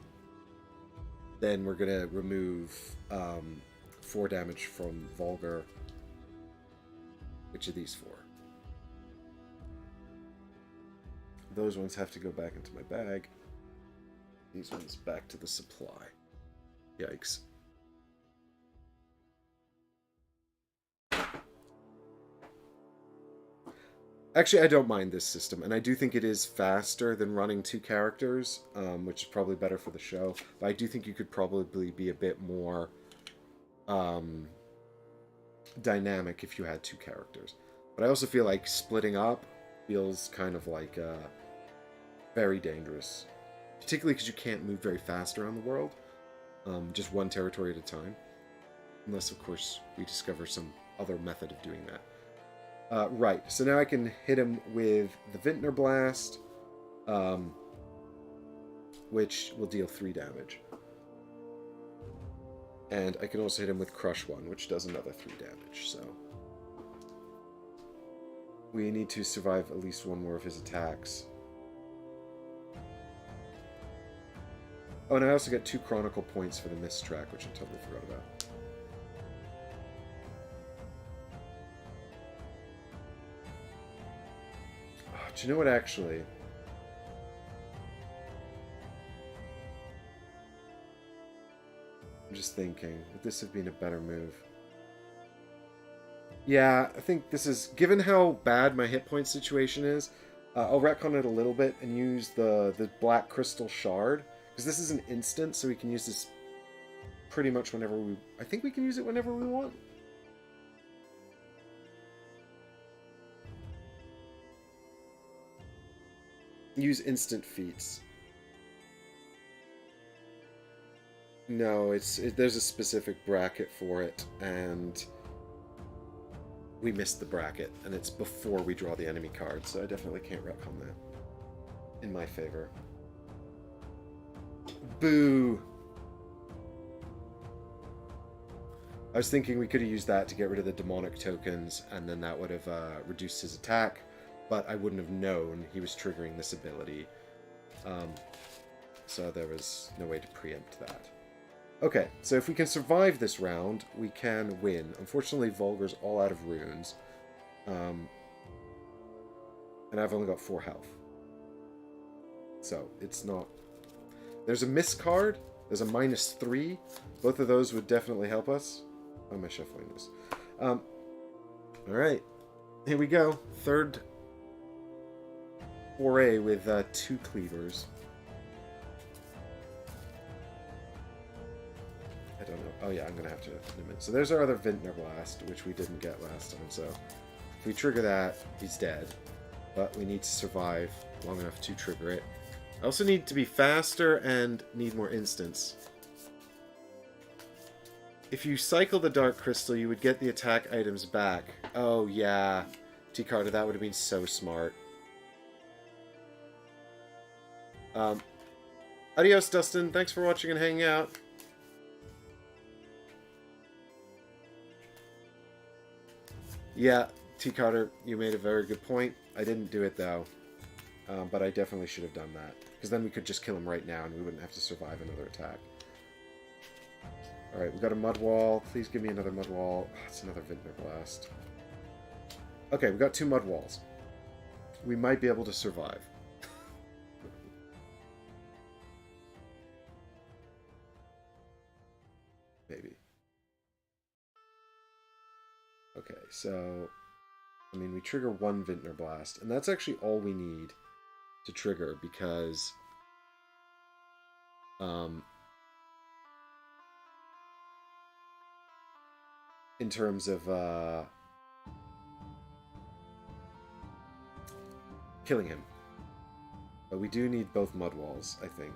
then we're going to remove 4 damage from Volgar. Which of these 4? Those ones have to go back into my bag. These ones back to the supply. Yikes. Actually, I don't mind this system, and I do think it is faster than running 2 characters, which is probably better for the show. But I do think you could probably be a bit more dynamic if you had 2 characters. But I also feel like splitting up feels kind of like very dangerous. Particularly because you can't move very fast around the world. Just 1 territory at a time. Unless, of course, we discover some other method of doing that. Right, so now I can hit him with the Vintner Blast, which will deal 3 damage. And I can also hit him with Crush 1, which does another 3 damage, so... We need to survive at least 1 more of his attacks. Oh, and I also get 2 Chronicle points for the Mist Track, which I totally forgot about. Do you know what, actually? I'm just thinking, would this have been a better move? Yeah, I think this is... Given how bad my hit point situation is, I'll retcon it a little bit and use the Black Crystal Shard. Because this is an instant, so we can use this pretty much whenever we... I think we can use it whenever we want. Use instant feats. No, there's a specific bracket for it, and we missed the bracket, and it's before we draw the enemy card, so I definitely can't retcon that in my favor. Boo! I was thinking we could have used that to get rid of the demonic tokens, and then that would have reduced his attack, but I wouldn't have known he was triggering this ability. So there was no way to preempt that. Okay, so if we can survive this round, we can win. Unfortunately, Vulgar's all out of runes. And I've only got 4 health. So, it's not... There's a miss card. There's a -3. Both of those would definitely help us. Why am I shuffling this? Alright. Here we go. Third foray with 2 cleavers. I don't know. Oh yeah, I'm going to have to limit. So there's our other Vintner Blast, which we didn't get last time. So if we trigger that, he's dead. But we need to survive long enough to trigger it. I also need to be faster and need more instants. If you cycle the Dark Crystal, you would get the attack items back. Oh yeah. T-Carter, that would have been so smart. Adios, Dustin. Thanks for watching and hanging out. Yeah, T. Carter, you made a very good point. I didn't do it, though. But I definitely should have done that. Because then we could just kill him right now, and we wouldn't have to survive another attack. Alright, we've got a Mud Wall. Please give me another Mud Wall. Oh, it's another Vintner Blast. Okay, we've got 2 Mud Walls. We might be able to survive. Maybe. Okay, so, I mean, we trigger 1 Vintner Blast, and that's actually all we need to trigger, because, in terms of, killing him. But we do need both Mud Walls, I think.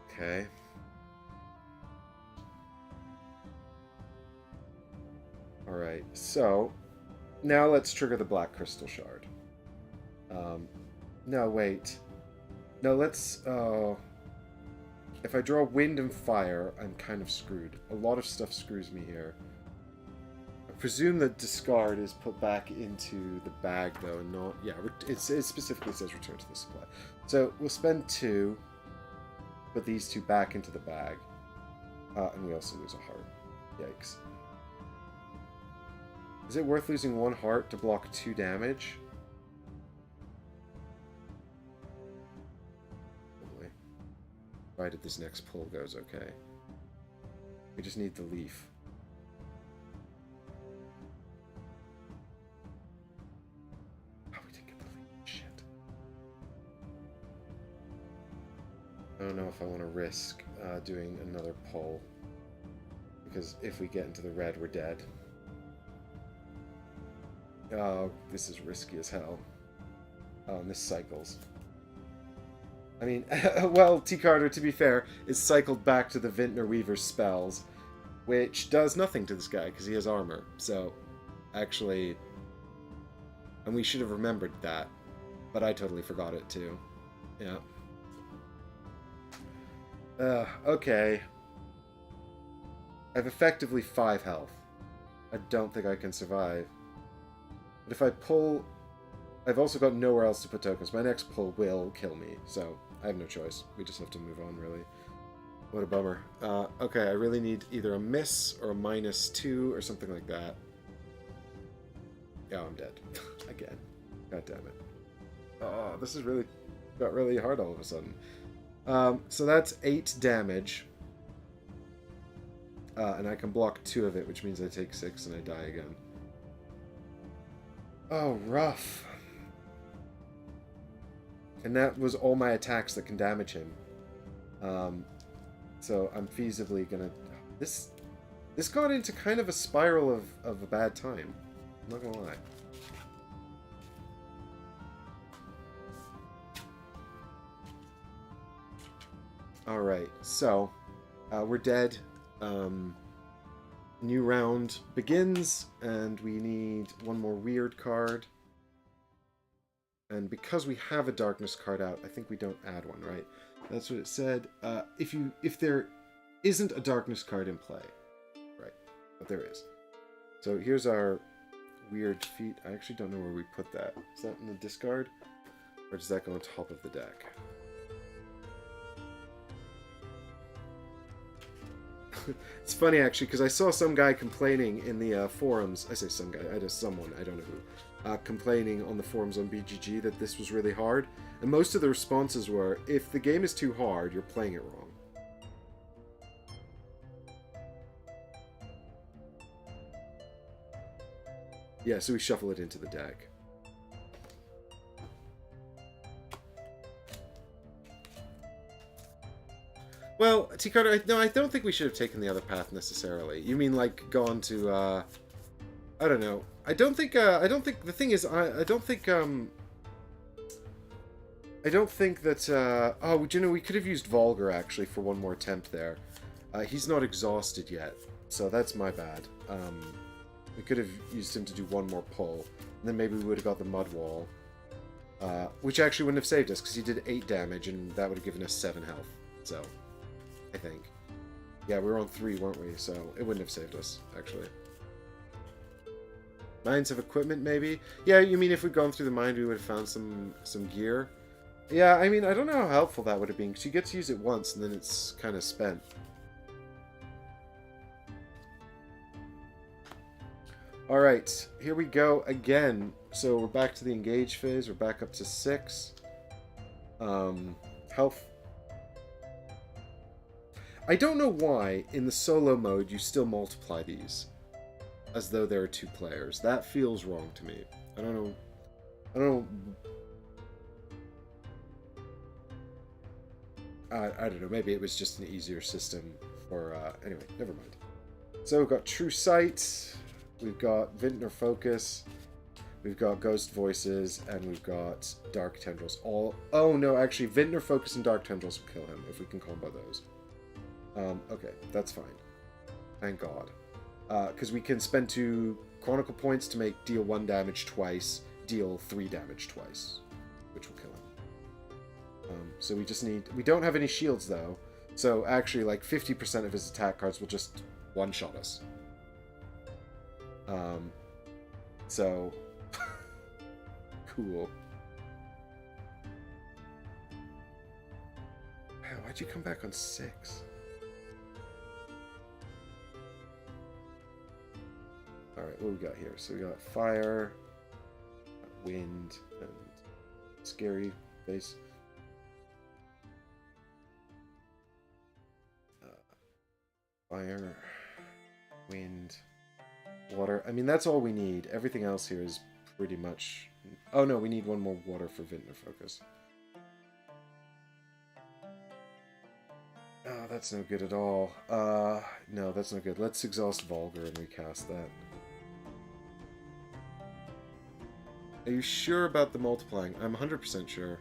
Okay. Alright, so now let's trigger the Black Crystal Shard. No, wait. No, let's... if I draw Wind and Fire, I'm kind of screwed. A lot of stuff screws me here. I presume that discard is put back into the bag, though, and not... Yeah, it specifically says return to the supply. So we'll spend 2, put these 2 back into the bag. And we also lose a heart. Yikes. Is it worth losing 1 heart to block 2 damage? Probably. Provided this next pull goes okay. We just need the leaf. Oh, we didn't get the leaf. Shit. I don't know if I want to risk doing another pull. Because if we get into the red, we're dead. Oh, this is risky as hell. Oh, and this cycles. I mean, well, T. Carter, to be fair, is cycled back to the Vintner Weaver's spells, which does nothing to this guy, because he has armor. So, actually... And we should have remembered that, but I totally forgot it, too. Yeah. Okay. I have effectively 5 health. I don't think I can survive. But if I pull... I've also got nowhere else to put tokens. My next pull will kill me, so I have no choice. We just have to move on, really. What a bummer. Okay, I really need either a miss or a -2 or something like that. Yeah, I'm dead. Again. God damn it. Oh, this is really... got really hard all of a sudden. So that's 8 damage. And I can block 2 of it, which means I take 6 and I die again. Oh, rough. And that was all my attacks that can damage him. So I'm feasibly gonna... This got into kind of a spiral of a bad time. I'm not gonna lie. Alright, so we're dead. New round begins, and we need one more weird card. And because we have a darkness card out, I think we don't add one, right? That's what it said. If there isn't a darkness card in play, right? But there is. So here's our weird feat. I actually don't know where we put that. Is that in the discard? Or does that go on top of the deck? It's funny, actually, because I saw some guy complaining in the forums. I say some guy, I know someone, I don't know who, complaining on the forums on BGG that this was really hard. And most of the responses were, if the game is too hard, you're playing it wrong. Yeah, so we shuffle it into the deck. Well, T. Carter, no, I don't think we should have taken the other path necessarily. You mean like gone to, I don't know. I don't think the thing is, I don't think that, oh, you know, we could have used Vulgar actually for one more attempt there. He's not exhausted yet, so that's my bad. We could have used him to do one more pull, and then maybe we would have got the Mud Wall, which actually wouldn't have saved us because he did 8 damage, and that would have given us 7 health. So, I think, yeah, we were on 3, weren't we? So it wouldn't have saved us actually. Mines of equipment, maybe. Yeah, you mean if we'd gone through the mine, we would have found some gear. Yeah, I mean, I don't know how helpful that would have been because you get to use it once, and then it's kind of spent. Alright, here we go again. So we're back to the engage phase. We're back up to 6. Health. I don't know why, in the solo mode, you still multiply these. As though there are 2 players. That feels wrong to me. I don't know. I don't know. Maybe it was just an easier system for... anyway, never mind. So we've got True Sight. We've got Vintner Focus, we've got Ghost Voices, and we've got Dark Tendrils. Oh no, actually, Vintner Focus and Dark Tendrils will kill him, if we can combo those. Okay, that's fine. Thank God. Because we can spend 2 Chronicle points to make deal 1 damage twice, deal 3 damage twice, which will kill him. So we just need... We don't have any shields, though, so actually, like, 50% of his attack cards will just one-shot us. So cool. Wow, why'd you come back on 6? Alright, what we got here? So we got fire, wind, and scary face. Fire, wind, water. I mean, that's all we need. Everything else here is pretty much... Oh no, we need one more water for Vintner Focus. Oh, that's no good at all. No, that's no good. Let's exhaust Vulgar and recast that. Are you sure about the multiplying? I'm 100% sure.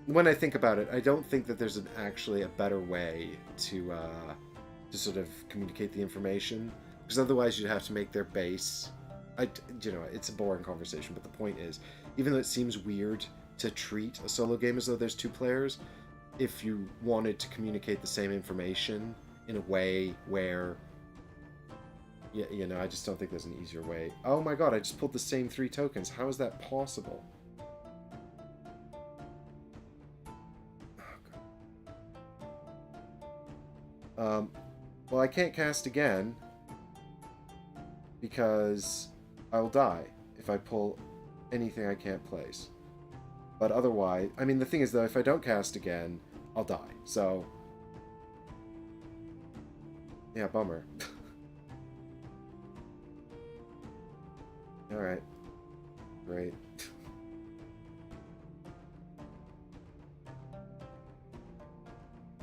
When I think about it, I don't think that there's actually a better way to sort of communicate the information, because otherwise you'd have to make their base. You know, it's a boring conversation, but the point is, even though it seems weird to treat a solo game as though there's 2 players, if you wanted to communicate the same information in a way where, you know, I just don't think there's an easier way. Oh my god, I just pulled the same 3 tokens. How is that possible? Well, I can't cast again because I'll die if I pull anything I can't place. But otherwise, I mean, the thing is, though, if I don't cast again, I'll die. So, yeah, bummer. Alright. Great.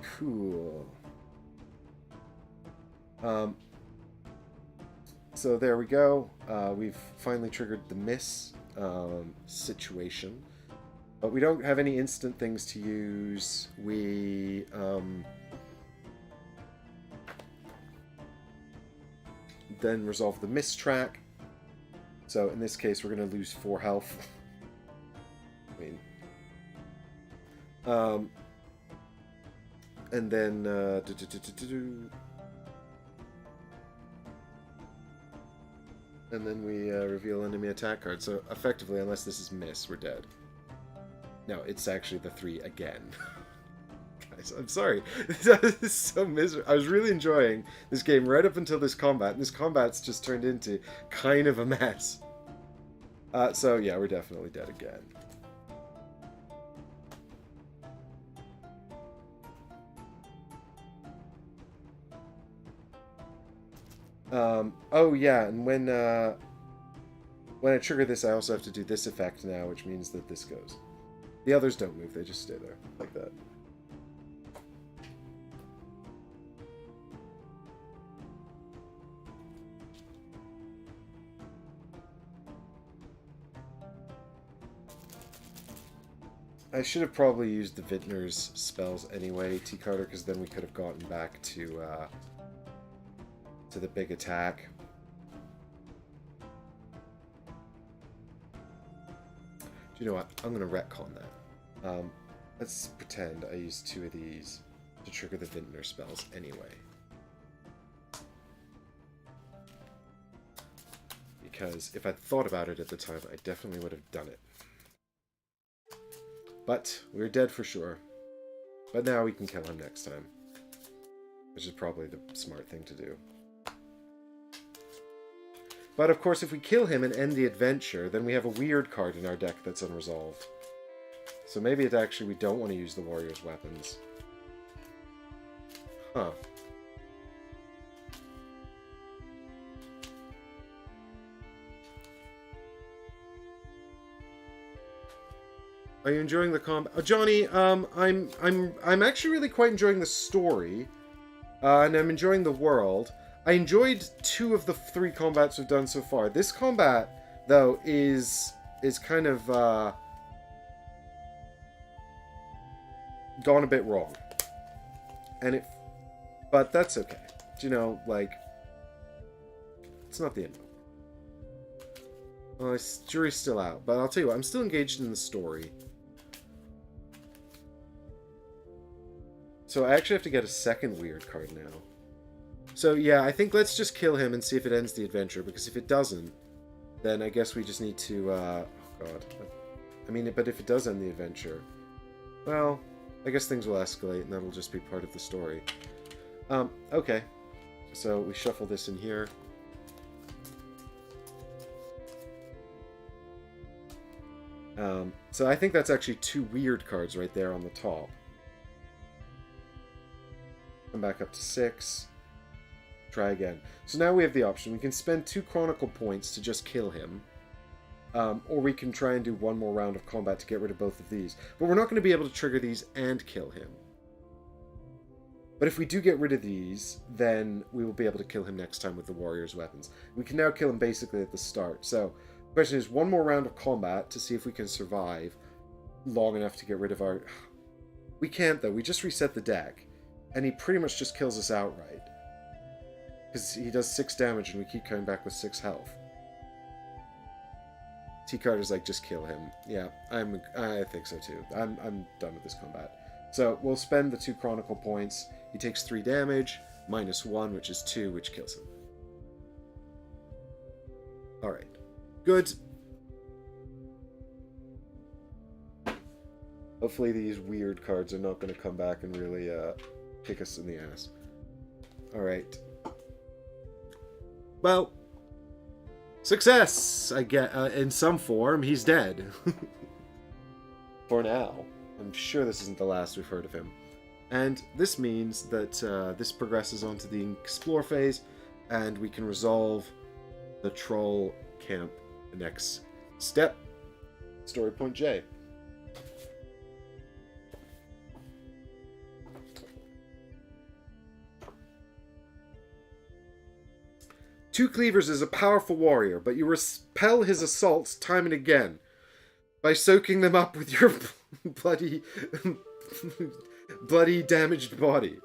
Cool. So there we go. We've finally triggered the miss situation. But we don't have any instant things to use. We, then resolve the miss track. So in this case, we're going to lose 4 health. I mean... and then... and then we reveal enemy attack card. So effectively, unless this is miss, we're dead. No, it's actually the 3 again. Guys, I'm sorry. This is so miserable. I was really enjoying this game right up until this combat, and this combat's just turned into kind of a mess. So yeah, we're definitely dead again. Oh yeah, and when I trigger this, I also have to do this effect now, which means that this goes. The others don't move, they just stay there, like that. I should have probably used the Vintner's spells anyway, T. Carter, because then we could have gotten back to the big attack. Do you know what? I'm going to retcon that. Let's pretend I use 2 of these to trigger the Vintner spells anyway. Because if I'd thought about it at the time, I definitely would have done it. But we're dead for sure. But now we can kill him next time. Which is probably the smart thing to do. But of course, if we kill him and end the adventure, then we have a weird card in our deck that's unresolved. So maybe it's actually we don't want to use the warrior's weapons. Huh. Are you enjoying the combat? Oh, Johnny, I'm actually really quite enjoying the story, and I'm enjoying the world. I enjoyed 2 of the 3 combats we've done so far. This combat, though, is kind of gone a bit wrong, but that's okay. You know, like, it's not the end. Well, jury's still out, but I'll tell you what, I'm still engaged in the story. So I actually have to get a second weird card now. So yeah, I think let's just kill him and see if it ends the adventure, because if it doesn't, then I guess we just need to, oh god. I mean, but if it does end the adventure, well, I guess things will escalate and that'll just be part of the story. Okay. So we shuffle this in here. So I think that's actually 2 weird cards right there on the top. Come back up to 6. Try again. So now we have the option. We can spend 2 Chronicle points to just kill him. Or we can try and do 1 more round of combat to get rid of both of these. But we're not going to be able to trigger these and kill him. But if we do get rid of these, then we will be able to kill him next time with the warrior's weapons. We can now kill him basically at the start. So the question is 1 more round of combat to see if we can survive long enough to get rid of our... We can't, though. We just reset the deck. And he pretty much just kills us outright. Because he does 6 damage and we keep coming back with 6 health. T. Carter's like, just kill him. Yeah, I think so too. I'm done with this combat. So we'll spend the 2 Chronicle points. He takes 3 damage, -1, which is 2, which kills him. Alright. Good. Hopefully these weird cards are not going to come back and really kick us in the ass. Alright. Well, success, I get, in some form. He's dead. For now. I'm sure this isn't the last we've heard of him. And this means that this progresses onto the explore phase, and we can resolve the troll camp next step. Story point J. Two Cleavers is a powerful warrior, but you repel his assaults time and again. by soaking them up with your bloody, bloody damaged body.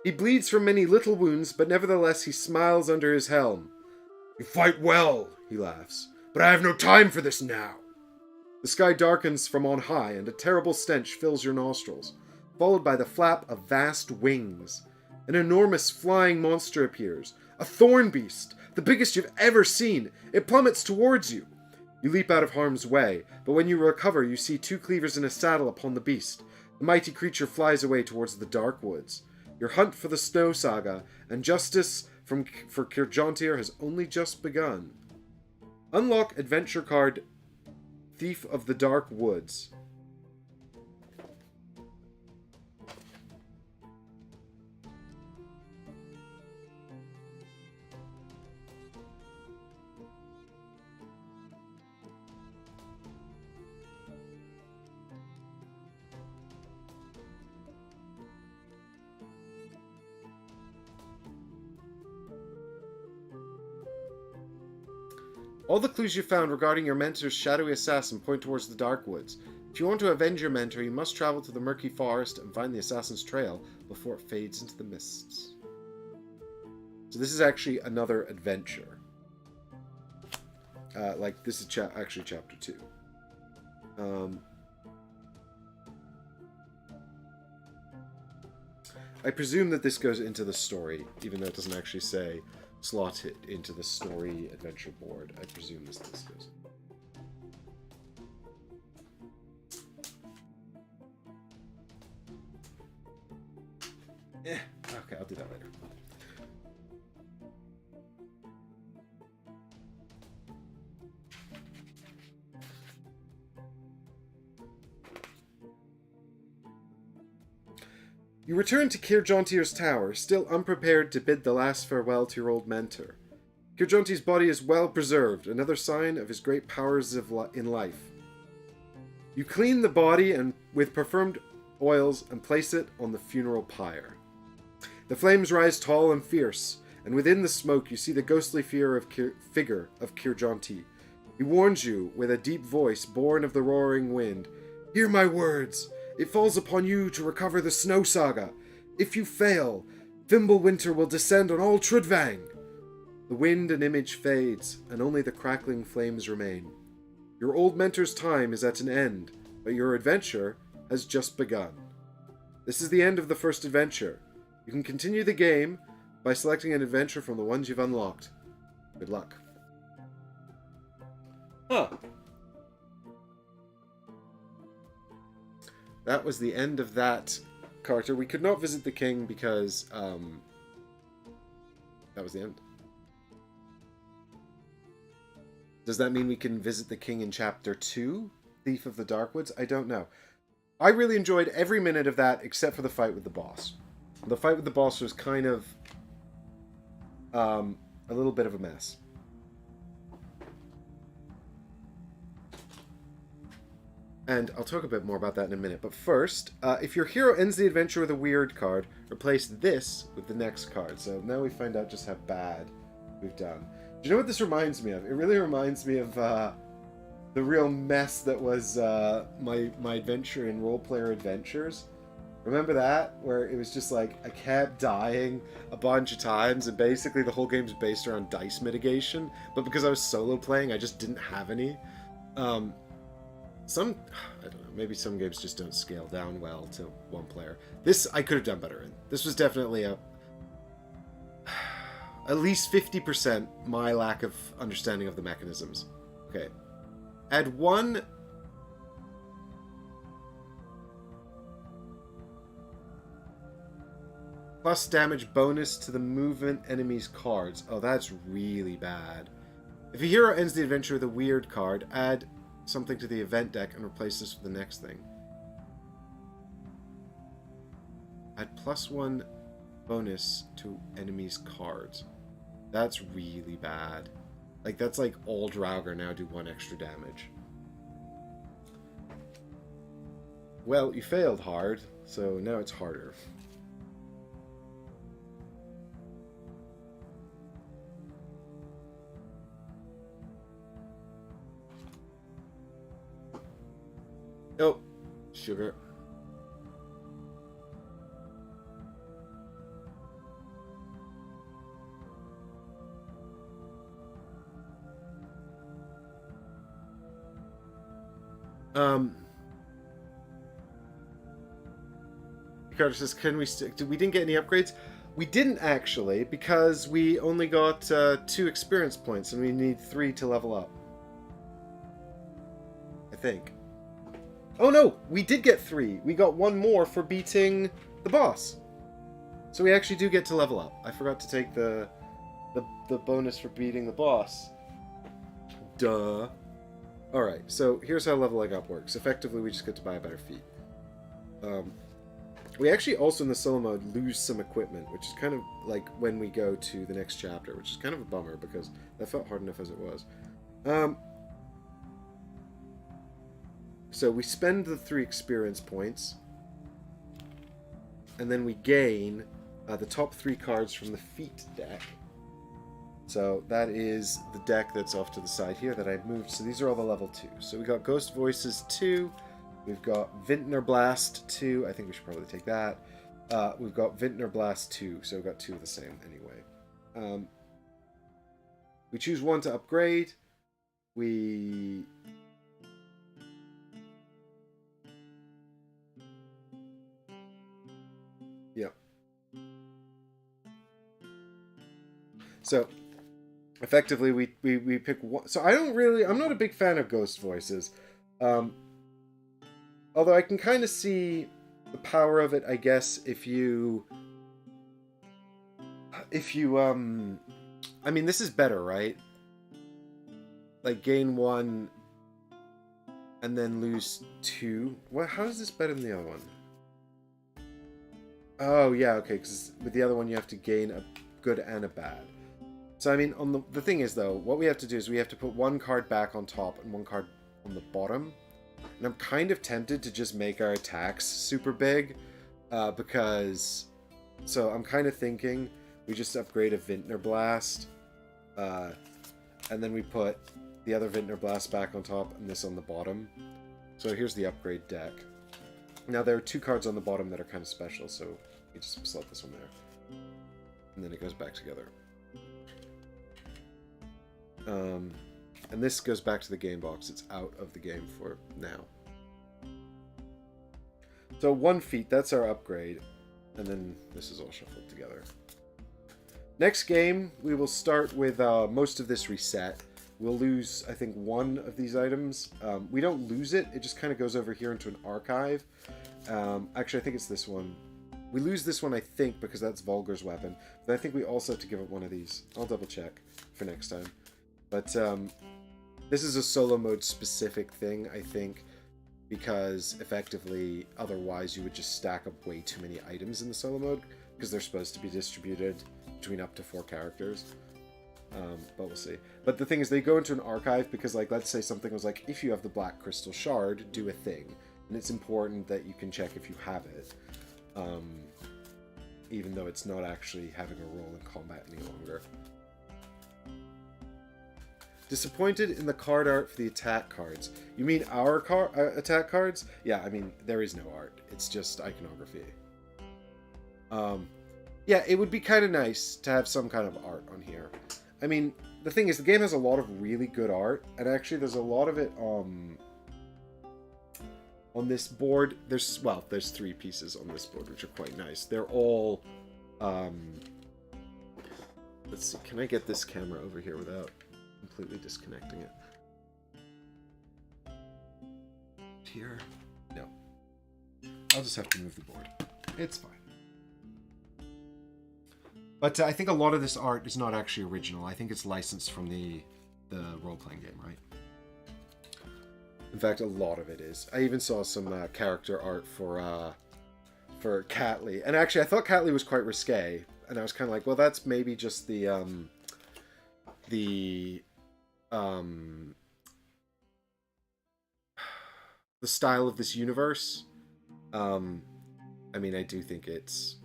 He bleeds from many little wounds, but nevertheless he smiles under his helm. You fight well, he laughs, but I have no time for this now. The sky darkens from on high, and a terrible stench fills your nostrils, followed by the flap of vast wings. An enormous flying monster appears, a thorn beast, the biggest you've ever seen. It plummets towards you. You leap out of harm's way, but when you recover, you see two cleavers in a saddle upon the beast. The mighty creature flies away towards the dark woods. Your hunt for the Snow Saga and justice for Kirjontir has only just begun. Unlock adventure card Thief of the Dark Woods. All the clues you found regarding your mentor's shadowy assassin point towards the Dark Woods. If you want to avenge your mentor, you must travel to the murky forest and find the assassin's trail before it fades into the mists. So this is actually another adventure. This is actually chapter 2. I presume that this goes into the story, even though it doesn't actually say slot it into the story adventure board. I presume this goes. Okay, I'll do that later. You return to Kirjontir's tower, still unprepared to bid the last farewell to your old mentor. Kirjontir's body is well preserved, another sign of his great powers in life. You clean the body with perfumed oils and place it on the funeral pyre. The flames rise tall and fierce, and within the smoke you see the ghostly figure of Kirjontir. He warns you with a deep voice born of the roaring wind. Hear my words! It falls upon you to recover the Snow Saga. If you fail, Fimbulwinter will descend on all Trudvang. The wind and image fades, and only the crackling flames remain. Your old mentor's time is at an end, but your adventure has just begun. This is the end of the first adventure. You can continue the game by selecting an adventure from the ones you've unlocked. Good luck. Huh. That was the end of that character. We could not visit the king because that was the end. Does that mean we can visit the king in chapter 2? Thief of the Darkwoods? I don't know. I really enjoyed every minute of that except for the fight with the boss. The fight with the boss was kind of a little bit of a mess. And I'll talk a bit more about that in a minute. But first, if your hero ends the adventure with a weird card, replace this with the next card. So now we find out just how bad we've done. Do you know what this reminds me of? It really reminds me of the real mess that was my adventure in Role Player Adventures. Remember that? Where it was just like, I kept dying a bunch of times, and basically the whole game's based around dice mitigation. But because I was solo playing, I just didn't have any. I don't know, maybe some games just don't scale down well to one player. This, I could have done better in. This was definitely at least 50% my lack of understanding of the mechanisms. Okay. Add 1... plus damage bonus to the movement enemy's cards. Oh, that's really bad. If a hero ends the adventure with a weird card, add something to the event deck and replace this with the next thing. Add +1 bonus to enemies' cards. That's really bad. Like, that's like all Draugr now do 1 extra damage. Well, you failed hard, so now it's harder. Sugar. Ricardo says, "Can we? We didn't get any upgrades. We didn't actually, because we only got 2 experience points, and we need 3 to level up. I think. Oh no, we did get 3. We got 1 more for beating the boss. So we actually do get to level up. I forgot to take the bonus for beating the boss. Duh. Alright, so here's how leveling up works. Effectively, we just get to buy a better feat. We actually also in the solo mode lose some equipment, which is kind of like when we go to the next chapter, which is kind of a bummer because that felt hard enough as it was. So we spend the 3 experience points, and then we gain the top 3 cards from the feat deck. So that is the deck that's off to the side here that I've moved. So these are all the level 2. So we got Ghost Voices 2. We've got Vintner Blast 2. I think we should probably take that. We've got Vintner Blast 2. So we've got 2 of the same anyway. We choose 1 to upgrade. We... Yeah. So... effectively, we pick 1. So I'm not a big fan of Ghost Voices. Although I can kind of see the power of it, I guess, if you, I mean, this is better, right? Like, gain 1 and then lose 2. Well, how is this better than the other one? Oh, yeah, okay, because with the other one you have to gain a good and a bad. So, I mean, on the thing is, though, what we have to do is we have to put 1 card back on top and 1 card on the bottom. And I'm kind of tempted to just make our attacks super big, because... So, I'm kind of thinking we just upgrade a Vintner Blast, and then we put the other Vintner Blast back on top and this on the bottom. So, here's the upgrade deck. Now, there are 2 cards on the bottom that are kind of special, so we just slot this one there. And then it goes back together. And this goes back to the game box. It's out of the game for now. So 1 feat, that's our upgrade. And then this is all shuffled together. Next game, we will start with most of this reset. We'll lose, I think, 1 of these items. We don't lose it. It just kind of goes over here into an archive. Actually, I think it's this one. We lose this one, I think, because that's Vulgar's weapon. But I think we also have to give it 1 of these. I'll double check for next time. But this is a solo mode specific thing, I think, because effectively, otherwise you would just stack up way too many items in the solo mode, because they're supposed to be distributed between up to 4 characters. But we'll see. But the thing is, they go into an archive because, like, let's say something was like, if you have the Black Crystal Shard, do a thing. And it's important that you can check if you have it. Even though it's not actually having a role in combat any longer. Disappointed in the card art for the attack cards. You mean our attack cards? Yeah, I mean, there is no art. It's just iconography. Yeah, it would be kind of nice to have some kind of art on here. I mean, the thing is, the game has a lot of really good art, and actually there's a lot of it on this board. There's 3 pieces on this board, which are quite nice. They're all, let's see, can I get this camera over here without completely disconnecting it? Here? No. I'll just have to move the board. It's fine. But I think a lot of this art is not actually original. I think it's licensed from the role-playing game, right? In fact, a lot of it is. I even saw some character art for Catley. And actually, I thought Catley was quite risque. And I was kind of like, well, that's maybe just the style of this universe. I mean, I do think it's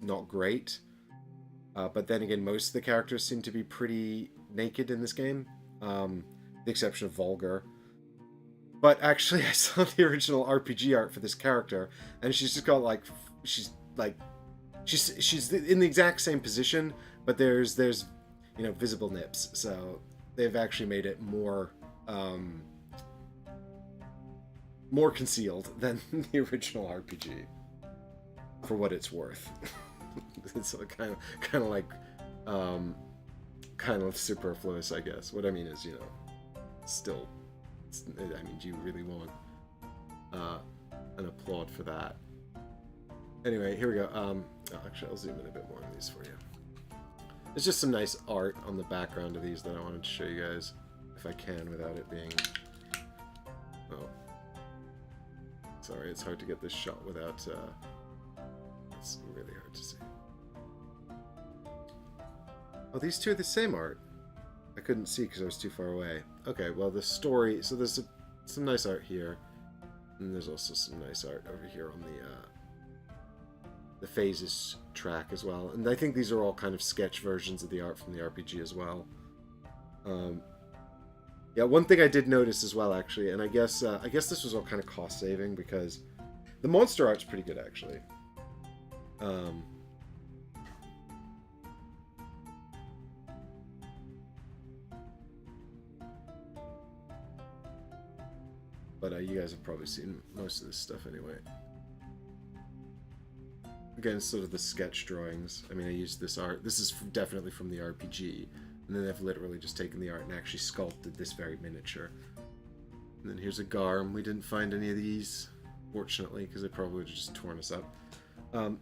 not great. But then again, most of the characters seem to be pretty naked in this game. The exception of Vulgar. But actually, I saw the original RPG art for this character, and she's just got like she's in the exact same position, but there's visible nips, so they've actually made it more concealed than the original RPG, for what it's worth. It's kind of superfluous, I guess. What I mean is, still, I mean, do you really want an applaud for that? Anyway, here we go. Actually, I'll zoom in a bit more on these for you. There's just some nice art on the background of these that I wanted to show you guys, if I can, without it being... Oh. Sorry, it's hard to get this shot without... It's really hard to see. Oh, these two are the same art. I couldn't see because I was too far away. Okay, well, the story... So there's some nice art here. And there's also some nice art over here on the phases track as well. And I think these are all kind of sketch versions of the art from the RPG as well. Yeah, one thing I did notice as well, actually, and I guess this was all kind of cost saving, because the monster art's pretty good, actually. But you guys have probably seen most of this stuff anyway. Again, it's sort of the sketch drawings. I mean, I used this art. This is definitely from the RPG. And then they've literally just taken the art and actually sculpted this very miniature. And then here's a Garm. We didn't find any of these, fortunately, because they probably would have just torn us up. But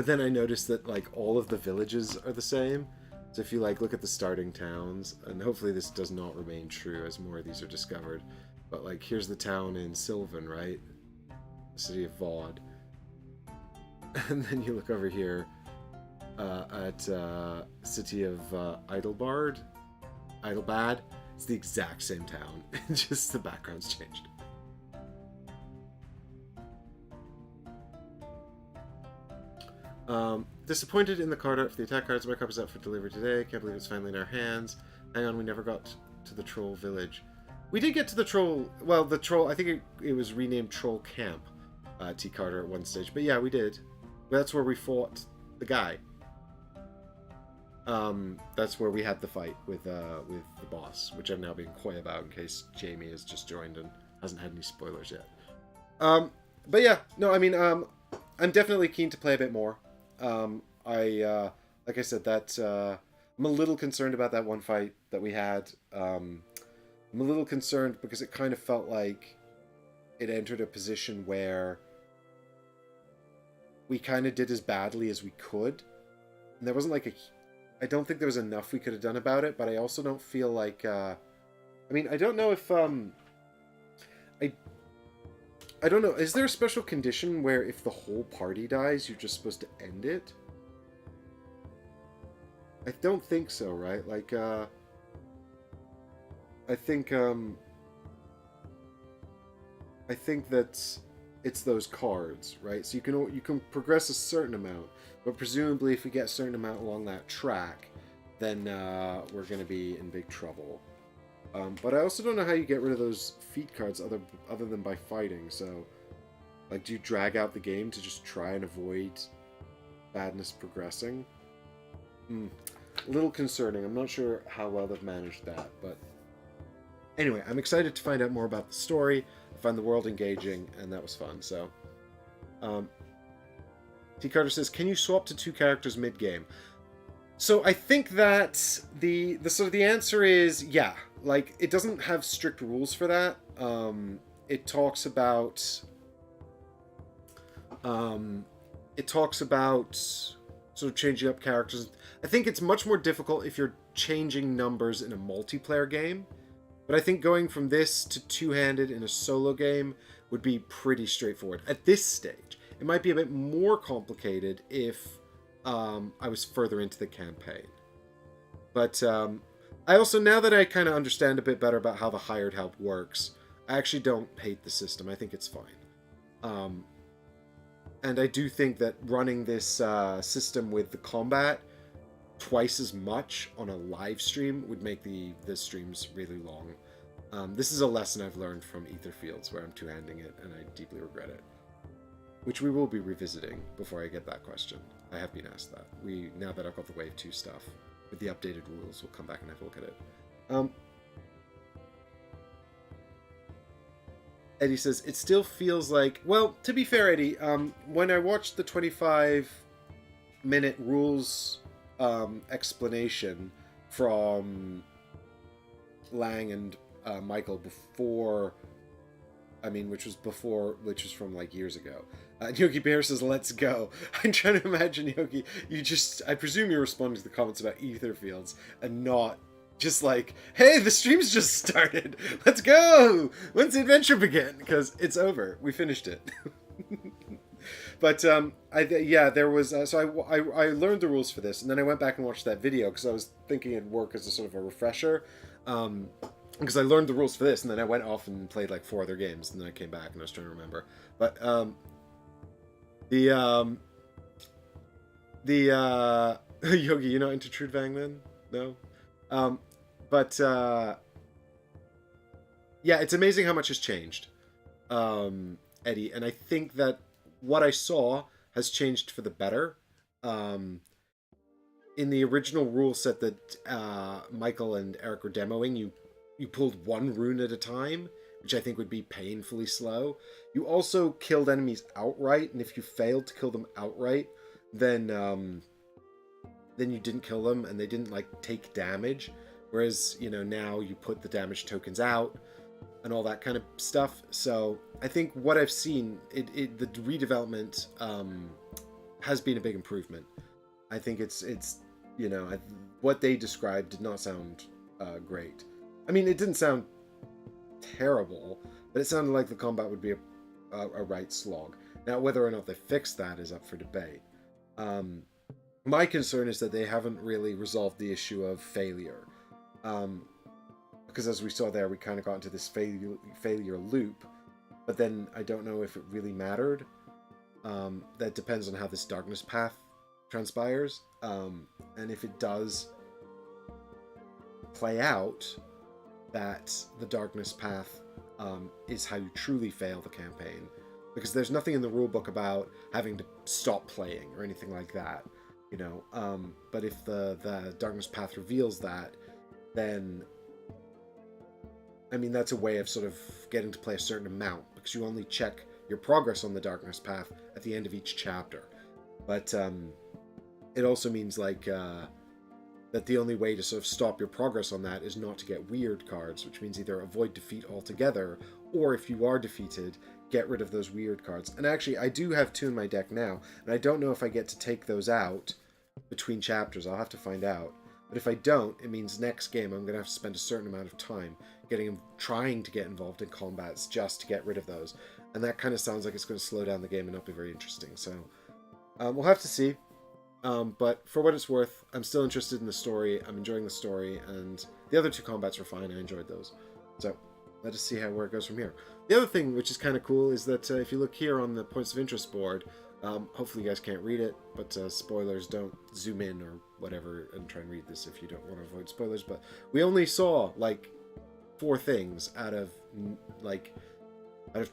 then I noticed that, like, all of the villages are the same. So if you, like, look at the starting towns, and hopefully this does not remain true as more of these are discovered. But, like, here's the town in Sylvan, right? The city of Vaude. And then you look over here at city of Idlebad. It's the exact same town. Just the background's changed. Disappointed in the card art for the attack cards. My copy's out for delivery today. Can't believe it's finally in our hands. Hang on, we never got to the troll village. We did get to the troll... Well, the troll... I think it was renamed Troll Camp, T. Carter, at one stage. But yeah, we did. That's where we fought the guy. That's where we had the fight with the boss, which I'm now being coy about in case Jamie has just joined and hasn't had any spoilers yet. But yeah, no, I mean, I'm definitely keen to play a bit more. Like I said, I'm a little concerned about that one fight that we had. I'm a little concerned because it kind of felt like it entered a position where we kind of did as badly as we could. And there wasn't like I don't think there was enough we could have done about it, but I also don't feel like, I mean, I don't know if, I don't know, is there a special condition where if the whole party dies, you're just supposed to end it? I don't think so, right? Like, I think that it's those cards, right? So you can progress a certain amount, but presumably if we get a certain amount along that track, then we're going to be in big trouble. But I also don't know how you get rid of those feat cards other than by fighting. So, like, do you drag out the game to just try and avoid badness progressing? A little concerning. I'm not sure how well they've managed that, but anyway, I'm excited to find out more about the story. I find the world engaging, and that was fun. So, T. Carter says, "Can you swap to two characters mid-game?" So I think that the answer is yeah. Like, it doesn't have strict rules for that. It talks about sort of changing up characters. I think it's much more difficult if you're changing numbers in a multiplayer game. But I think going from this to two-handed in a solo game would be pretty straightforward. At this stage, it might be a bit more complicated if I was further into the campaign. But I also, now that I kind of understand a bit better about how the hired help works, I actually don't hate the system. I think it's fine. And I do think that running this system with the combat twice as much on a live stream would make the streams really long. This is a lesson I've learned from Etherfields, where I'm two-handing it, and I deeply regret it. Which we will be revisiting before I get that question. I have been asked that. Now that I've got the Wave 2 stuff, with the updated rules, we'll come back and have a look at it. Eddie says, it still feels like... Well, to be fair, Eddie, when I watched the 25-minute rules explanation from Lang and Michael before... which was from like years ago. Yogi Bear says, let's go. I'm trying to imagine, Yogi, I presume you're responding to the comments about Etherfields and not just like, hey, the stream's just started. Let's go. When's the adventure begin? Because it's over. We finished it. But there was, so I learned the rules for this, and then I went back and watched that video because I was thinking it'd work as a sort of a refresher. Because I learned the rules for this, and then I went off and played like 4 other games, and then I came back and I was trying to remember. But Yogi, you're not into Trudvang then? No. It's amazing how much has changed, Eddie, and I think that what I saw has changed for the better. In the original rule set that Michael and Eric were demoing, you pulled 1 rune at a time, which I think would be painfully slow. You also killed enemies outright, and if you failed to kill them outright, then you didn't kill them, and they didn't like take damage. Whereas, now you put the damage tokens out and all that kind of stuff. So I think what I've seen, the redevelopment has been a big improvement. I think it's what they described did not sound great. I mean, it didn't sound terrible, but it sounded like the combat would be a right slog. Now, whether or not they fixed that is up for debate. My concern is that they haven't really resolved the issue of failure. Because as we saw there, we kind of got into this failure loop, but then I don't know if it really mattered. That depends on how this darkness path transpires. And if it does play out, that the darkness path is how you truly fail the campaign, because there's nothing in the rulebook about having to stop playing or anything like that, but if the darkness path reveals that, then that's a way of sort of getting to play a certain amount, because you only check your progress on the darkness path at the end of each chapter. But it also means like that the only way to sort of stop your progress on that is not to get weird cards, which means either avoid defeat altogether, or if you are defeated, get rid of those weird cards. And actually, I do have 2 in my deck now, and I don't know if I get to take those out between chapters. I'll have to find out. But if I don't, it means next game I'm going to have to spend a certain amount of time trying to get involved in combats just to get rid of those. And that kind of sounds like it's going to slow down the game and not be very interesting. So we'll have to see. But for what it's worth, I'm still interested in the story. I'm enjoying the story, and the other 2 combats were fine. I enjoyed those. So let us see where it goes from here. The other thing, which is kind of cool, is that if you look here on the points of interest board, hopefully you guys can't read it, but spoilers, don't zoom in or whatever and try and read this if you don't want to avoid spoilers. But we only saw like 4 things out of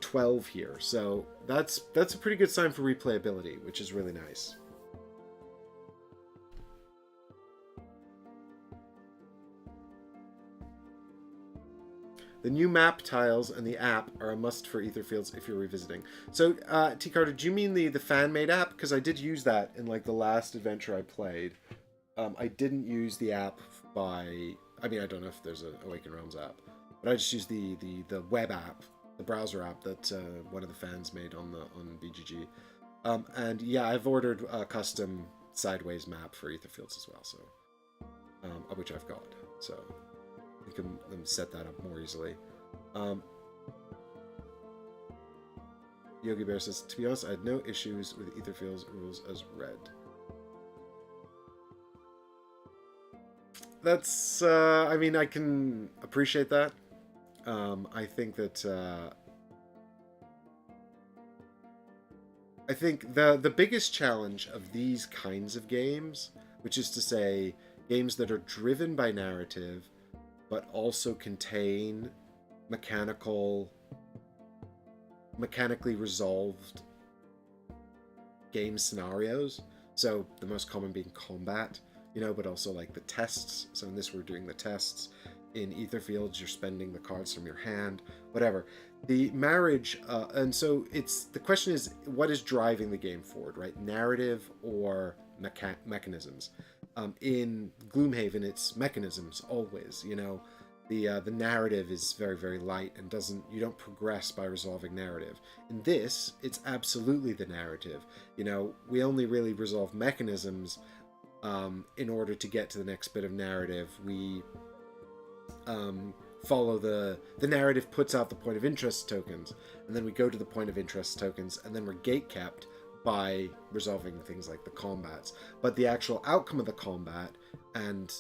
12 here, so that's a pretty good sign for replayability, which is really nice. The new map tiles and the app are a must for Etherfields if you're revisiting. So, T. Carter, do you mean the fan-made app? Because I did use that in like the last adventure I played. I didn't use the app I don't know if there's an Awakened Realms app, but I just used the web app, the browser app that one of the fans made on BGG. And yeah, I've ordered a custom sideways map for Etherfields as well, so which I've got. So you can set that up more easily. Yogi Bear says, to be honest, I had no issues with Etherfield's rules as read. That's, I can appreciate that. I think that, I think the biggest challenge of these kinds of games, which is to say, games that are driven by narrative, but also contain mechanically resolved game scenarios. So the most common being combat, but also like the tests. So in this, we're doing the tests. In Etherfields, you're spending the cards from your hand, whatever. The marriage, and so the question is, what is driving the game forward, right? Narrative or mechanisms? In Gloomhaven, it's mechanisms always. The narrative is very, very light and you don't progress by resolving narrative. In this, it's absolutely the narrative. We only really resolve mechanisms in order to get to the next bit of narrative. We follow the narrative puts out the point of interest tokens, and then we go to the point of interest tokens, and then we're gatekept by resolving things like the combats. But the actual outcome of the combat and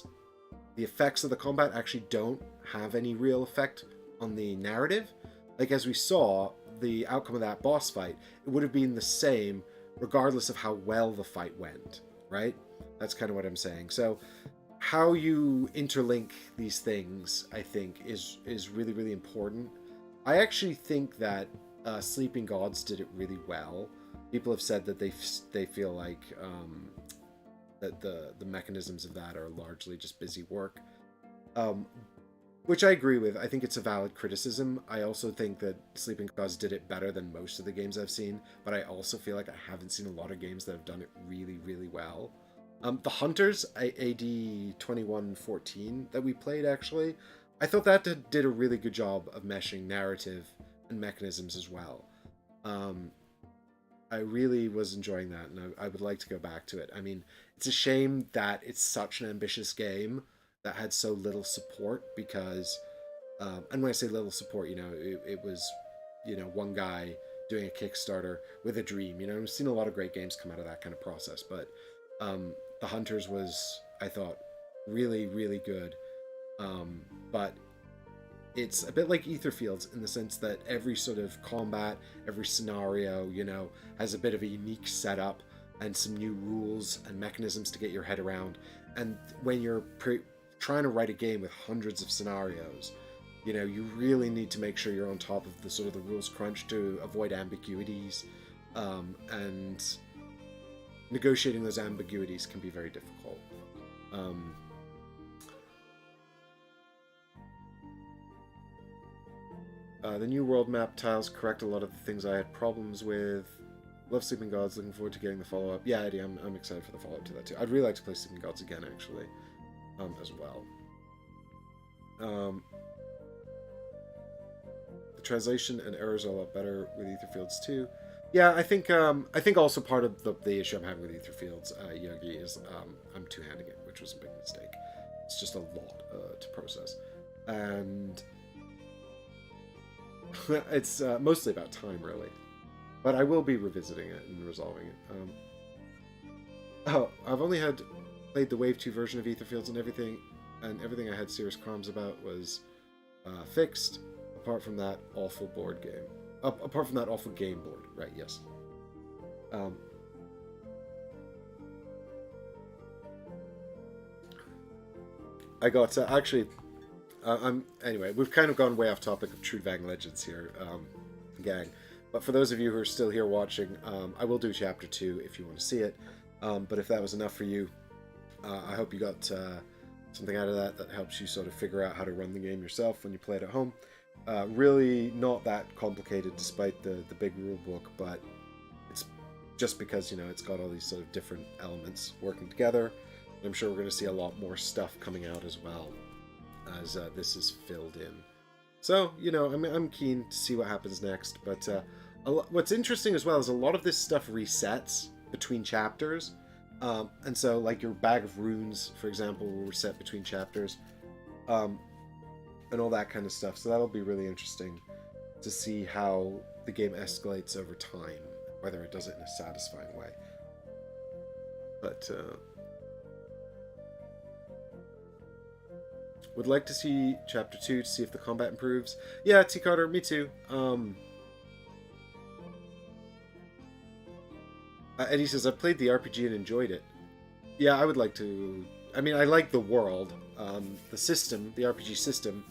the effects of the combat actually don't have any real effect on the narrative. Like, as we saw, the outcome of that boss fight, it would have been the same regardless of how well the fight went, right? That's kind of what I'm saying. So how you interlink these things, I think, is really, really important. I actually think that Sleeping Gods did it really well. People have said that they feel like that the mechanisms of that are largely just busy work, which I agree with. I think it's a valid criticism. I also think that Sleeping Gods did it better than most of the games I've seen, but I also feel like I haven't seen a lot of games that have done it really, really well. The Hunters, AD 2114, that we played, actually, I thought that did a really good job of meshing narrative and mechanisms as well. I really was enjoying that, and I would like to go back to it. I mean, it's a shame that it's such an ambitious game that had so little support, because, and when I say little support, it was, one guy doing a Kickstarter with a dream. I've seen a lot of great games come out of that kind of process, but The Hunters was, I thought, really, really good. But it's a bit like Etherfields in the sense that every sort of combat, every scenario, has a bit of a unique setup and some new rules and mechanisms to get your head around. And when you're trying to write a game with hundreds of scenarios, you really need to make sure you're on top of the sort of the rules crunch to avoid ambiguities, and negotiating those ambiguities can be very difficult. The new world map tiles correct a lot of the things I had problems with. Love Sleeping Gods, looking forward to getting the follow-up. Yeah, Eddie, I'm excited for the follow-up to that too. I'd really like to play Sleeping Gods again, actually, as well. The translation and errors are a lot better with Etherfields too. Yeah, I think also part of the issue I'm having with Etherfields, Yogi, is I'm two-handing it, which was a big mistake. It's just a lot to process, and it's mostly about time, really. But I will be revisiting it and resolving it. I've only played the Wave 2 version of Etherfields, and everything I had serious qualms about was fixed, apart from that awful board game. Apart from that awful game board, right? Yes. I got actually. Anyway, we've kind of gone way off topic of Trudvang Legends here, gang. But for those of you who are still here watching, I will do Chapter 2 if you want to see it. But if that was enough for you, I hope you got something out of that helps you sort of figure out how to run the game yourself when you play it at home. Really not that complicated despite the big rule book, but it's just because, it's got all these sort of different elements working together. And I'm sure we're going to see a lot more stuff coming out as well as this is filled in. So, I'm keen to see what happens next, but what's interesting as well is a lot of this stuff resets between chapters. And so, like, your bag of runes, for example, will reset between chapters. And all that kind of stuff. So that'll be really interesting to see how the game escalates over time, whether it does it in a satisfying way. But would like to see Chapter 2 to see if the combat improves. Yeah, T. Carter, me too. Eddie says, I played the RPG and enjoyed it. Yeah, I would like to. I mean, I like the world. The system, the RPG system,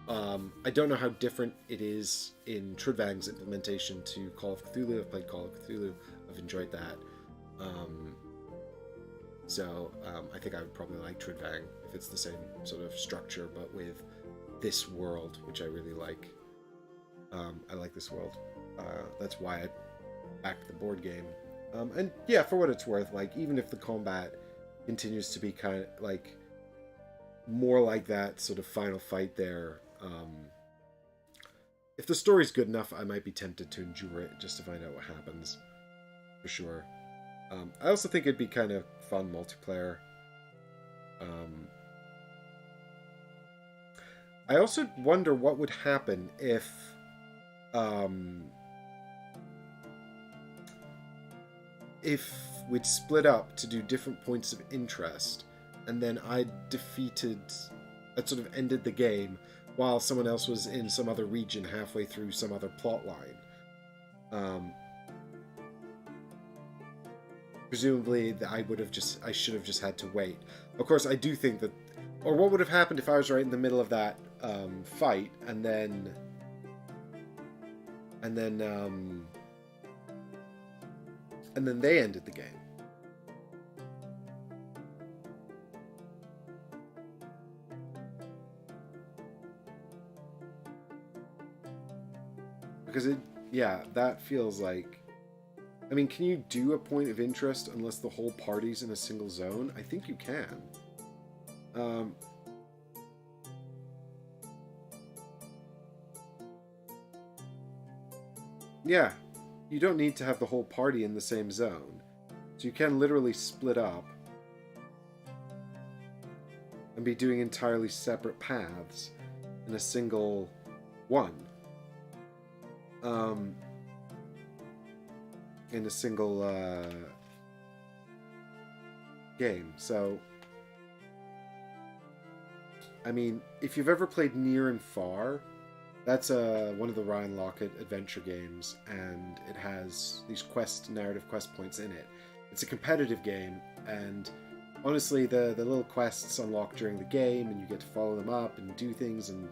I don't know how different it is in Trudvang's implementation to Call of Cthulhu. I've played Call of Cthulhu. I've enjoyed that. So I think I would probably like Trudvang if it's the same sort of structure, but with this world, which I really like. I like this world. That's why I backed the board game. And yeah, for what it's worth, like, even if the combat continues to be kind of like more like that sort of final fight there, if the story's good enough, I might be tempted to endure it just to find out what happens, for sure. I also think it'd be kind of fun multiplayer. I also wonder what would happen if we'd split up to do different points of interest, and then I'd sort of ended the game while someone else was in some other region halfway through some other plot line. Presumably, I should have just had to wait. Of course, I do think that, or what would have happened if I was right in the middle of that fight, and then they ended the game. Because that feels like, I mean, can you do a point of interest unless the whole party's in a single zone? I think you can. Yeah, you don't need to have the whole party in the same zone. So you can literally split up and be doing entirely separate paths in a single one. In a single game. So, I mean, if you've ever played Near and Far, that's one of the Ryan Lockett adventure games, and it has these narrative quest points in it. It's a competitive game, and honestly, the little quests unlock during the game, and you get to follow them up and do things and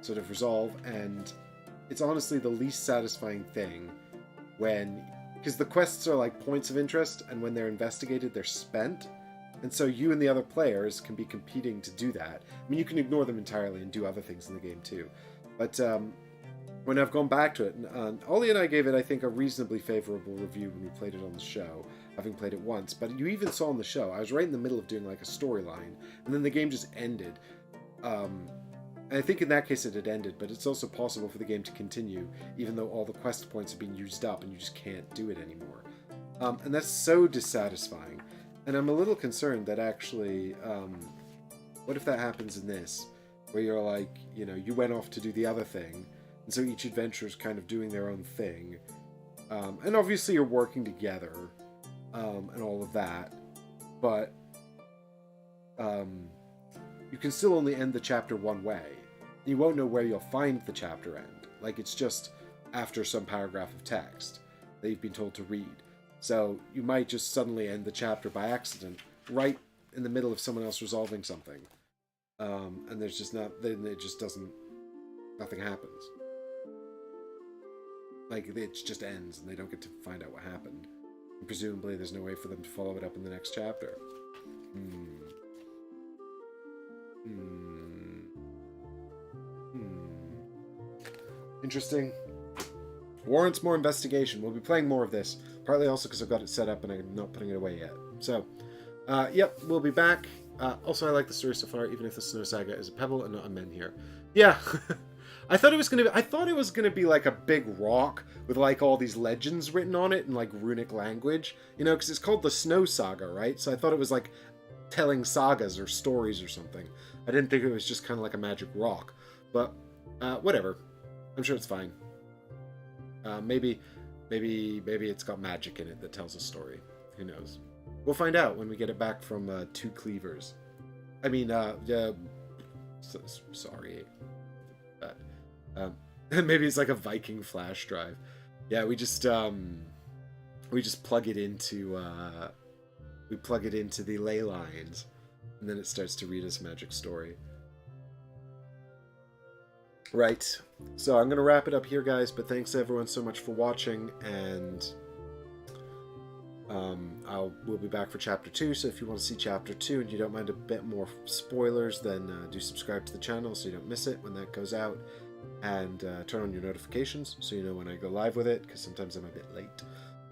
sort of resolve, and it's honestly the least satisfying thing because the quests are like points of interest, and when they're investigated, they're spent. And so you and the other players can be competing to do that. I mean, you can ignore them entirely and do other things in the game too. But when I've gone back to it, Ollie and I gave it, I think, a reasonably favorable review when we played it on the show, having played it once. But you even saw on the show, I was right in the middle of doing like a storyline, and then the game just ended. And I think in that case it had ended, but it's also possible for the game to continue, even though all the quest points have been used up and you just can't do it anymore. And that's so dissatisfying. And I'm a little concerned that actually, what if that happens in this? Where you're like, you went off to do the other thing, and so each adventure is kind of doing their own thing. And obviously you're working together, and all of that, but you can still only end the chapter one way. You won't know where you'll find the chapter end. Like, it's just after some paragraph of text that you've been told to read. So you might just suddenly end the chapter by accident, right in the middle of someone else resolving something. And there's just then it just doesn't, nothing happens. Like, it just ends and they don't get to find out what happened. And presumably there's no way for them to follow it up in the next chapter. Interesting. Warrants more investigation. We'll be playing more of this. Partly also because I've got it set up and I'm not putting it away yet. So, yep, we'll be back. Also, I like the story so far, even if the Snow Saga is a pebble and not a menhir. Yeah, I thought it was gonna be like a big rock with like all these legends written on it in like runic language, because it's called the Snow Saga, right? So I thought it was like telling sagas or stories or something. I didn't think it was just kind of like a magic rock, but whatever. I'm sure it's fine. Maybe it's got magic in it that tells a story. Who knows? We'll find out when we get it back from Two Cleavers. I mean, sorry. Maybe it's like a Viking flash drive. Yeah, we just plug it into the ley lines, and then it starts to read us a magic story. Right. So I'm going to wrap it up here, guys, but thanks everyone so much for watching, and we'll be back for Chapter 2, so if you want to see Chapter 2 and you don't mind a bit more spoilers, then do subscribe to the channel so you don't miss it when that goes out, and turn on your notifications so you know when I go live with it, because sometimes I'm a bit late.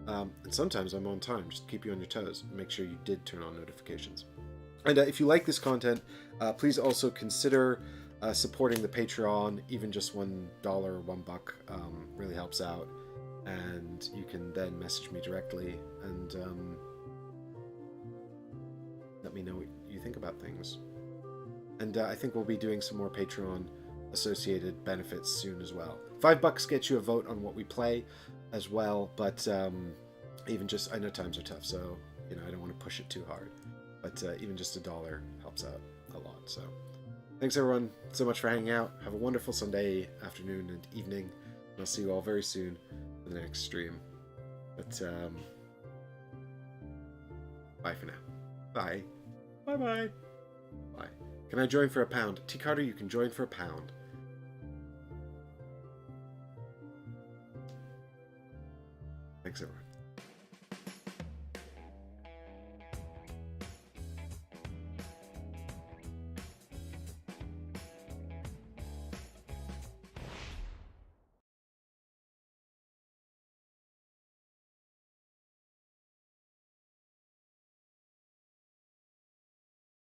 And sometimes I'm on time, just to keep you on your toes. Make sure you did turn on notifications. And if you like this content, please also consider supporting the Patreon. Even just $1 or $1 really helps out. And you can then message me directly and let me know what you think about things. And I think we'll be doing some more Patreon associated benefits soon as well. $5 gets you a vote on what we play as well, but even just, I know times are tough, so you know I don't want to push it too hard, but even just $1 helps out a lot. So thanks everyone so much for hanging out. Have a wonderful Sunday afternoon and evening, and I'll see you all very soon in the next stream. But bye for now. Bye. Bye. Can I join for £1? T Carter, you can join for £1. Thanks everyone.